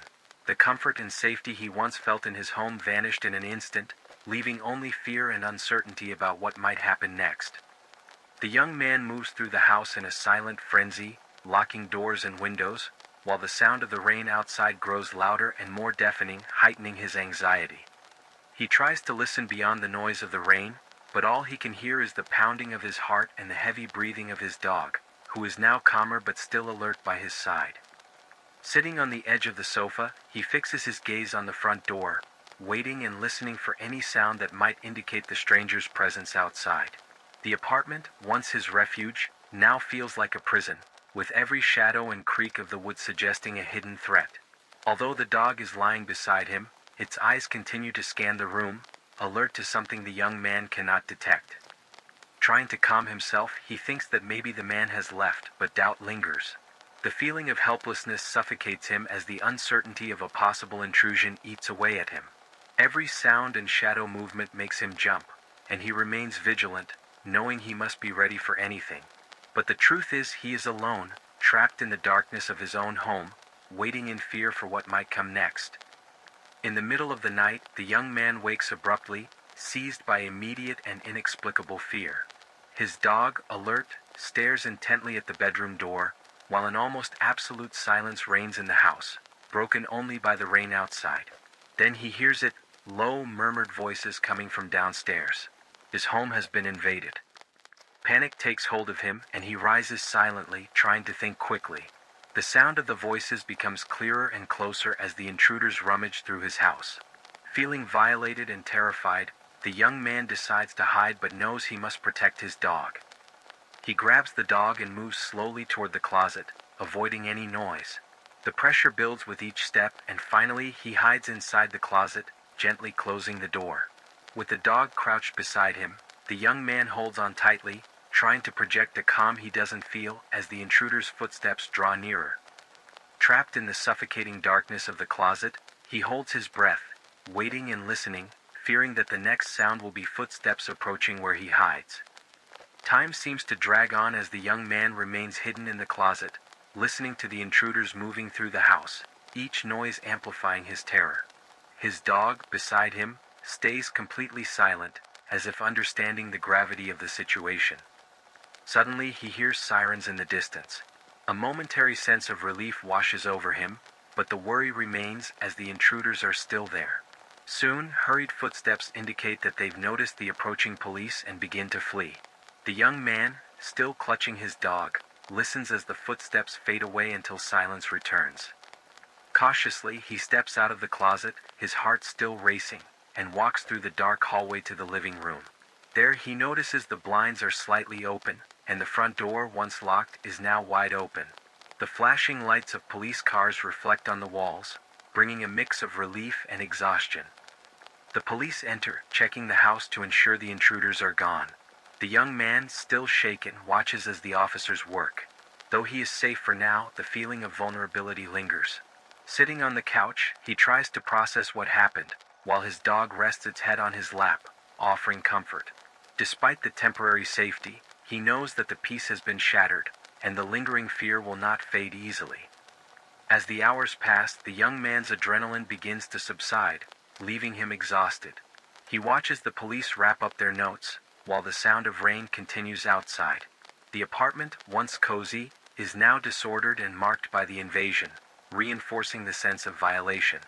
[SPEAKER 2] The comfort and safety he once felt in his home vanished in an instant, leaving only fear and uncertainty about what might happen next. The young man moves through the house in a silent frenzy, locking doors and windows, while the sound of the rain outside grows louder and more deafening, heightening his anxiety. He tries to listen beyond the noise of the rain, but all he can hear is the pounding of his heart and the heavy breathing of his dog, who is now calmer but still alert by his side. Sitting on the edge of the sofa, he fixes his gaze on the front door, waiting and listening for any sound that might indicate the stranger's presence outside. The apartment, once his refuge, now feels like a prison, with every shadow and creak of the wood suggesting a hidden threat. Although the dog is lying beside him, its eyes continue to scan the room, alert to something the young man cannot detect. Trying to calm himself, he thinks that maybe the man has left, but doubt lingers. The feeling of helplessness suffocates him as the uncertainty of a possible intrusion eats away at him. Every sound and shadow movement makes him jump, and he remains vigilant, knowing he must be ready for anything. But the truth is he is alone, trapped in the darkness of his own home, waiting in fear for what might come next. In the middle of the night, the young man wakes abruptly, seized by immediate and inexplicable fear. His dog, alert, stares intently at the bedroom door, while an almost absolute silence reigns in the house, broken only by the rain outside. Then he hears it, low, murmured voices coming from downstairs. His home has been invaded. Panic takes hold of him, and he rises silently, trying to think quickly. The sound of the voices becomes clearer and closer as the intruders rummage through his house. Feeling violated and terrified, the young man decides to hide but knows he must protect his dog. He grabs the dog and moves slowly toward the closet, avoiding any noise. The pressure builds with each step, and finally he hides inside the closet, gently closing the door. With the dog crouched beside him, the young man holds on tightly, trying to project a calm he doesn't feel as the intruder's footsteps draw nearer. Trapped in the suffocating darkness of the closet, he holds his breath, waiting and listening, fearing that the next sound will be footsteps approaching where he hides. Time seems to drag on as the young man remains hidden in the closet, listening to the intruders moving through the house, each noise amplifying his terror. His dog, beside him, stays completely silent, as if understanding the gravity of the situation. Suddenly he hears sirens in the distance. A momentary sense of relief washes over him, but the worry remains as the intruders are still there. Soon, hurried footsteps indicate that they've noticed the approaching police and begin to flee. The young man, still clutching his dog, listens as the footsteps fade away until silence returns. Cautiously, he steps out of the closet, his heart still racing, and walks through the dark hallway to the living room. There he notices the blinds are slightly open, and the front door, once locked, is now wide open. The flashing lights of police cars reflect on the walls, bringing a mix of relief and exhaustion. The police enter, checking the house to ensure the intruders are gone. The young man, still shaken, watches as the officers work. Though he is safe for now, the feeling of vulnerability lingers. Sitting on the couch, he tries to process what happened, while his dog rests its head on his lap, offering comfort. Despite the temporary safety, he knows that the peace has been shattered, and the lingering fear will not fade easily. As the hours pass, the young man's adrenaline begins to subside, leaving him exhausted. He watches the police wrap up their notes, while the sound of rain continues outside. The apartment, once cozy, is now disordered and marked by the invasion, reinforcing the sense of violation.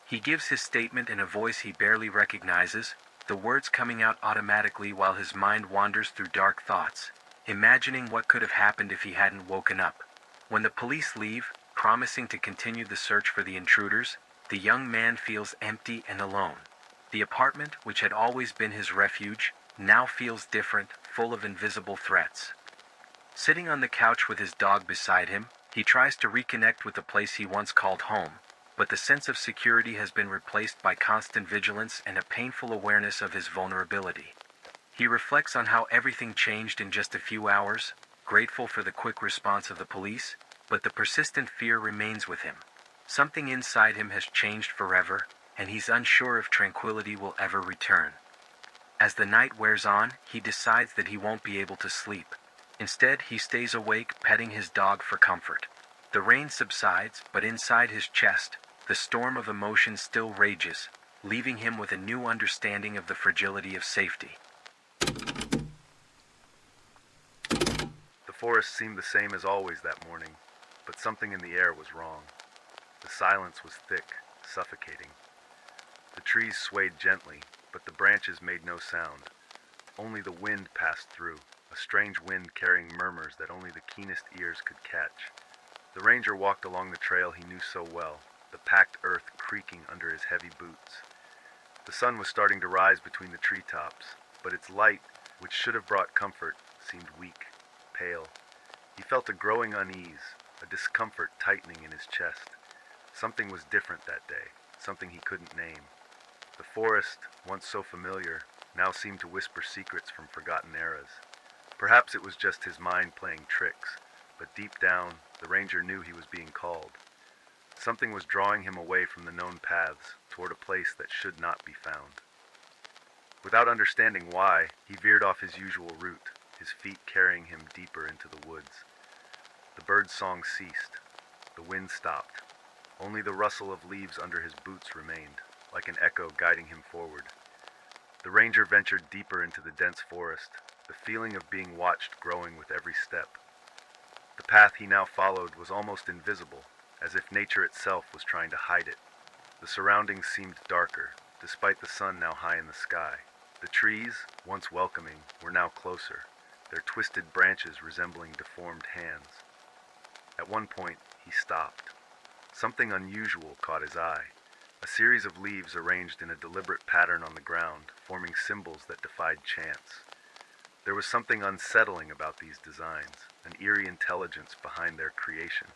[SPEAKER 2] He gives his statement in a voice he barely recognizes, the words coming out automatically while his mind wanders through dark thoughts, imagining what could have happened if he hadn't woken up. When the police leave, promising to continue the search for the intruders, the young man feels empty and alone. The apartment, which had always been his refuge, now feels different, full of invisible threats. Sitting on the couch with his dog beside him, he tries to reconnect with the place he once called home, but the sense of security has been replaced by constant vigilance and a painful awareness of his vulnerability. He reflects on how everything changed in just a few hours, grateful for the quick response of the police, but the persistent fear remains with him. Something inside him has changed forever, and he's unsure if tranquility will ever return. As the night wears on, he decides that he won't be able to sleep. Instead, he stays awake, petting his dog for comfort. The rain subsides, but inside his chest, the storm of emotions still rages, leaving him with a new understanding of the fragility of safety.
[SPEAKER 1] The forest seemed the same as always that morning, but something in the air was wrong. The silence was thick, suffocating. The trees swayed gently, but the branches made no sound. Only the wind passed through, a strange wind carrying murmurs that only the keenest ears could catch. The ranger walked along the trail he knew so well, the packed earth creaking under his heavy boots. The sun was starting to rise between the treetops, but its light, which should have brought comfort, seemed weak, pale. He felt a growing unease, a discomfort tightening in his chest. Something was different that day, something he couldn't name. The forest, once so familiar, now seemed to whisper secrets from forgotten eras. Perhaps it was just his mind playing tricks, but deep down, the ranger knew he was being called. Something was drawing him away from the known paths toward a place that should not be found. Without understanding why, he veered off his usual route, his feet carrying him deeper into the woods. The bird's song ceased. The wind stopped. Only the rustle of leaves under his boots remained, like an echo guiding him forward. The ranger ventured deeper into the dense forest, the feeling of being watched growing with every step. The path he now followed was almost invisible, as if nature itself was trying to hide it. The surroundings seemed darker, despite the sun now high in the sky. The trees, once welcoming, were now closer, their twisted branches resembling deformed hands. At one point, he stopped. Something unusual caught his eye. A series of leaves arranged in a deliberate pattern on the ground, forming symbols that defied chance. There was something unsettling about these designs, an eerie intelligence behind their creation.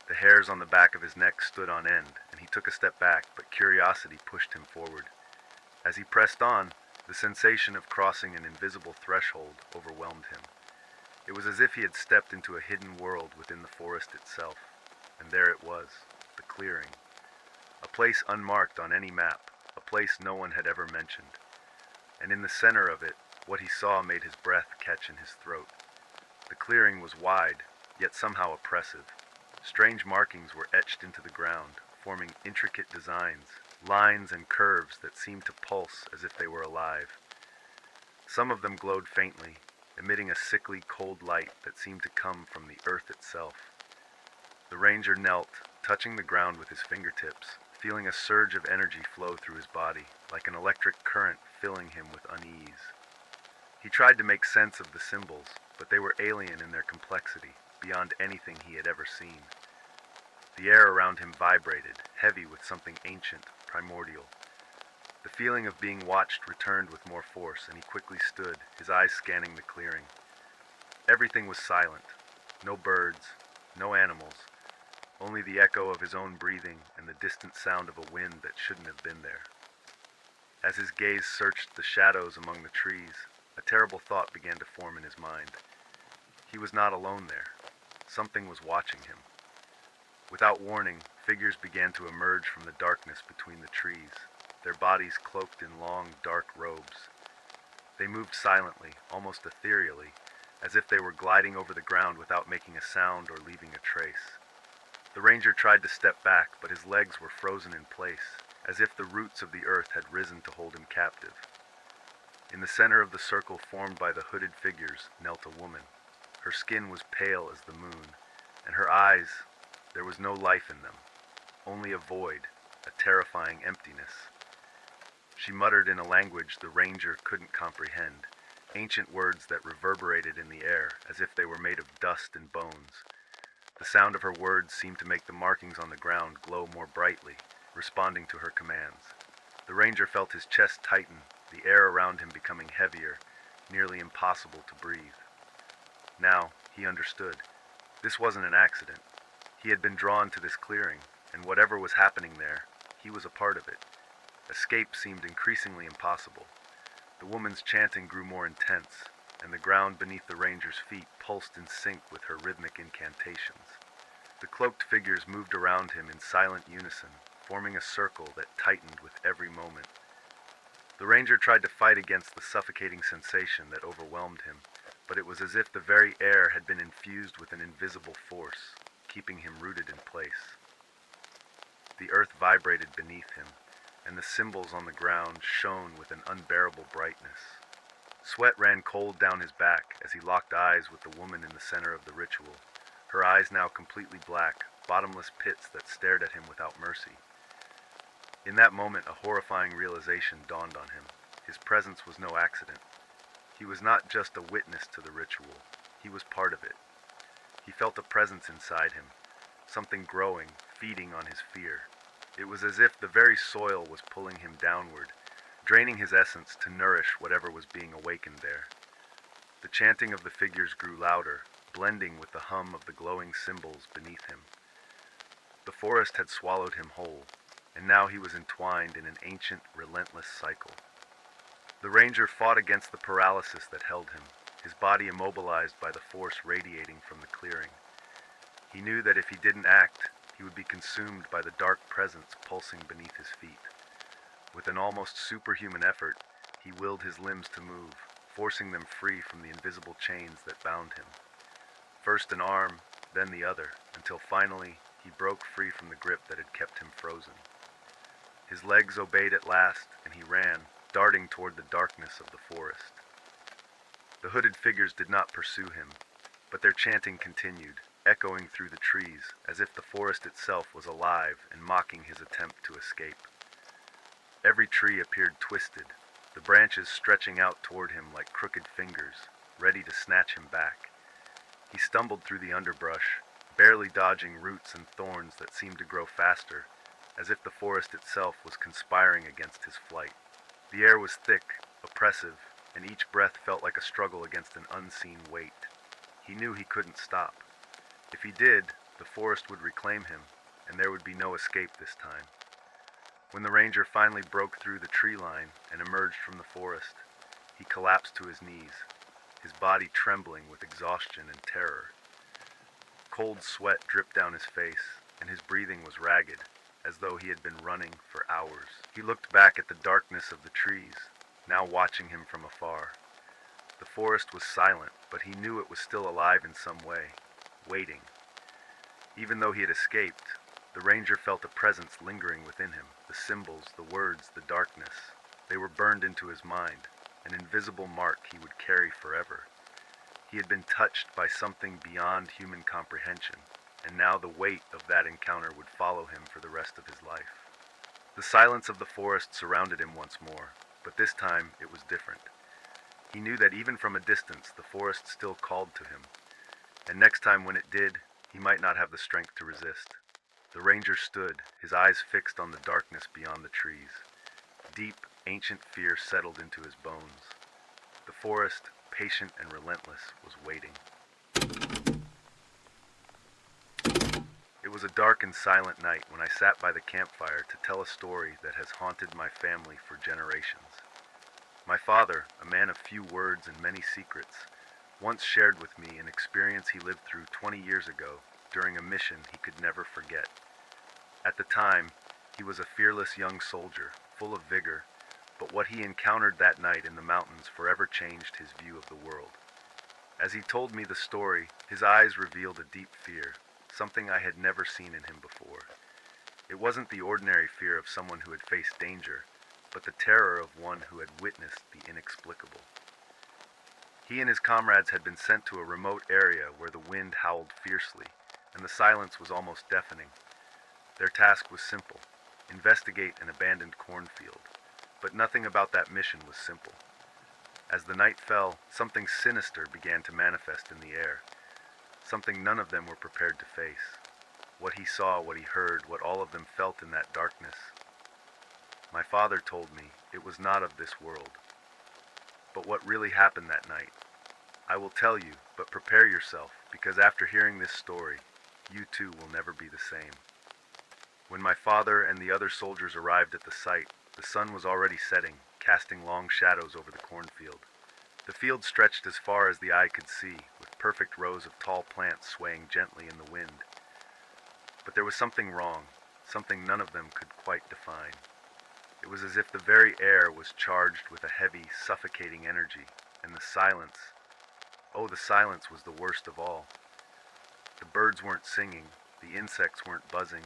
[SPEAKER 1] The hairs on the back of his neck stood on end, and he took a step back, but curiosity pushed him forward. As he pressed on, the sensation of crossing an invisible threshold overwhelmed him. It was as if he had stepped into a hidden world within the forest itself, and there it was, the clearing. A place unmarked on any map, a place no one had ever mentioned. And in the center of it, what he saw made his breath catch in his throat. The clearing was wide, yet somehow oppressive. Strange markings were etched into the ground, forming intricate designs, lines and curves that seemed to pulse as if they were alive. Some of them glowed faintly, emitting a sickly cold light that seemed to come from the earth itself. The ranger knelt, touching the ground with his fingertips, feeling a surge of energy flow through his body, like an electric current filling him with unease. He tried to make sense of the symbols, but they were alien in their complexity, beyond anything he had ever seen. The air around him vibrated, heavy with something ancient, primordial. The feeling of being watched returned with more force, and he quickly stood, his eyes scanning the clearing. Everything was silent. No birds, no animals, only the echo of his own breathing and the distant sound of a wind that shouldn't have been there. As his gaze searched the shadows among the trees, a terrible thought began to form in his mind. He was not alone there. Something was watching him. Without warning, figures began to emerge from the darkness between the trees, their bodies cloaked in long, dark robes. They moved silently, almost ethereally, as if they were gliding over the ground without making a sound or leaving a trace. The ranger tried to step back, but his legs were frozen in place, as if the roots of the earth had risen to hold him captive. In the center of the circle formed by the hooded figures knelt a woman. Her skin was pale as the moon, and her eyes, there was no life in them, only a void, a terrifying emptiness. She muttered in a language the ranger couldn't comprehend, ancient words that reverberated in the air as if they were made of dust and bones. The sound of her words seemed to make the markings on the ground glow more brightly, responding to her commands. The ranger felt his chest tighten, the air around him becoming heavier, nearly impossible to breathe. Now, he understood. This wasn't an accident. He had been drawn to this clearing, and whatever was happening there, he was a part of it. Escape seemed increasingly impossible. The woman's chanting grew more intense, and the ground beneath the ranger's feet pulsed in sync with her rhythmic incantations. The cloaked figures moved around him in silent unison, forming a circle that tightened with every moment. The ranger tried to fight against the suffocating sensation that overwhelmed him, but it was as if the very air had been infused with an invisible force, keeping him rooted in place. The earth vibrated beneath him, and the symbols on the ground shone with an unbearable brightness. Sweat ran cold down his back as he locked eyes with the woman in the center of the ritual, her eyes now completely black, bottomless pits that stared at him without mercy. In that moment, a horrifying realization dawned on him. His presence was no accident. He was not just a witness to the ritual, he was part of it. He felt a presence inside him, something growing, feeding on his fear. It was as if the very soil was pulling him downward, draining his essence to nourish whatever was being awakened there. The chanting of the figures grew louder, blending with the hum of the glowing symbols beneath him. The forest had swallowed him whole, and now he was entwined in an ancient, relentless cycle. The ranger fought against the paralysis that held him, his body immobilized by the force radiating from the clearing. He knew that if he didn't act, he would be consumed by the dark presence pulsing beneath his feet. With an almost superhuman effort, he willed his limbs to move, forcing them free from the invisible chains that bound him. First an arm, then the other, until finally he broke free from the grip that had kept him frozen. His legs obeyed at last, and he ran, darting toward the darkness of the forest. The hooded figures did not pursue him, but their chanting continued, echoing through the trees, as if the forest itself was alive and mocking his attempt to escape. Every tree appeared twisted, the branches stretching out toward him like crooked fingers, ready to snatch him back. He stumbled through the underbrush, barely dodging roots and thorns that seemed to grow faster, as if the forest itself was conspiring against his flight. The air was thick, oppressive, and each breath felt like a struggle against an unseen weight. He knew he couldn't stop. If he did, the forest would reclaim him, and there would be no escape this time. When the ranger finally broke through the tree line and emerged from the forest, he collapsed to his knees, his body trembling with exhaustion and terror. Cold sweat dripped down his face, and his breathing was ragged, as though he had been running for hours. He looked back at the darkness of the trees, now watching him from afar. The forest was silent, but he knew it was still alive in some way, waiting. Even though he had escaped, the ranger felt a presence lingering within him. The symbols, the words, the darkness. They were burned into his mind, an invisible mark he would carry forever. He had been touched by something beyond human comprehension, and now the weight of that encounter would follow him for the rest of his life. The silence of the forest surrounded him once more, but this time it was different. He knew that even from a distance the forest still called to him, and next time when it did, he might not have the strength to resist. The ranger stood, his eyes fixed on the darkness beyond the trees. Deep, ancient fear settled into his bones. The forest, patient and relentless, was waiting. It was a dark and silent night when I sat by the campfire to tell a story that has haunted my family for generations. My father, a man of few words and many secrets, once shared with me an experience he lived through 20 years ago during a mission he could never forget. At the time, he was a fearless young soldier, full of vigor, but what he encountered that night in the mountains forever changed his view of the world. As he told me the story, his eyes revealed a deep fear, something I had never seen in him before. It wasn't the ordinary fear of someone who had faced danger, but the terror of one who had witnessed the inexplicable. He and his comrades had been sent to a remote area where the wind howled fiercely, and the silence was almost deafening. Their task was simple: investigate an abandoned cornfield. But nothing about that mission was simple. As the night fell, something sinister began to manifest in the air, something none of them were prepared to face. What he saw, what he heard, what all of them felt in that darkness. My father told me it was not of this world. But what really happened that night? I will tell you, but prepare yourself, because after hearing this story, you too will never be the same. When my father and the other soldiers arrived at the site, the sun was already setting, casting long shadows over the cornfield. The field stretched as far as the eye could see, with perfect rows of tall plants swaying gently in the wind. But there was something wrong, something none of them could quite define. It was as if the very air was charged with a heavy, suffocating energy, and the silence, oh, the silence was the worst of all. The birds weren't singing, the insects weren't buzzing.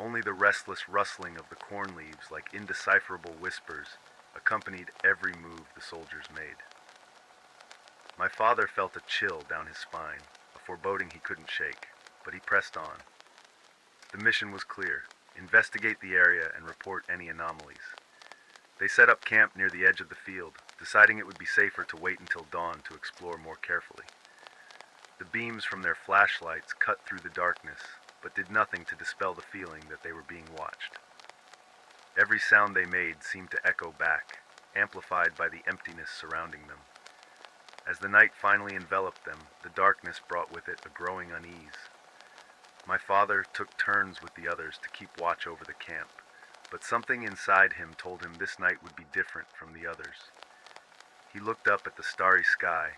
[SPEAKER 1] Only the restless rustling of the corn leaves, like indecipherable whispers, accompanied every move the soldiers made. My father felt a chill down his spine, a foreboding he couldn't shake, but he pressed on. The mission was clear: investigate the area and report any anomalies. They set up camp near the edge of the field, deciding it would be safer to wait until dawn to explore more carefully. The beams from their flashlights cut through the darkness, but did nothing to dispel the feeling that they were being watched. Every sound they made seemed to echo back, amplified by the emptiness surrounding them. As the night finally enveloped them, the darkness brought with it a growing unease. My father took turns with the others to keep watch over the camp, but something inside him told him this night would be different from the others. He looked up at the starry sky,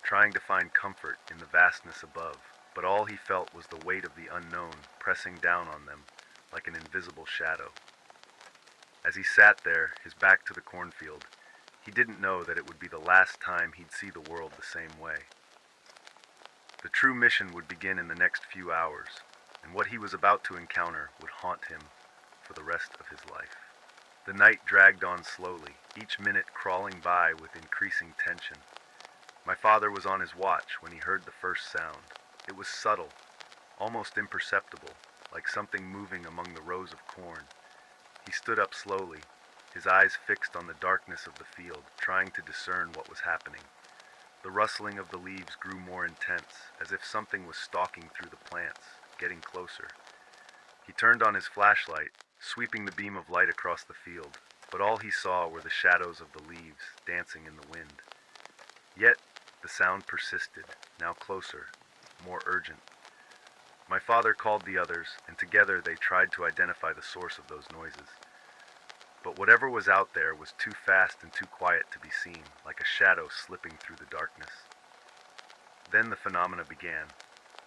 [SPEAKER 1] trying to find comfort in the vastness above, but all he felt was the weight of the unknown pressing down on them like an invisible shadow. As he sat there, his back to the cornfield, he didn't know that it would be the last time he'd see the world the same way. The true mission would begin in the next few hours, and what he was about to encounter would haunt him for the rest of his life. The night dragged on slowly, each minute crawling by with increasing tension. My father was on his watch when he heard the first sound. It was subtle, almost imperceptible, like something moving among the rows of corn. He stood up slowly, his eyes fixed on the darkness of the field, trying to discern what was happening. The rustling of the leaves grew more intense, as if something was stalking through the plants, getting closer. He turned on his flashlight, sweeping the beam of light across the field, but all he saw were the shadows of the leaves dancing in the wind. Yet, the sound persisted, now closer, more urgent. My father called the others, and together they tried to identify the source of those noises. But whatever was out there was too fast and too quiet to be seen, like a shadow slipping through the darkness. Then the phenomena began.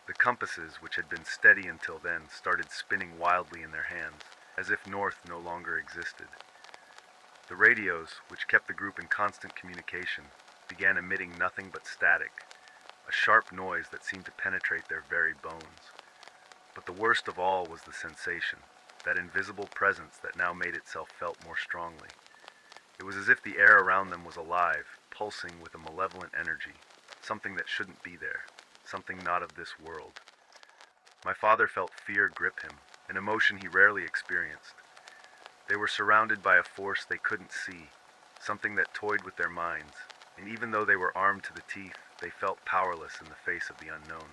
[SPEAKER 1] The compasses, which had been steady until then, started spinning wildly in their hands, as if north no longer existed. The radios, which kept the group in constant communication, began emitting nothing but static, a sharp noise that seemed to penetrate their very bones. But the worst of all was the sensation, that invisible presence that now made itself felt more strongly. It was as if the air around them was alive, pulsing with a malevolent energy, something that shouldn't be there, something not of this world. My father felt fear grip him, an emotion he rarely experienced. They were surrounded by a force they couldn't see, something that toyed with their minds, and even though they were armed to the teeth, they felt powerless in the face of the unknown.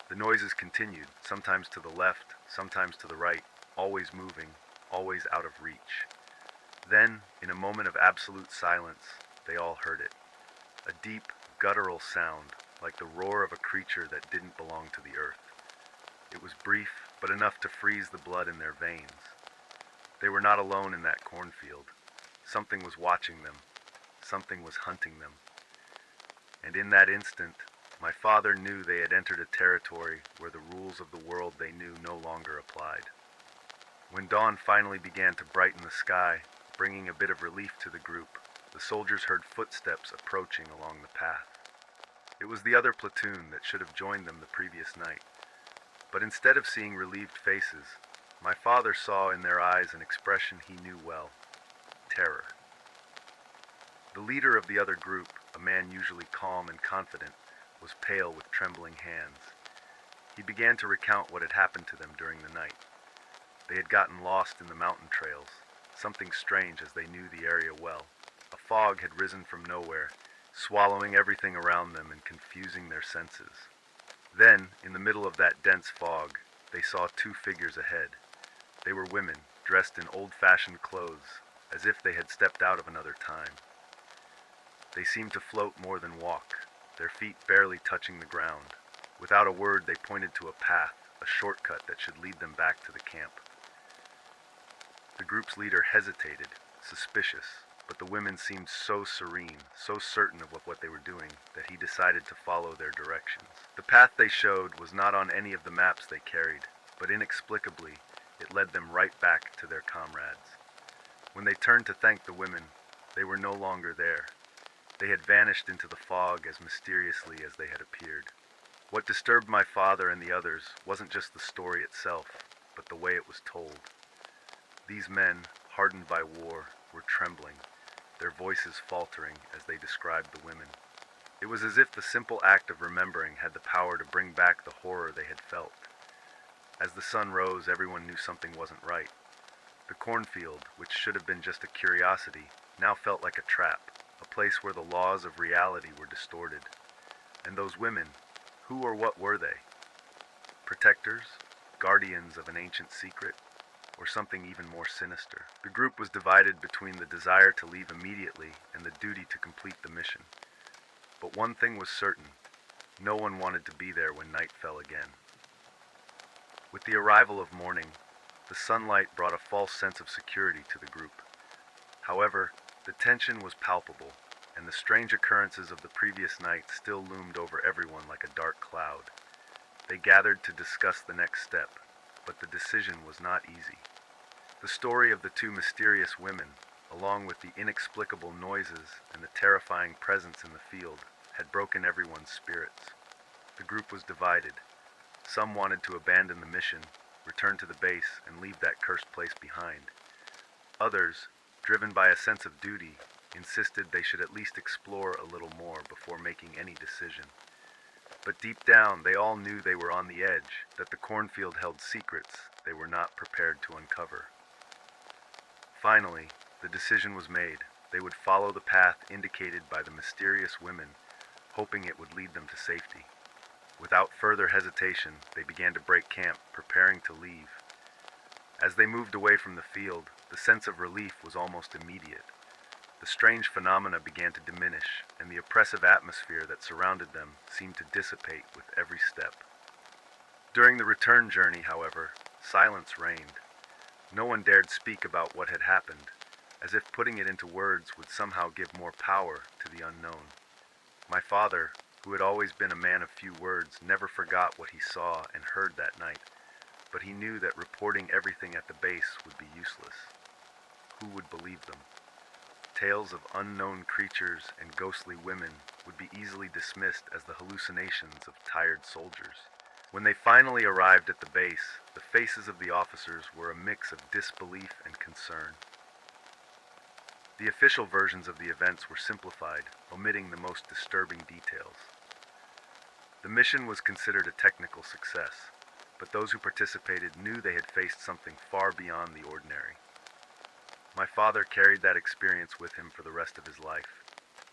[SPEAKER 1] The noises continued, sometimes to the left, sometimes to the right, always moving, always out of reach. Then, in a moment of absolute silence, they all heard it. A deep, guttural sound, like the roar of a creature that didn't belong to the earth. It was brief, but enough to freeze the blood in their veins. They were not alone in that cornfield. Something was watching them. Something was hunting them. And in that instant, my father knew they had entered a territory where the rules of the world they knew no longer applied. When dawn finally began to brighten the sky, bringing a bit of relief to the group, the soldiers heard footsteps approaching along the path. It was the other platoon that should have joined them the previous night. But instead of seeing relieved faces, my father saw in their eyes an expression he knew well: terror. The leader of the other group, a man usually calm and confident, was pale with trembling hands. He began to recount what had happened to them during the night. They had gotten lost in the mountain trails, something strange as they knew the area well. A fog had risen from nowhere, swallowing everything around them and confusing their senses. Then, in the middle of that dense fog, they saw two figures ahead. They were women, dressed in old-fashioned clothes, as if they had stepped out of another time. They seemed to float more than walk, their feet barely touching the ground. Without a word, they pointed to a path, a shortcut that should lead them back to the camp. The group's leader hesitated, suspicious, but the women seemed so serene, so certain of what they were doing, that he decided to follow their directions. The path they showed was not on any of the maps they carried, but inexplicably, it led them right back to their comrades. When they turned to thank the women, they were no longer there. They had vanished into the fog as mysteriously as they had appeared. What disturbed my father and the others wasn't just the story itself, but the way it was told. These men, hardened by war, were trembling, their voices faltering as they described the women. It was as if the simple act of remembering had the power to bring back the horror they had felt. As the sun rose, everyone knew something wasn't right. The cornfield, which should have been just a curiosity, now felt like a trap, a place where the laws of reality were distorted. And those women, who or what were they? Protectors? Guardians of an ancient secret? Or something even more sinister? The group was divided between the desire to leave immediately and the duty to complete the mission. But one thing was certain: no one wanted to be there when night fell again. With the arrival of morning, the sunlight brought a false sense of security to the group. However, the tension was palpable, and the strange occurrences of the previous night still loomed over everyone like a dark cloud. They gathered to discuss the next step, but the decision was not easy. The story of the two mysterious women, along with the inexplicable noises and the terrifying presence in the field, had broken everyone's spirits. The group was divided. Some wanted to abandon the mission, return to the base, and leave that cursed place behind. Others, driven by a sense of duty, insisted they should at least explore a little more before making any decision. But deep down, they all knew they were on the edge, that the cornfield held secrets they were not prepared to uncover. Finally, the decision was made. They would follow the path indicated by the mysterious women, hoping it would lead them to safety. Without further hesitation, they began to break camp, preparing to leave. As they moved away from the field, the sense of relief was almost immediate. The strange phenomena began to diminish, and the oppressive atmosphere that surrounded them seemed to dissipate with every step. During the return journey, however, silence reigned. No one dared speak about what had happened, as if putting it into words would somehow give more power to the unknown. My father, who had always been a man of few words, never forgot what he saw and heard that night, but he knew that reporting everything at the base would be useless. Who would believe them? Tales of unknown creatures and ghostly women would be easily dismissed as the hallucinations of tired soldiers. When they finally arrived at the base, the faces of the officers were a mix of disbelief and concern. The official versions of the events were simplified, omitting the most disturbing details. The mission was considered a technical success, but those who participated knew they had faced something far beyond the ordinary. My father carried that experience with him for the rest of his life.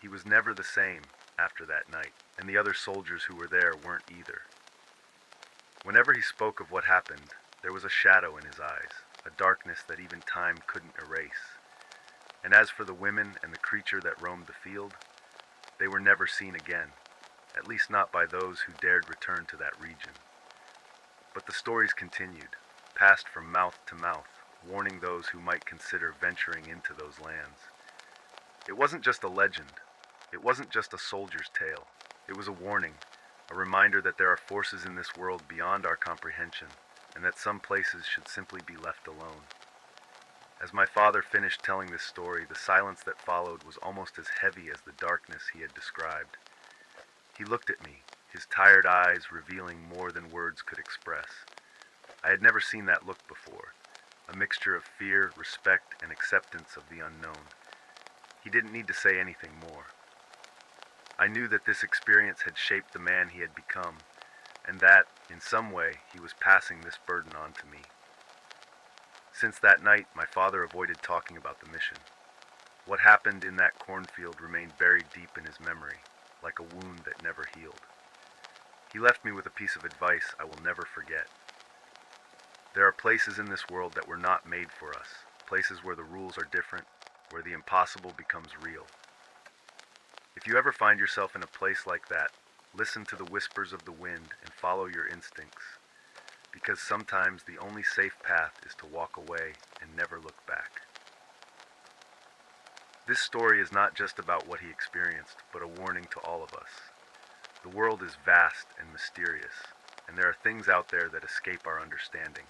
[SPEAKER 1] He was never the same after that night, and the other soldiers who were there weren't either. Whenever he spoke of what happened, there was a shadow in his eyes, a darkness that even time couldn't erase. And as for the women and the creature that roamed the field, they were never seen again, at least not by those who dared return to that region. But the stories continued, passed from mouth to mouth, warning those who might consider venturing into those lands. It wasn't just a legend. It wasn't just a soldier's tale. It was a warning, a reminder that there are forces in this world beyond our comprehension, and that some places should simply be left alone. As my father finished telling this story, the silence that followed was almost as heavy as the darkness he had described. He looked at me, his tired eyes revealing more than words could express. I had never seen that look before, a mixture of fear, respect, and acceptance of the unknown. He didn't need to say anything more. I knew that this experience had shaped the man he had become, and that, in some way, he was passing this burden on to me. Since that night, my father avoided talking about the mission. What happened in that cornfield remained buried deep in his memory, like a wound that never healed. He left me with a piece of advice I will never forget. There are places in this world that were not made for us, places where the rules are different, where the impossible becomes real. If you ever find yourself in a place like that, listen to the whispers of the wind and follow your instincts, because sometimes the only safe path is to walk away and never look back. This story is not just about what he experienced, but a warning to all of us. The world is vast and mysterious, and there are things out there that escape our understanding.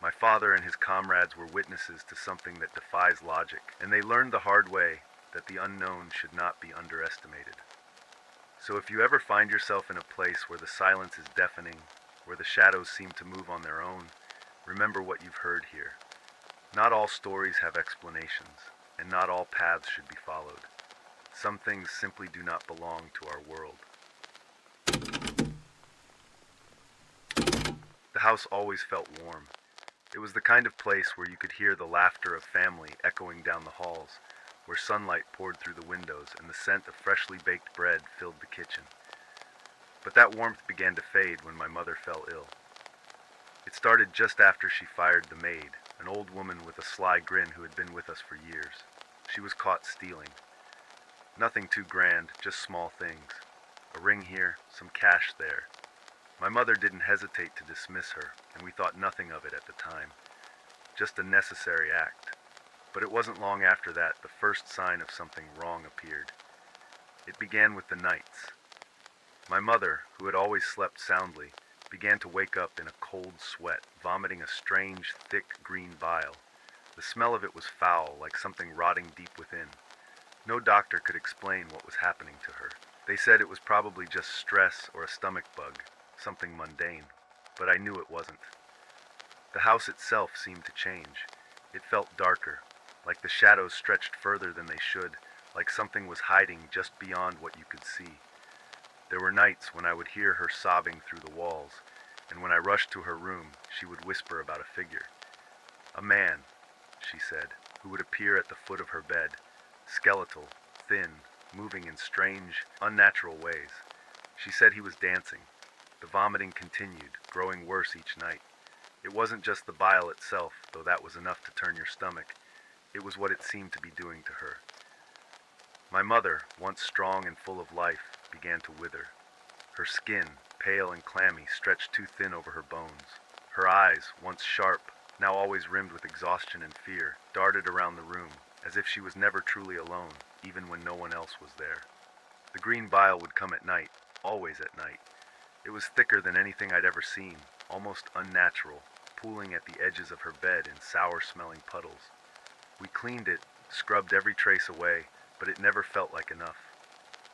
[SPEAKER 1] My father and his comrades were witnesses to something that defies logic, and they learned the hard way that the unknown should not be underestimated. So if you ever find yourself in a place where the silence is deafening, where the shadows seem to move on their own, remember what you've heard here. Not all stories have explanations, and not all paths should be followed. Some things simply do not belong to our world. The house always felt warm. It was the kind of place where you could hear the laughter of family echoing down the halls, where sunlight poured through the windows and the scent of freshly baked bread filled the kitchen. But that warmth began to fade when my mother fell ill. It started just after she fired the maid, an old woman with a sly grin who had been with us for years. She was caught stealing. Nothing too grand, just small things. A ring here, some cash there. My mother didn't hesitate to dismiss her, and we thought nothing of it at the time. Just a necessary act. But it wasn't long after that the first sign of something wrong appeared. It began with the nights. My mother, who had always slept soundly, began to wake up in a cold sweat, vomiting a strange, thick green bile. The smell of it was foul, like something rotting deep within. No doctor could explain what was happening to her. They said it was probably just stress or a stomach bug, something mundane, but I knew it wasn't. The house itself seemed to change. It felt darker, like the shadows stretched further than they should, like something was hiding just beyond what you could see. There were nights when I would hear her sobbing through the walls, and when I rushed to her room, she would whisper about a figure. A man, she said, who would appear at the foot of her bed, skeletal, thin, moving in strange, unnatural ways. She said he was dancing. The vomiting continued, growing worse each night. It wasn't just the bile itself, though that was enough to turn your stomach. It was what it seemed to be doing to her. My mother, once strong and full of life, began to wither. Her skin, pale and clammy, stretched too thin over her bones. Her eyes, once sharp, now always rimmed with exhaustion and fear, darted around the room, as if she was never truly alone, even when no one else was there. The green bile would come at night, always at night. It was thicker than anything I'd ever seen, almost unnatural, pooling at the edges of her bed in sour-smelling puddles. We cleaned it, scrubbed every trace away, but it never felt like enough.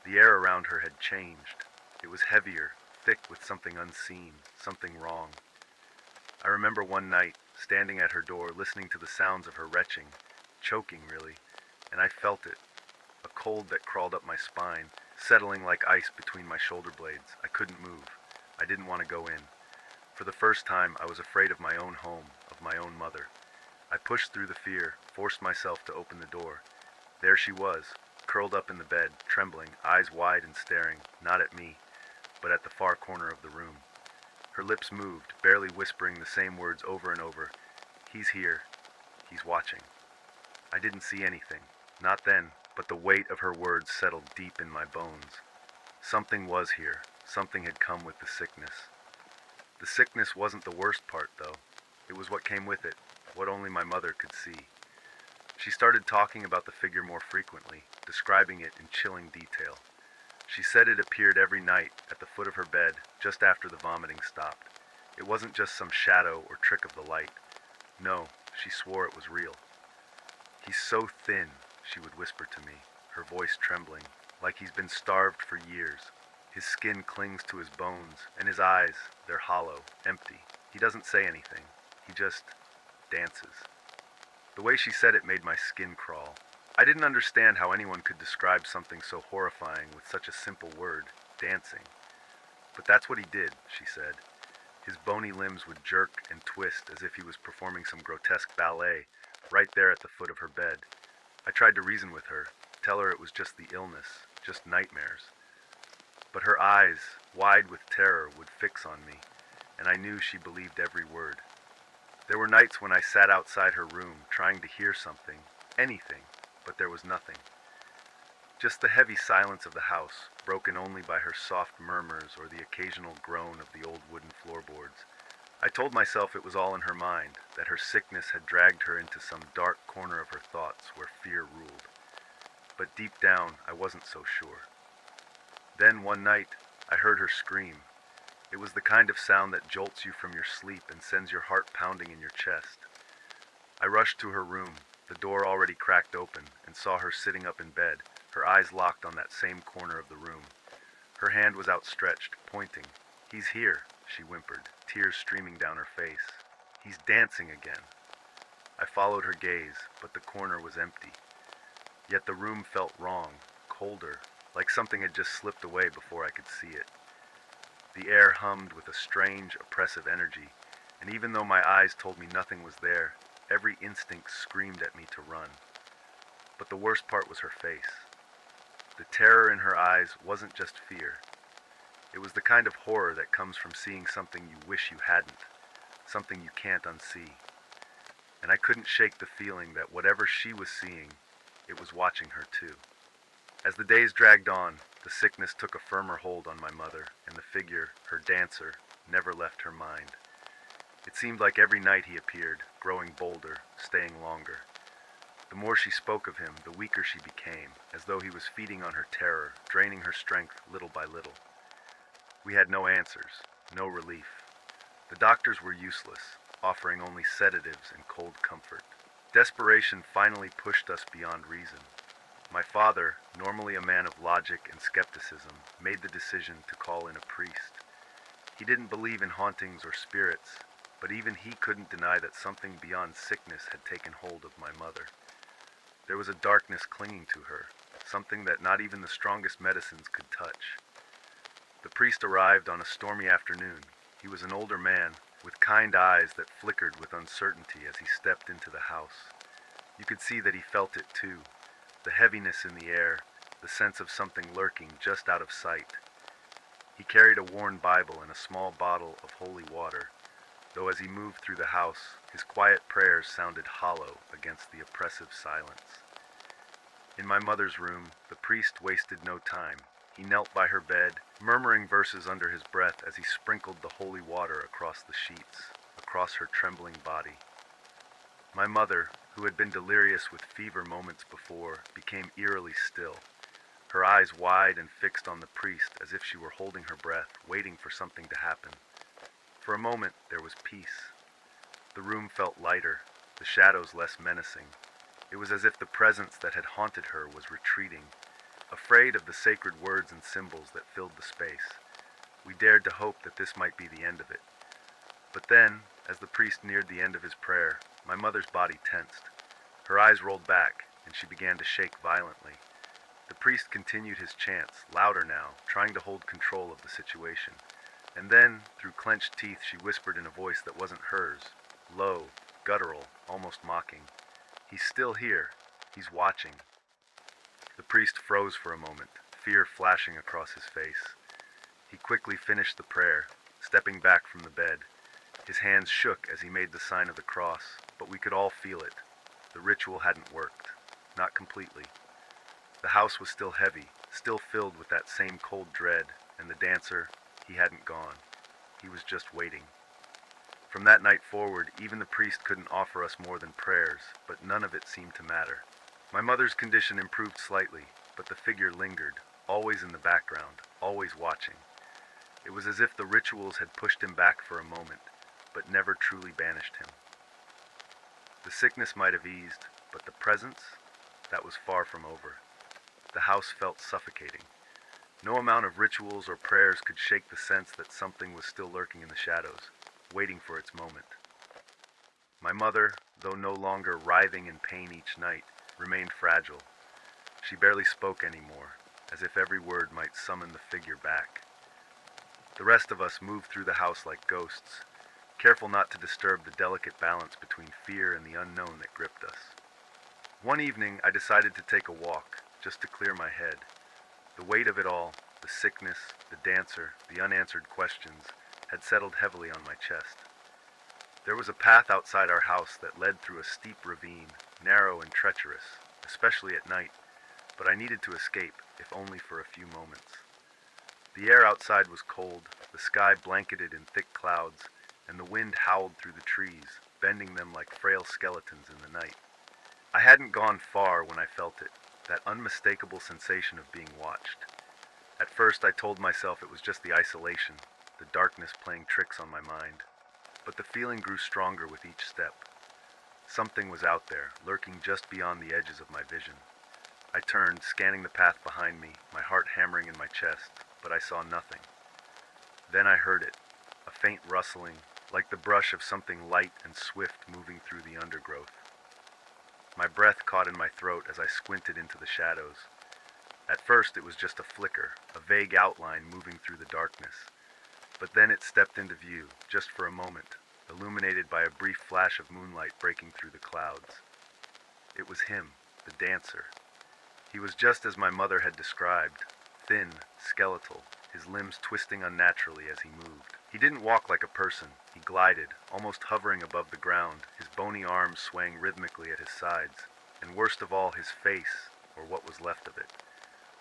[SPEAKER 1] The air around her had changed. It was heavier, thick with something unseen, something wrong. I remember one night, standing at her door, listening to the sounds of her retching, choking really, and I felt it, a cold that crawled up my spine, settling like ice between my shoulder blades. I couldn't move. I didn't want to go in. For the first time, I was afraid of my own home, of my own mother. I pushed through the fear, forced myself to open the door. There she was, curled up in the bed, trembling, eyes wide and staring, not at me, but at the far corner of the room. Her lips moved, barely whispering the same words over and over. He's here. He's watching. I didn't see anything. Not then, but the weight of her words settled deep in my bones. Something was here. Something had come with the sickness. The sickness wasn't the worst part, though. It was what came with it, what only my mother could see. She started talking about the figure more frequently, describing it in chilling detail. She said it appeared every night at the foot of her bed, just after the vomiting stopped. It wasn't just some shadow or trick of the light. No, she swore it was real. He's so thin, she would whisper to me, her voice trembling, like he's been starved for years. His skin clings to his bones, and his eyes, they're hollow, empty. He doesn't say anything. He just dances. The way she said it made my skin crawl. I didn't understand how anyone could describe something so horrifying with such a simple word, dancing. But that's what he did, she said. His bony limbs would jerk and twist as if he was performing some grotesque ballet, right there at the foot of her bed. I tried to reason with her, tell her it was just the illness, just nightmares. But her eyes, wide with terror, would fix on me, and I knew she believed every word. There were nights when I sat outside her room, trying to hear something, anything, but there was nothing. Just the heavy silence of the house, broken only by her soft murmurs or the occasional groan of the old wooden floorboards. I told myself it was all in her mind, that her sickness had dragged her into some dark corner of her thoughts where fear ruled. But deep down, I wasn't so sure. Then one night, I heard her scream. It was the kind of sound that jolts you from your sleep and sends your heart pounding in your chest. I rushed to her room, the door already cracked open, and saw her sitting up in bed, her eyes locked on that same corner of the room. Her hand was outstretched, pointing. He's here, she whimpered, tears streaming down her face. He's dancing again. I followed her gaze, but the corner was empty. Yet the room felt wrong, colder, like something had just slipped away before I could see it. The air hummed with a strange, oppressive energy, and even though my eyes told me nothing was there, every instinct screamed at me to run. But the worst part was her face. The terror in her eyes wasn't just fear. It was the kind of horror that comes from seeing something you wish you hadn't, something you can't unsee. And I couldn't shake the feeling that whatever she was seeing, it was watching her too. As the days dragged on, the sickness took a firmer hold on my mother, and the figure, her dancer, never left her mind. It seemed like every night he appeared, growing bolder, staying longer. The more she spoke of him, the weaker she became, as though he was feeding on her terror, draining her strength little by little. We had no answers, no relief. The doctors were useless, offering only sedatives and cold comfort. Desperation finally pushed us beyond reason. My father, normally a man of logic and skepticism, made the decision to call in a priest. He didn't believe in hauntings or spirits, but even he couldn't deny that something beyond sickness had taken hold of my mother. There was a darkness clinging to her, something that not even the strongest medicines could touch. The priest arrived on a stormy afternoon. He was an older man, with kind eyes that flickered with uncertainty as he stepped into the house. You could see that he felt it too, the heaviness in the air, the sense of something lurking just out of sight. He carried a worn Bible and a small bottle of holy water, though as he moved through the house, his quiet prayers sounded hollow against the oppressive silence. In my mother's room, the priest wasted no time. He knelt by her bed, murmuring verses under his breath as he sprinkled the holy water across the sheets, across her trembling body. My mother, who had been delirious with fever moments before, became eerily still, her eyes wide and fixed on the priest as if she were holding her breath, waiting for something to happen. For a moment, there was peace. The room felt lighter, the shadows less menacing. It was as if the presence that had haunted her was retreating, afraid of the sacred words and symbols that filled the space. We dared to hope that this might be the end of it. But then, as the priest neared the end of his prayer, my mother's body tensed. Her eyes rolled back, and she began to shake violently. The priest continued his chants, louder now, trying to hold control of the situation. And then, through clenched teeth, she whispered in a voice that wasn't hers, low, guttural, almost mocking. "He's still here. He's watching." The priest froze for a moment, fear flashing across his face. He quickly finished the prayer, stepping back from the bed. His hands shook as he made the sign of the cross, but we could all feel it. The ritual hadn't worked. Not completely. The house was still heavy, still filled with that same cold dread, and the dancer, he hadn't gone. He was just waiting. From that night forward, even the priest couldn't offer us more than prayers, but none of it seemed to matter. My mother's condition improved slightly, but the figure lingered, always in the background, always watching. It was as if the rituals had pushed him back for a moment, but never truly banished him. The sickness might have eased, but the presence, that was far from over. The house felt suffocating. No amount of rituals or prayers could shake the sense that something was still lurking in the shadows, waiting for its moment. My mother, though no longer writhing in pain each night, remained fragile. She barely spoke anymore, as if every word might summon the figure back. The rest of us moved through the house like ghosts, careful not to disturb the delicate balance between fear and the unknown that gripped us. One evening, I decided to take a walk, just to clear my head. The weight of it all, the sickness, the dancer, the unanswered questions, had settled heavily on my chest. There was a path outside our house that led through a steep ravine, narrow and treacherous, especially at night, but I needed to escape, if only for a few moments. The air outside was cold, the sky blanketed in thick clouds, and the wind howled through the trees, bending them like frail skeletons in the night. I hadn't gone far when I felt it, that unmistakable sensation of being watched. At first I told myself it was just the isolation, the darkness playing tricks on my mind. But the feeling grew stronger with each step. Something was out there, lurking just beyond the edges of my vision. I turned, scanning the path behind me, my heart hammering in my chest, but I saw nothing. Then I heard it, a faint rustling, like the brush of something light and swift moving through the undergrowth. My breath caught in my throat as I squinted into the shadows. At first it was just a flicker, a vague outline moving through the darkness. But then it stepped into view, just for a moment, illuminated by a brief flash of moonlight breaking through the clouds. It was him, the dancer. He was just as my mother had described, thin, skeletal, his limbs twisting unnaturally as he moved. He didn't walk like a person. He glided, almost hovering above the ground, his bony arms swaying rhythmically at his sides, and worst of all, his face, or what was left of it.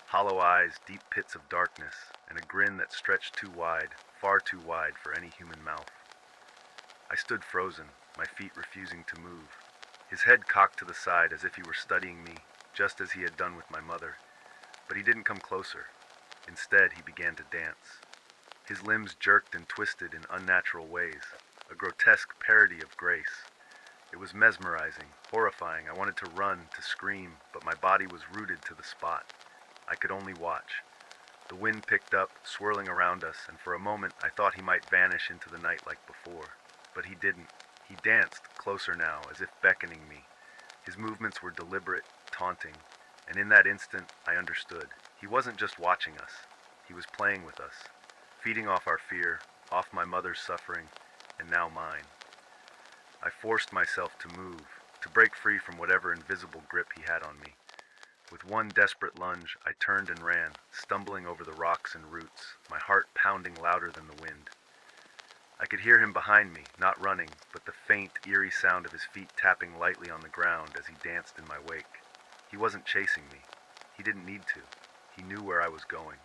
[SPEAKER 1] Hollow eyes, deep pits of darkness, and a grin that stretched too wide, far too wide for any human mouth. I stood frozen, my feet refusing to move. His head cocked to the side as if he were studying me, just as he had done with my mother. But he didn't come closer. Instead, he began to dance. His limbs jerked and twisted in unnatural ways, a grotesque parody of grace. It was mesmerizing, horrifying. I wanted to run, to scream, but my body was rooted to the spot. I could only watch. The wind picked up, swirling around us, and for a moment I thought he might vanish into the night like before. But he didn't. He danced, closer now, as if beckoning me. His movements were deliberate, taunting, and in that instant I understood. He wasn't just watching us. He was playing with us, feeding off our fear, off my mother's suffering, and now mine. I forced myself to move, to break free from whatever invisible grip he had on me. With one desperate lunge, I turned and ran, stumbling over the rocks and roots, my heart pounding louder than the wind. I could hear him behind me, not running, but the faint, eerie sound of his feet tapping lightly on the ground as he danced in my wake. He wasn't chasing me. He didn't need to. He knew where I was going.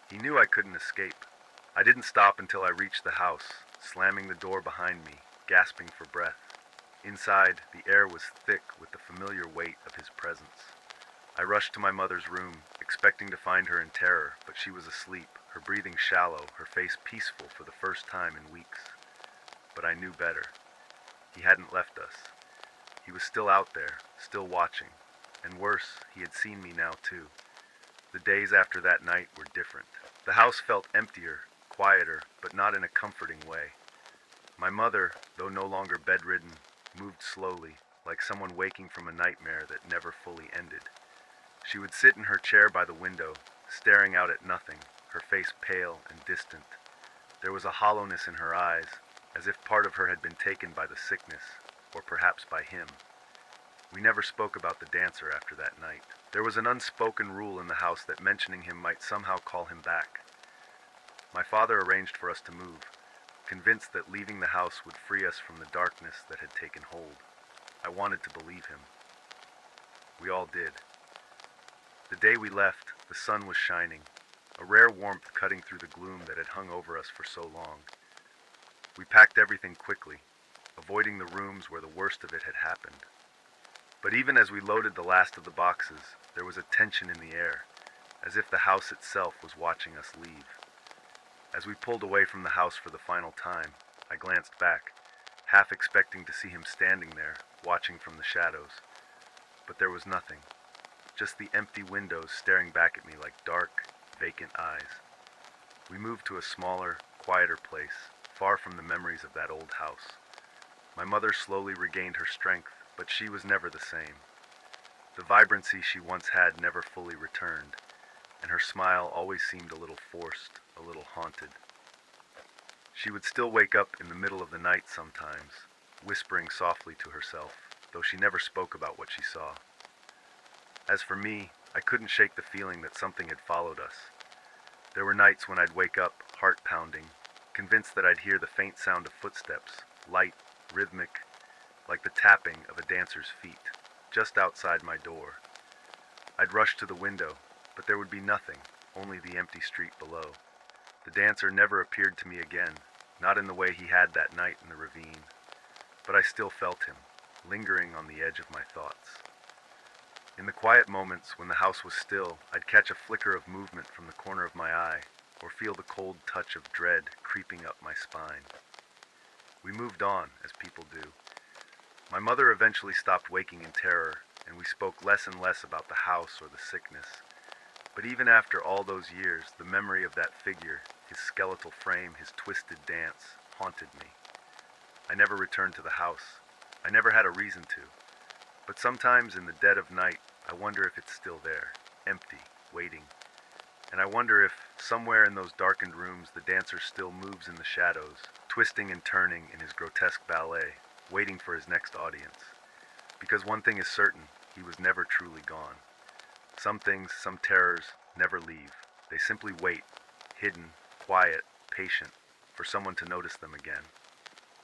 [SPEAKER 1] He knew I couldn't escape. I didn't stop until I reached the house, slamming the door behind me, gasping for breath. Inside, the air was thick with the familiar weight of his presence. I rushed to my mother's room, expecting to find her in terror, but she was asleep, her breathing shallow, her face peaceful for the first time in weeks. But I knew better. He hadn't left us. He was still out there, still watching. And worse, he had seen me now too. The days after that night were different. The house felt emptier, quieter, but not in a comforting way. My mother, though no longer bedridden, moved slowly, like someone waking from a nightmare that never fully ended. She would sit in her chair by the window, staring out at nothing, her face pale and distant. There was a hollowness in her eyes, as if part of her had been taken by the sickness, or perhaps by him. We never spoke about the dancer after that night. There was an unspoken rule in the house that mentioning him might somehow call him back. My father arranged for us to move, convinced that leaving the house would free us from the darkness that had taken hold. I wanted to believe him. We all did. The day we left, the sun was shining, a rare warmth cutting through the gloom that had hung over us for so long. We packed everything quickly, avoiding the rooms where the worst of it had happened. But even as we loaded the last of the boxes, there was a tension in the air, as if the house itself was watching us leave. As we pulled away from the house for the final time, I glanced back, half expecting to see him standing there, watching from the shadows. But there was nothing. Just the empty windows staring back at me like dark, vacant eyes. We moved to a smaller, quieter place, far from the memories of that old house. My mother slowly regained her strength, but she was never the same. The vibrancy she once had never fully returned, and her smile always seemed a little forced, a little haunted. She would still wake up in the middle of the night sometimes, whispering softly to herself, though she never spoke about what she saw. As for me, I couldn't shake the feeling that something had followed us. There were nights when I'd wake up, heart pounding, convinced that I'd hear the faint sound of footsteps, light, rhythmic, like the tapping of a dancer's feet, just outside my door. I'd rush to the window, but there would be nothing, only the empty street below. The dancer never appeared to me again, not in the way he had that night in the ravine. But I still felt him, lingering on the edge of my thoughts. In the quiet moments when the house was still, I'd catch a flicker of movement from the corner of my eye, or feel the cold touch of dread creeping up my spine. We moved on, as people do. My mother eventually stopped waking in terror, and we spoke less and less about the house or the sickness. But even after all those years, the memory of that figure, his skeletal frame, his twisted dance, haunted me. I never returned to the house. I never had a reason to. But sometimes in the dead of night, I wonder if it's still there, empty, waiting. And I wonder if, somewhere in those darkened rooms, the dancer still moves in the shadows, twisting and turning in his grotesque ballet, waiting for his next audience. Because one thing is certain, he was never truly gone. Some things, some terrors, never leave. They simply wait, hidden, quiet, patient, for someone to notice them again.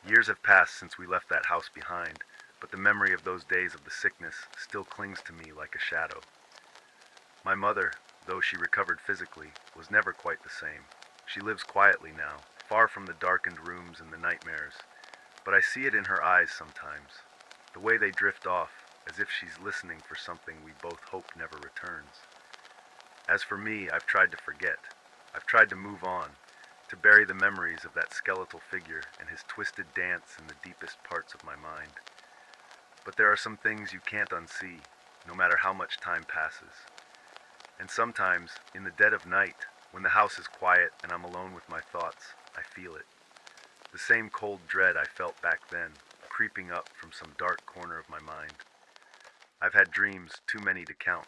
[SPEAKER 1] Years have passed since we left that house behind, but the memory of those days of the sickness still clings to me like a shadow. My mother, though she recovered physically, was never quite the same. She lives quietly now, far from the darkened rooms and the nightmares, but I see it in her eyes sometimes, the way they drift off, as if she's listening for something we both hope never returns. As for me, I've tried to forget. I've tried to move on, to bury the memories of that skeletal figure and his twisted dance in the deepest parts of my mind. But there are some things you can't unsee, no matter how much time passes. And sometimes, in the dead of night, when the house is quiet and I'm alone with my thoughts, I feel it. The same cold dread I felt back then, creeping up from some dark corner of my mind. I've had dreams too many to count.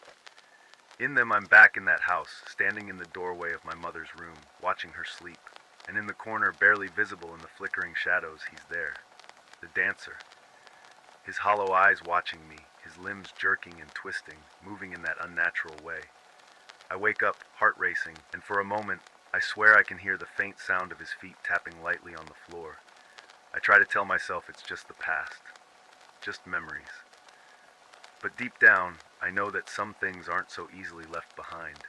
[SPEAKER 1] In them I'm back in that house, standing in the doorway of my mother's room, watching her sleep. And in the corner, barely visible in the flickering shadows, he's there. The dancer. his hollow eyes watching me, his limbs jerking and twisting, moving in that unnatural way. I wake up, heart racing, and for a moment, I swear I can hear the faint sound of his feet tapping lightly on the floor. I try to tell myself it's just the past, just memories. But deep down, I know that some things aren't so easily left behind.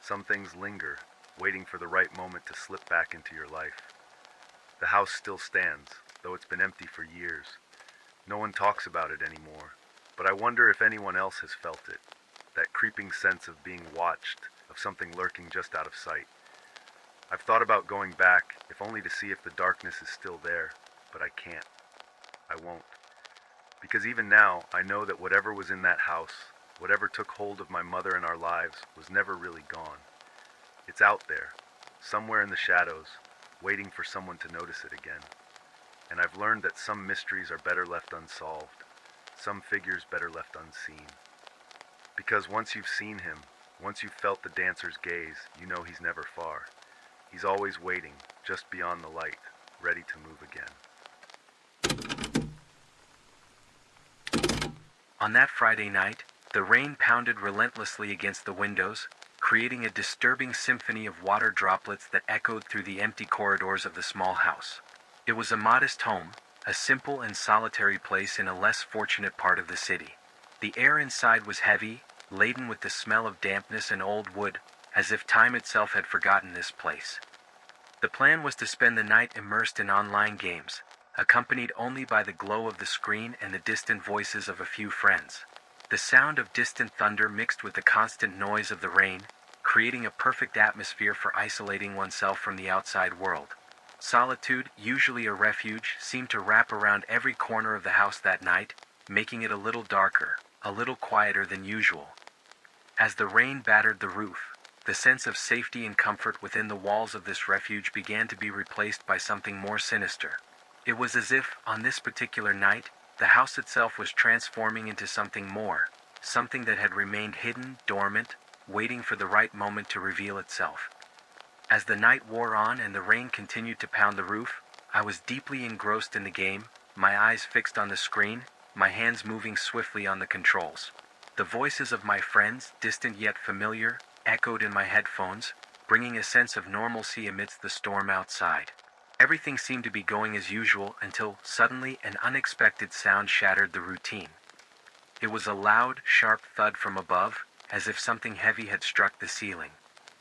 [SPEAKER 1] Some things linger, waiting for the right moment to slip back into your life. The house still stands, though it's been empty for years. No one talks about it anymore, but I wonder if anyone else has felt it. That creeping sense of being watched, of something lurking just out of sight. I've thought about going back, if only to see if the darkness is still there, but I can't. I won't. Because even now, I know that whatever was in that house, whatever took hold of my mother and our lives, was never really gone. It's out there, somewhere in the shadows, waiting for someone to notice it again. And I've learned that some mysteries are better left unsolved, some figures better left unseen. Because once you've seen him, once you've felt the dancer's gaze, you know he's never far. He's always waiting, just beyond the light, ready to move again.
[SPEAKER 2] On that Friday night, the rain pounded relentlessly against the windows, creating a disturbing symphony of water droplets that echoed through the empty corridors of the small house. It was a modest home, a simple and solitary place in a less fortunate part of the city. The air inside was heavy, laden with the smell of dampness and old wood, as if time itself had forgotten this place. The plan was to spend the night immersed in online games, accompanied only by the glow of the screen and the distant voices of a few friends. The sound of distant thunder mixed with the constant noise of the rain, creating a perfect atmosphere for isolating oneself from the outside world. Solitude, usually a refuge, seemed to wrap around every corner of the house that night, making it a little darker, a little quieter than usual. As the rain battered the roof, the sense of safety and comfort within the walls of this refuge began to be replaced by something more sinister. It was as if, on this particular night, the house itself was transforming into something more, something that had remained hidden, dormant, waiting for the right moment to reveal itself. As the night wore on and the rain continued to pound the roof, I was deeply engrossed in the game, my eyes fixed on the screen, my hands moving swiftly on the controls. The voices of my friends, distant yet familiar, echoed in my headphones, bringing a sense of normalcy amidst the storm outside. Everything seemed to be going as usual until, suddenly, an unexpected sound shattered the routine. It was a loud, sharp thud from above, as if something heavy had struck the ceiling.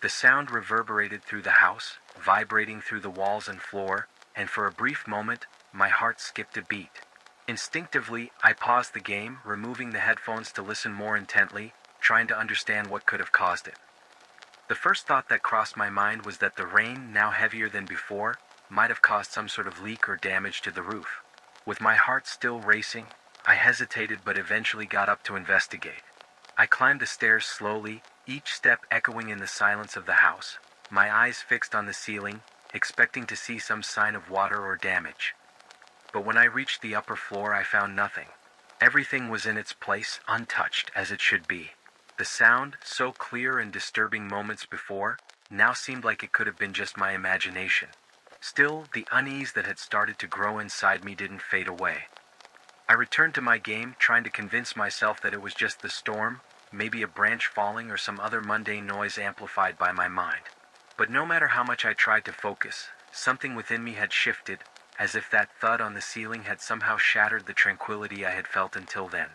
[SPEAKER 2] The sound reverberated through the house, vibrating through the walls and floor, and for a brief moment, my heart skipped a beat. Instinctively, I paused the game, removing the headphones to listen more intently, trying to understand what could have caused it. The first thought that crossed my mind was that the rain, now heavier than before, might have caused some sort of leak or damage to the roof. With my heart still racing, I hesitated but eventually got up to investigate. I climbed the stairs slowly, each step echoing in the silence of the house, my eyes fixed on the ceiling, expecting to see some sign of water or damage. But when I reached the upper floor, I found nothing. Everything was in its place, untouched, as it should be. The sound, so clear and disturbing moments before, now seemed like it could have been just my imagination. Still, the unease that had started to grow inside me didn't fade away. I returned to my game, trying to convince myself that it was just the storm, maybe a branch falling or some other mundane noise amplified by my mind. But no matter how much I tried to focus, something within me had shifted, as if that thud on the ceiling had somehow shattered the tranquility I had felt until then.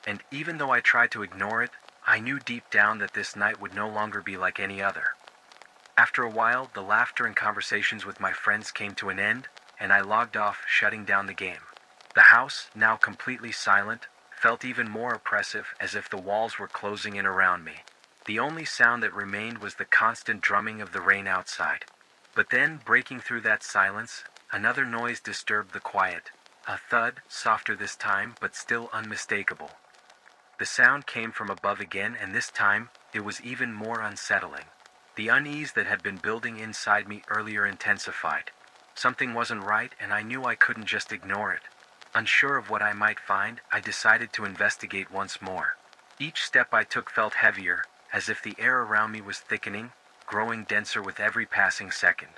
[SPEAKER 2] And even though I tried to ignore it, I knew deep down that this night would no longer be like any other. After a while, the laughter and conversations with my friends came to an end, and I logged off, shutting down the game. The house, now completely silent, felt even more oppressive, as if the walls were closing in around me. The only sound that remained was the constant drumming of the rain outside. But then, breaking through that silence, another noise disturbed the quiet. A thud, softer this time, but still unmistakable. The sound came from above again, and this time, it was even more unsettling. The unease that had been building inside me earlier intensified. Something wasn't right, and I knew I couldn't just ignore it. Unsure of what I might find, I decided to investigate once more. Each step I took felt heavier, as if the air around me was thickening, growing denser with every passing second.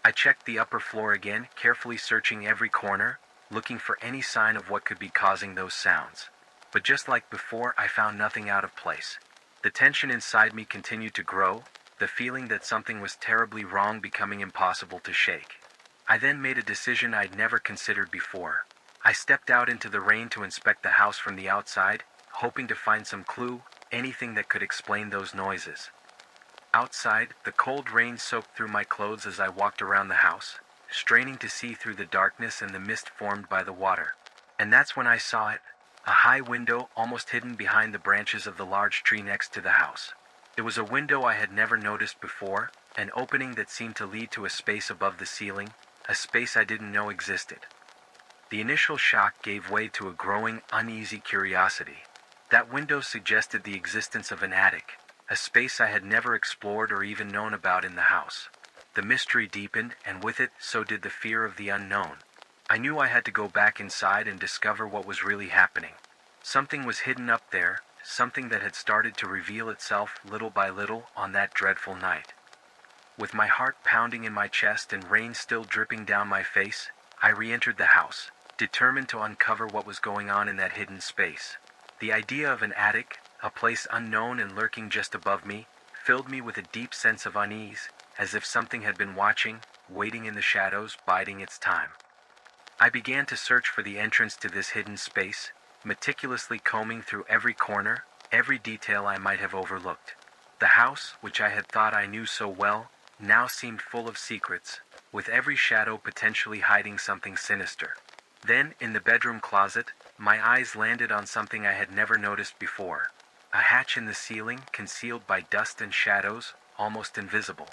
[SPEAKER 2] I checked the upper floor again, carefully searching every corner, looking for any sign of what could be causing those sounds. But just like before, I found nothing out of place. The tension inside me continued to grow, the feeling that something was terribly wrong becoming impossible to shake. I then made a decision I'd never considered before. I stepped out into the rain to inspect the house from the outside, hoping to find some clue, anything that could explain those noises. Outside, the cold rain soaked through my clothes as I walked around the house, straining to see through the darkness and the mist formed by the water. And that's when I saw it, a high window almost hidden behind the branches of the large tree next to the house. It was a window I had never noticed before, an opening that seemed to lead to a space above the ceiling, a space I didn't know existed. The initial shock gave way to a growing, uneasy curiosity. That window suggested the existence of an attic, a space I had never explored or even known about in the house. The mystery deepened, and with it, so did the fear of the unknown. I knew I had to go back inside and discover what was really happening. Something was hidden up there, something that had started to reveal itself little by little on that dreadful night. With my heart pounding in my chest and rain still dripping down my face, I re-entered the house, determined to uncover what was going on in that hidden space. The idea of an attic, a place unknown and lurking just above me, filled me with a deep sense of unease, as if something had been watching, waiting in the shadows, biding its time. I began to search for the entrance to this hidden space, meticulously combing through every corner, every detail I might have overlooked. The house, which I had thought I knew so well, now seemed full of secrets, with every shadow potentially hiding something sinister. Then, in the bedroom closet, my eyes landed on something I had never noticed before. A hatch in the ceiling, concealed by dust and shadows, almost invisible.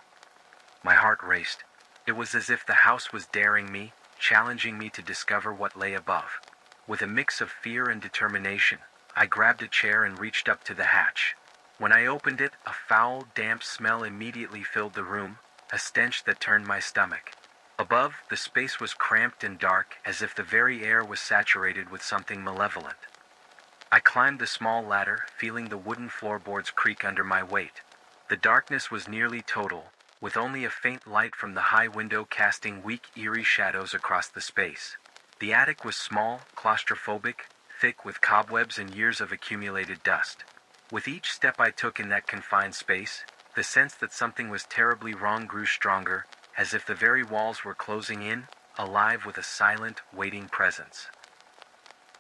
[SPEAKER 2] My heart raced. It was as if the house was daring me, challenging me to discover what lay above. With a mix of fear and determination, I grabbed a chair and reached up to the hatch. When I opened it, a foul, damp smell immediately filled the room, a stench that turned my stomach. Above, the space was cramped and dark, as if the very air was saturated with something malevolent. I climbed the small ladder, feeling the wooden floorboards creak under my weight. The darkness was nearly total, with only a faint light from the high window casting weak, eerie shadows across the space. The attic was small, claustrophobic, thick with cobwebs and years of accumulated dust. With each step I took in that confined space, the sense that something was terribly wrong grew stronger, as if the very walls were closing in, alive with a silent, waiting presence.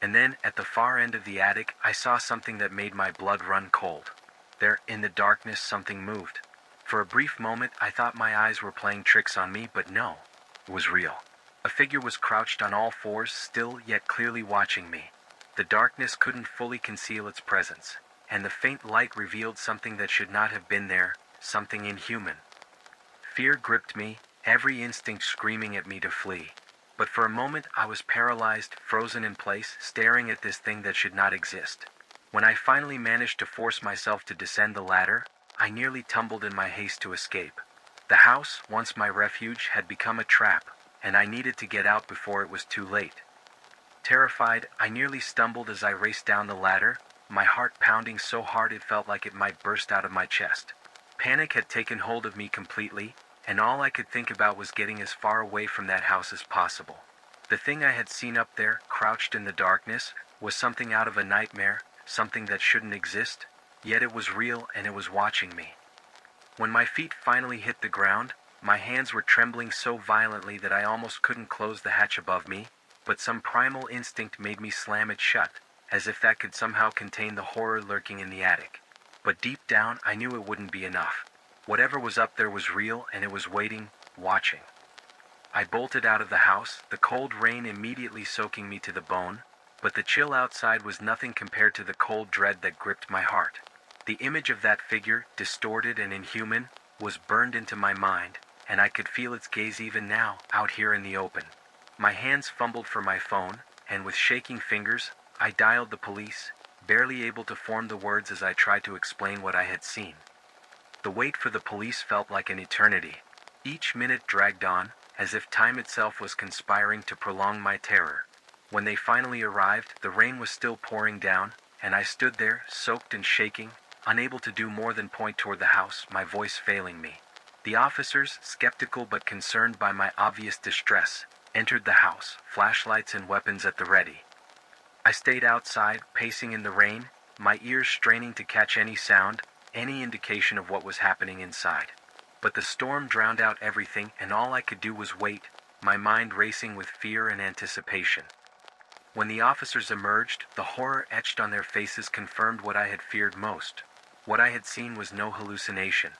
[SPEAKER 2] And then, at the far end of the attic, I saw something that made my blood run cold. There, in the darkness, something moved. For a brief moment, I thought my eyes were playing tricks on me, but no, it was real. A figure was crouched on all fours, still yet clearly watching me. The darkness couldn't fully conceal its presence, and the faint light revealed something that should not have been there, something inhuman. Fear gripped me, every instinct screaming at me to flee. But for a moment I was paralyzed, frozen in place, staring at this thing that should not exist. When I finally managed to force myself to descend the ladder, I nearly tumbled in my haste to escape. The house, once my refuge, had become a trap, and I needed to get out before it was too late. Terrified, I nearly stumbled as I raced down the ladder, my heart pounding so hard it felt like it might burst out of my chest. Panic had taken hold of me completely, and all I could think about was getting as far away from that house as possible. The thing I had seen up there, crouched in the darkness, was something out of a nightmare, something that shouldn't exist, yet it was real and it was watching me. When my feet finally hit the ground, my hands were trembling so violently that I almost couldn't close the hatch above me, but some primal instinct made me slam it shut, as if that could somehow contain the horror lurking in the attic. But deep down, I knew it wouldn't be enough. Whatever was up there was real, and it was waiting, watching. I bolted out of the house, the cold rain immediately soaking me to the bone, but the chill outside was nothing compared to the cold dread that gripped my heart. The image of that figure, distorted and inhuman, was burned into my mind, and I could feel its gaze even now, out here in the open. My hands fumbled for my phone, and with shaking fingers, I dialed the police, barely able to form the words as I tried to explain what I had seen. The wait for the police felt like an eternity. Each minute dragged on, as if time itself was conspiring to prolong my terror. When they finally arrived, the rain was still pouring down, and I stood there, soaked and shaking, unable to do more than point toward the house, my voice failing me. The officers, skeptical but concerned by my obvious distress, entered the house, flashlights and weapons at the ready. I stayed outside, pacing in the rain, my ears straining to catch any sound, any indication of what was happening inside. But the storm drowned out everything, and all I could do was wait, my mind racing with fear and anticipation. When the officers emerged, the horror etched on their faces confirmed what I had feared most. What I had seen was no hallucination.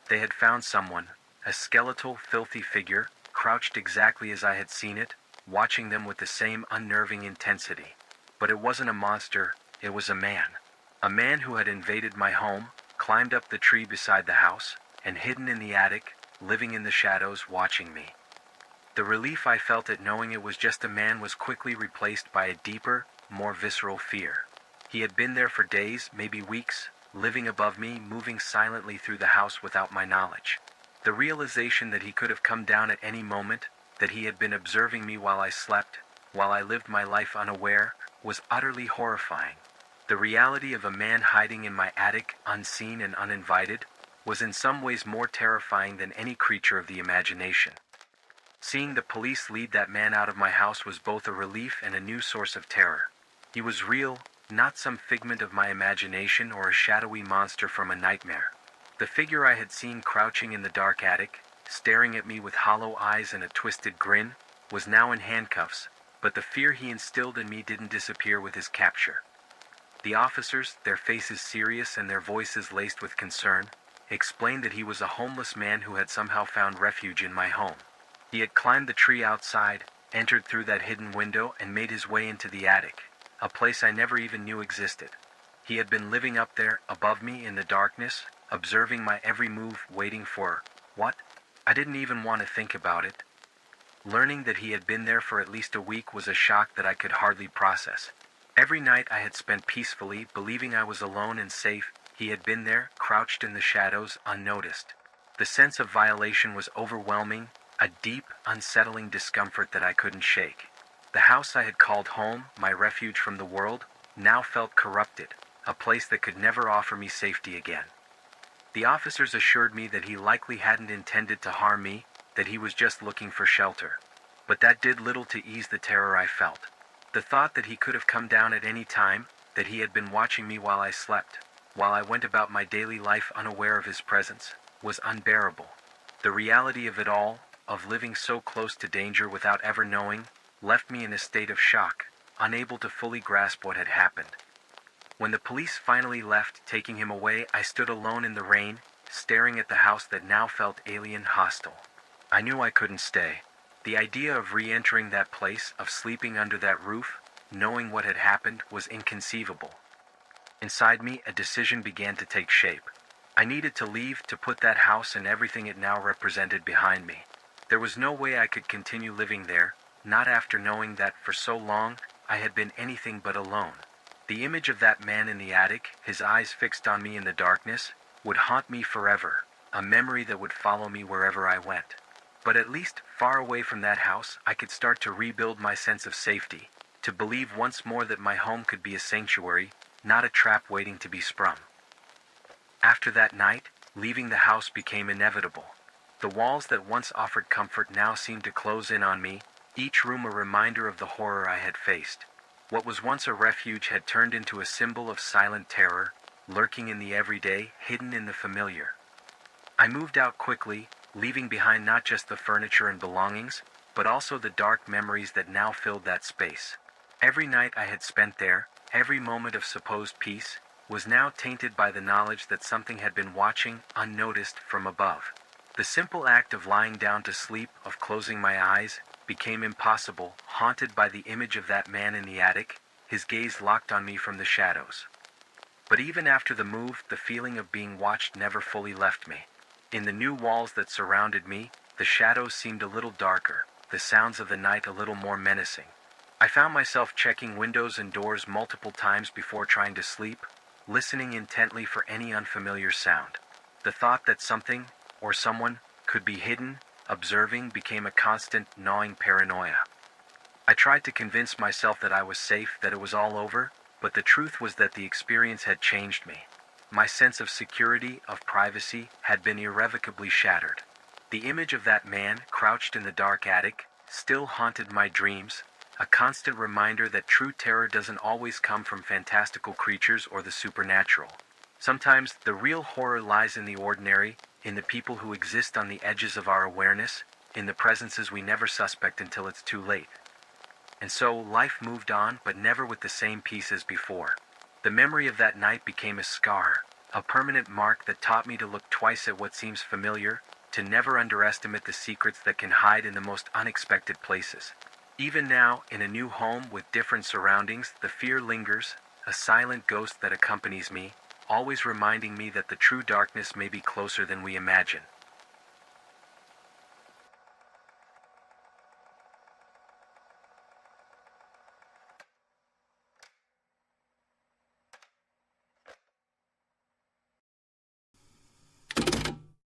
[SPEAKER 2] They had found someone, a skeletal, filthy figure, crouched exactly as I had seen it, watching them with the same unnerving intensity. But it wasn't a monster, it was a man. A man who had invaded my home, climbed up the tree beside the house, and hidden in the attic, living in the shadows, watching me. The relief I felt at knowing it was just a man was quickly replaced by a deeper, more visceral fear. He had been there for days, maybe weeks, living above me, moving silently through the house without my knowledge. The realization that he could have come down at any moment, that he had been observing me while I slept, while I lived my life unaware, was utterly horrifying. The reality of a man hiding in my attic, unseen and uninvited, was in some ways more terrifying than any creature of the imagination. Seeing the police lead that man out of my house was both a relief and a new source of terror. He was real, not some figment of my imagination or a shadowy monster from a nightmare. The figure I had seen crouching in the dark attic, staring at me with hollow eyes and a twisted grin, was now in handcuffs, but the fear he instilled in me didn't disappear with his capture. The officers, their faces serious and their voices laced with concern, explained that he was a homeless man who had somehow found refuge in my home. He had climbed the tree outside, entered through that hidden window, and made his way into the attic, a place I never even knew existed. He had been living up there, above me in the darkness, observing my every move, waiting for what? I didn't even want to think about it. Learning that he had been there for at least a week was a shock that I could hardly process. Every night I had spent peacefully, believing I was alone and safe. He had been there, crouched in the shadows, unnoticed. The sense of violation was overwhelming, a deep, unsettling discomfort that I couldn't shake. The house I had called home, my refuge from the world, now felt corrupted, a place that could never offer me safety again. The officers assured me that he likely hadn't intended to harm me, that he was just looking for shelter. But that did little to ease the terror I felt. The thought that he could have come down at any time, that he had been watching me while I slept, while I went about my daily life unaware of his presence, was unbearable. The reality of it all, of living so close to danger without ever knowing, left me in a state of shock, unable to fully grasp what had happened. When the police finally left, taking him away, I stood alone in the rain, staring at the house that now felt alien, hostile. I knew I couldn't stay. The idea of re-entering that place, of sleeping under that roof, knowing what had happened, was inconceivable. Inside me, a decision began to take shape. I needed to leave, to put that house and everything it now represented behind me. There was no way I could continue living there, not after knowing that for so long I had been anything but alone. The image of that man in the attic, his eyes fixed on me in the darkness, would haunt me forever, a memory that would follow me wherever I went. But at least, far away from that house, I could start to rebuild my sense of safety, to believe once more that my home could be a sanctuary, not a trap waiting to be sprung. After that night, leaving the house became inevitable. The walls that once offered comfort now seemed to close in on me, each room a reminder of the horror I had faced. What was once a refuge had turned into a symbol of silent terror, lurking in the everyday, hidden in the familiar. I moved out quickly, leaving behind not just the furniture and belongings, but also the dark memories that now filled that space. Every night I had spent there, every moment of supposed peace, was now tainted by the knowledge that something had been watching, unnoticed, from above. The simple act of lying down to sleep, of closing my eyes, became impossible, haunted by the image of that man in the attic, his gaze locked on me from the shadows. But even after the move, the feeling of being watched never fully left me. In the new walls that surrounded me, the shadows seemed a little darker, the sounds of the night a little more menacing. I found myself checking windows and doors multiple times before trying to sleep, listening intently for any unfamiliar sound. The thought that something, or someone, could be hidden, observing, became a constant, gnawing paranoia. I tried to convince myself that I was safe, that it was all over, but the truth was that the experience had changed me. My sense of security, of privacy, had been irrevocably shattered. The image of that man, crouched in the dark attic, still haunted my dreams, a constant reminder that true terror doesn't always come from fantastical creatures or the supernatural. Sometimes the real horror lies in the ordinary, in the people who exist on the edges of our awareness, in the presences we never suspect until it's too late. And so life moved on, but never with the same peace as before. The memory of that night became a scar, a permanent mark that taught me to look twice at what seems familiar, to never underestimate the secrets that can hide in the most unexpected places. Even now, in a new home with different surroundings, the fear lingers, a silent ghost that accompanies me, always reminding me that the true darkness may be closer than we imagine.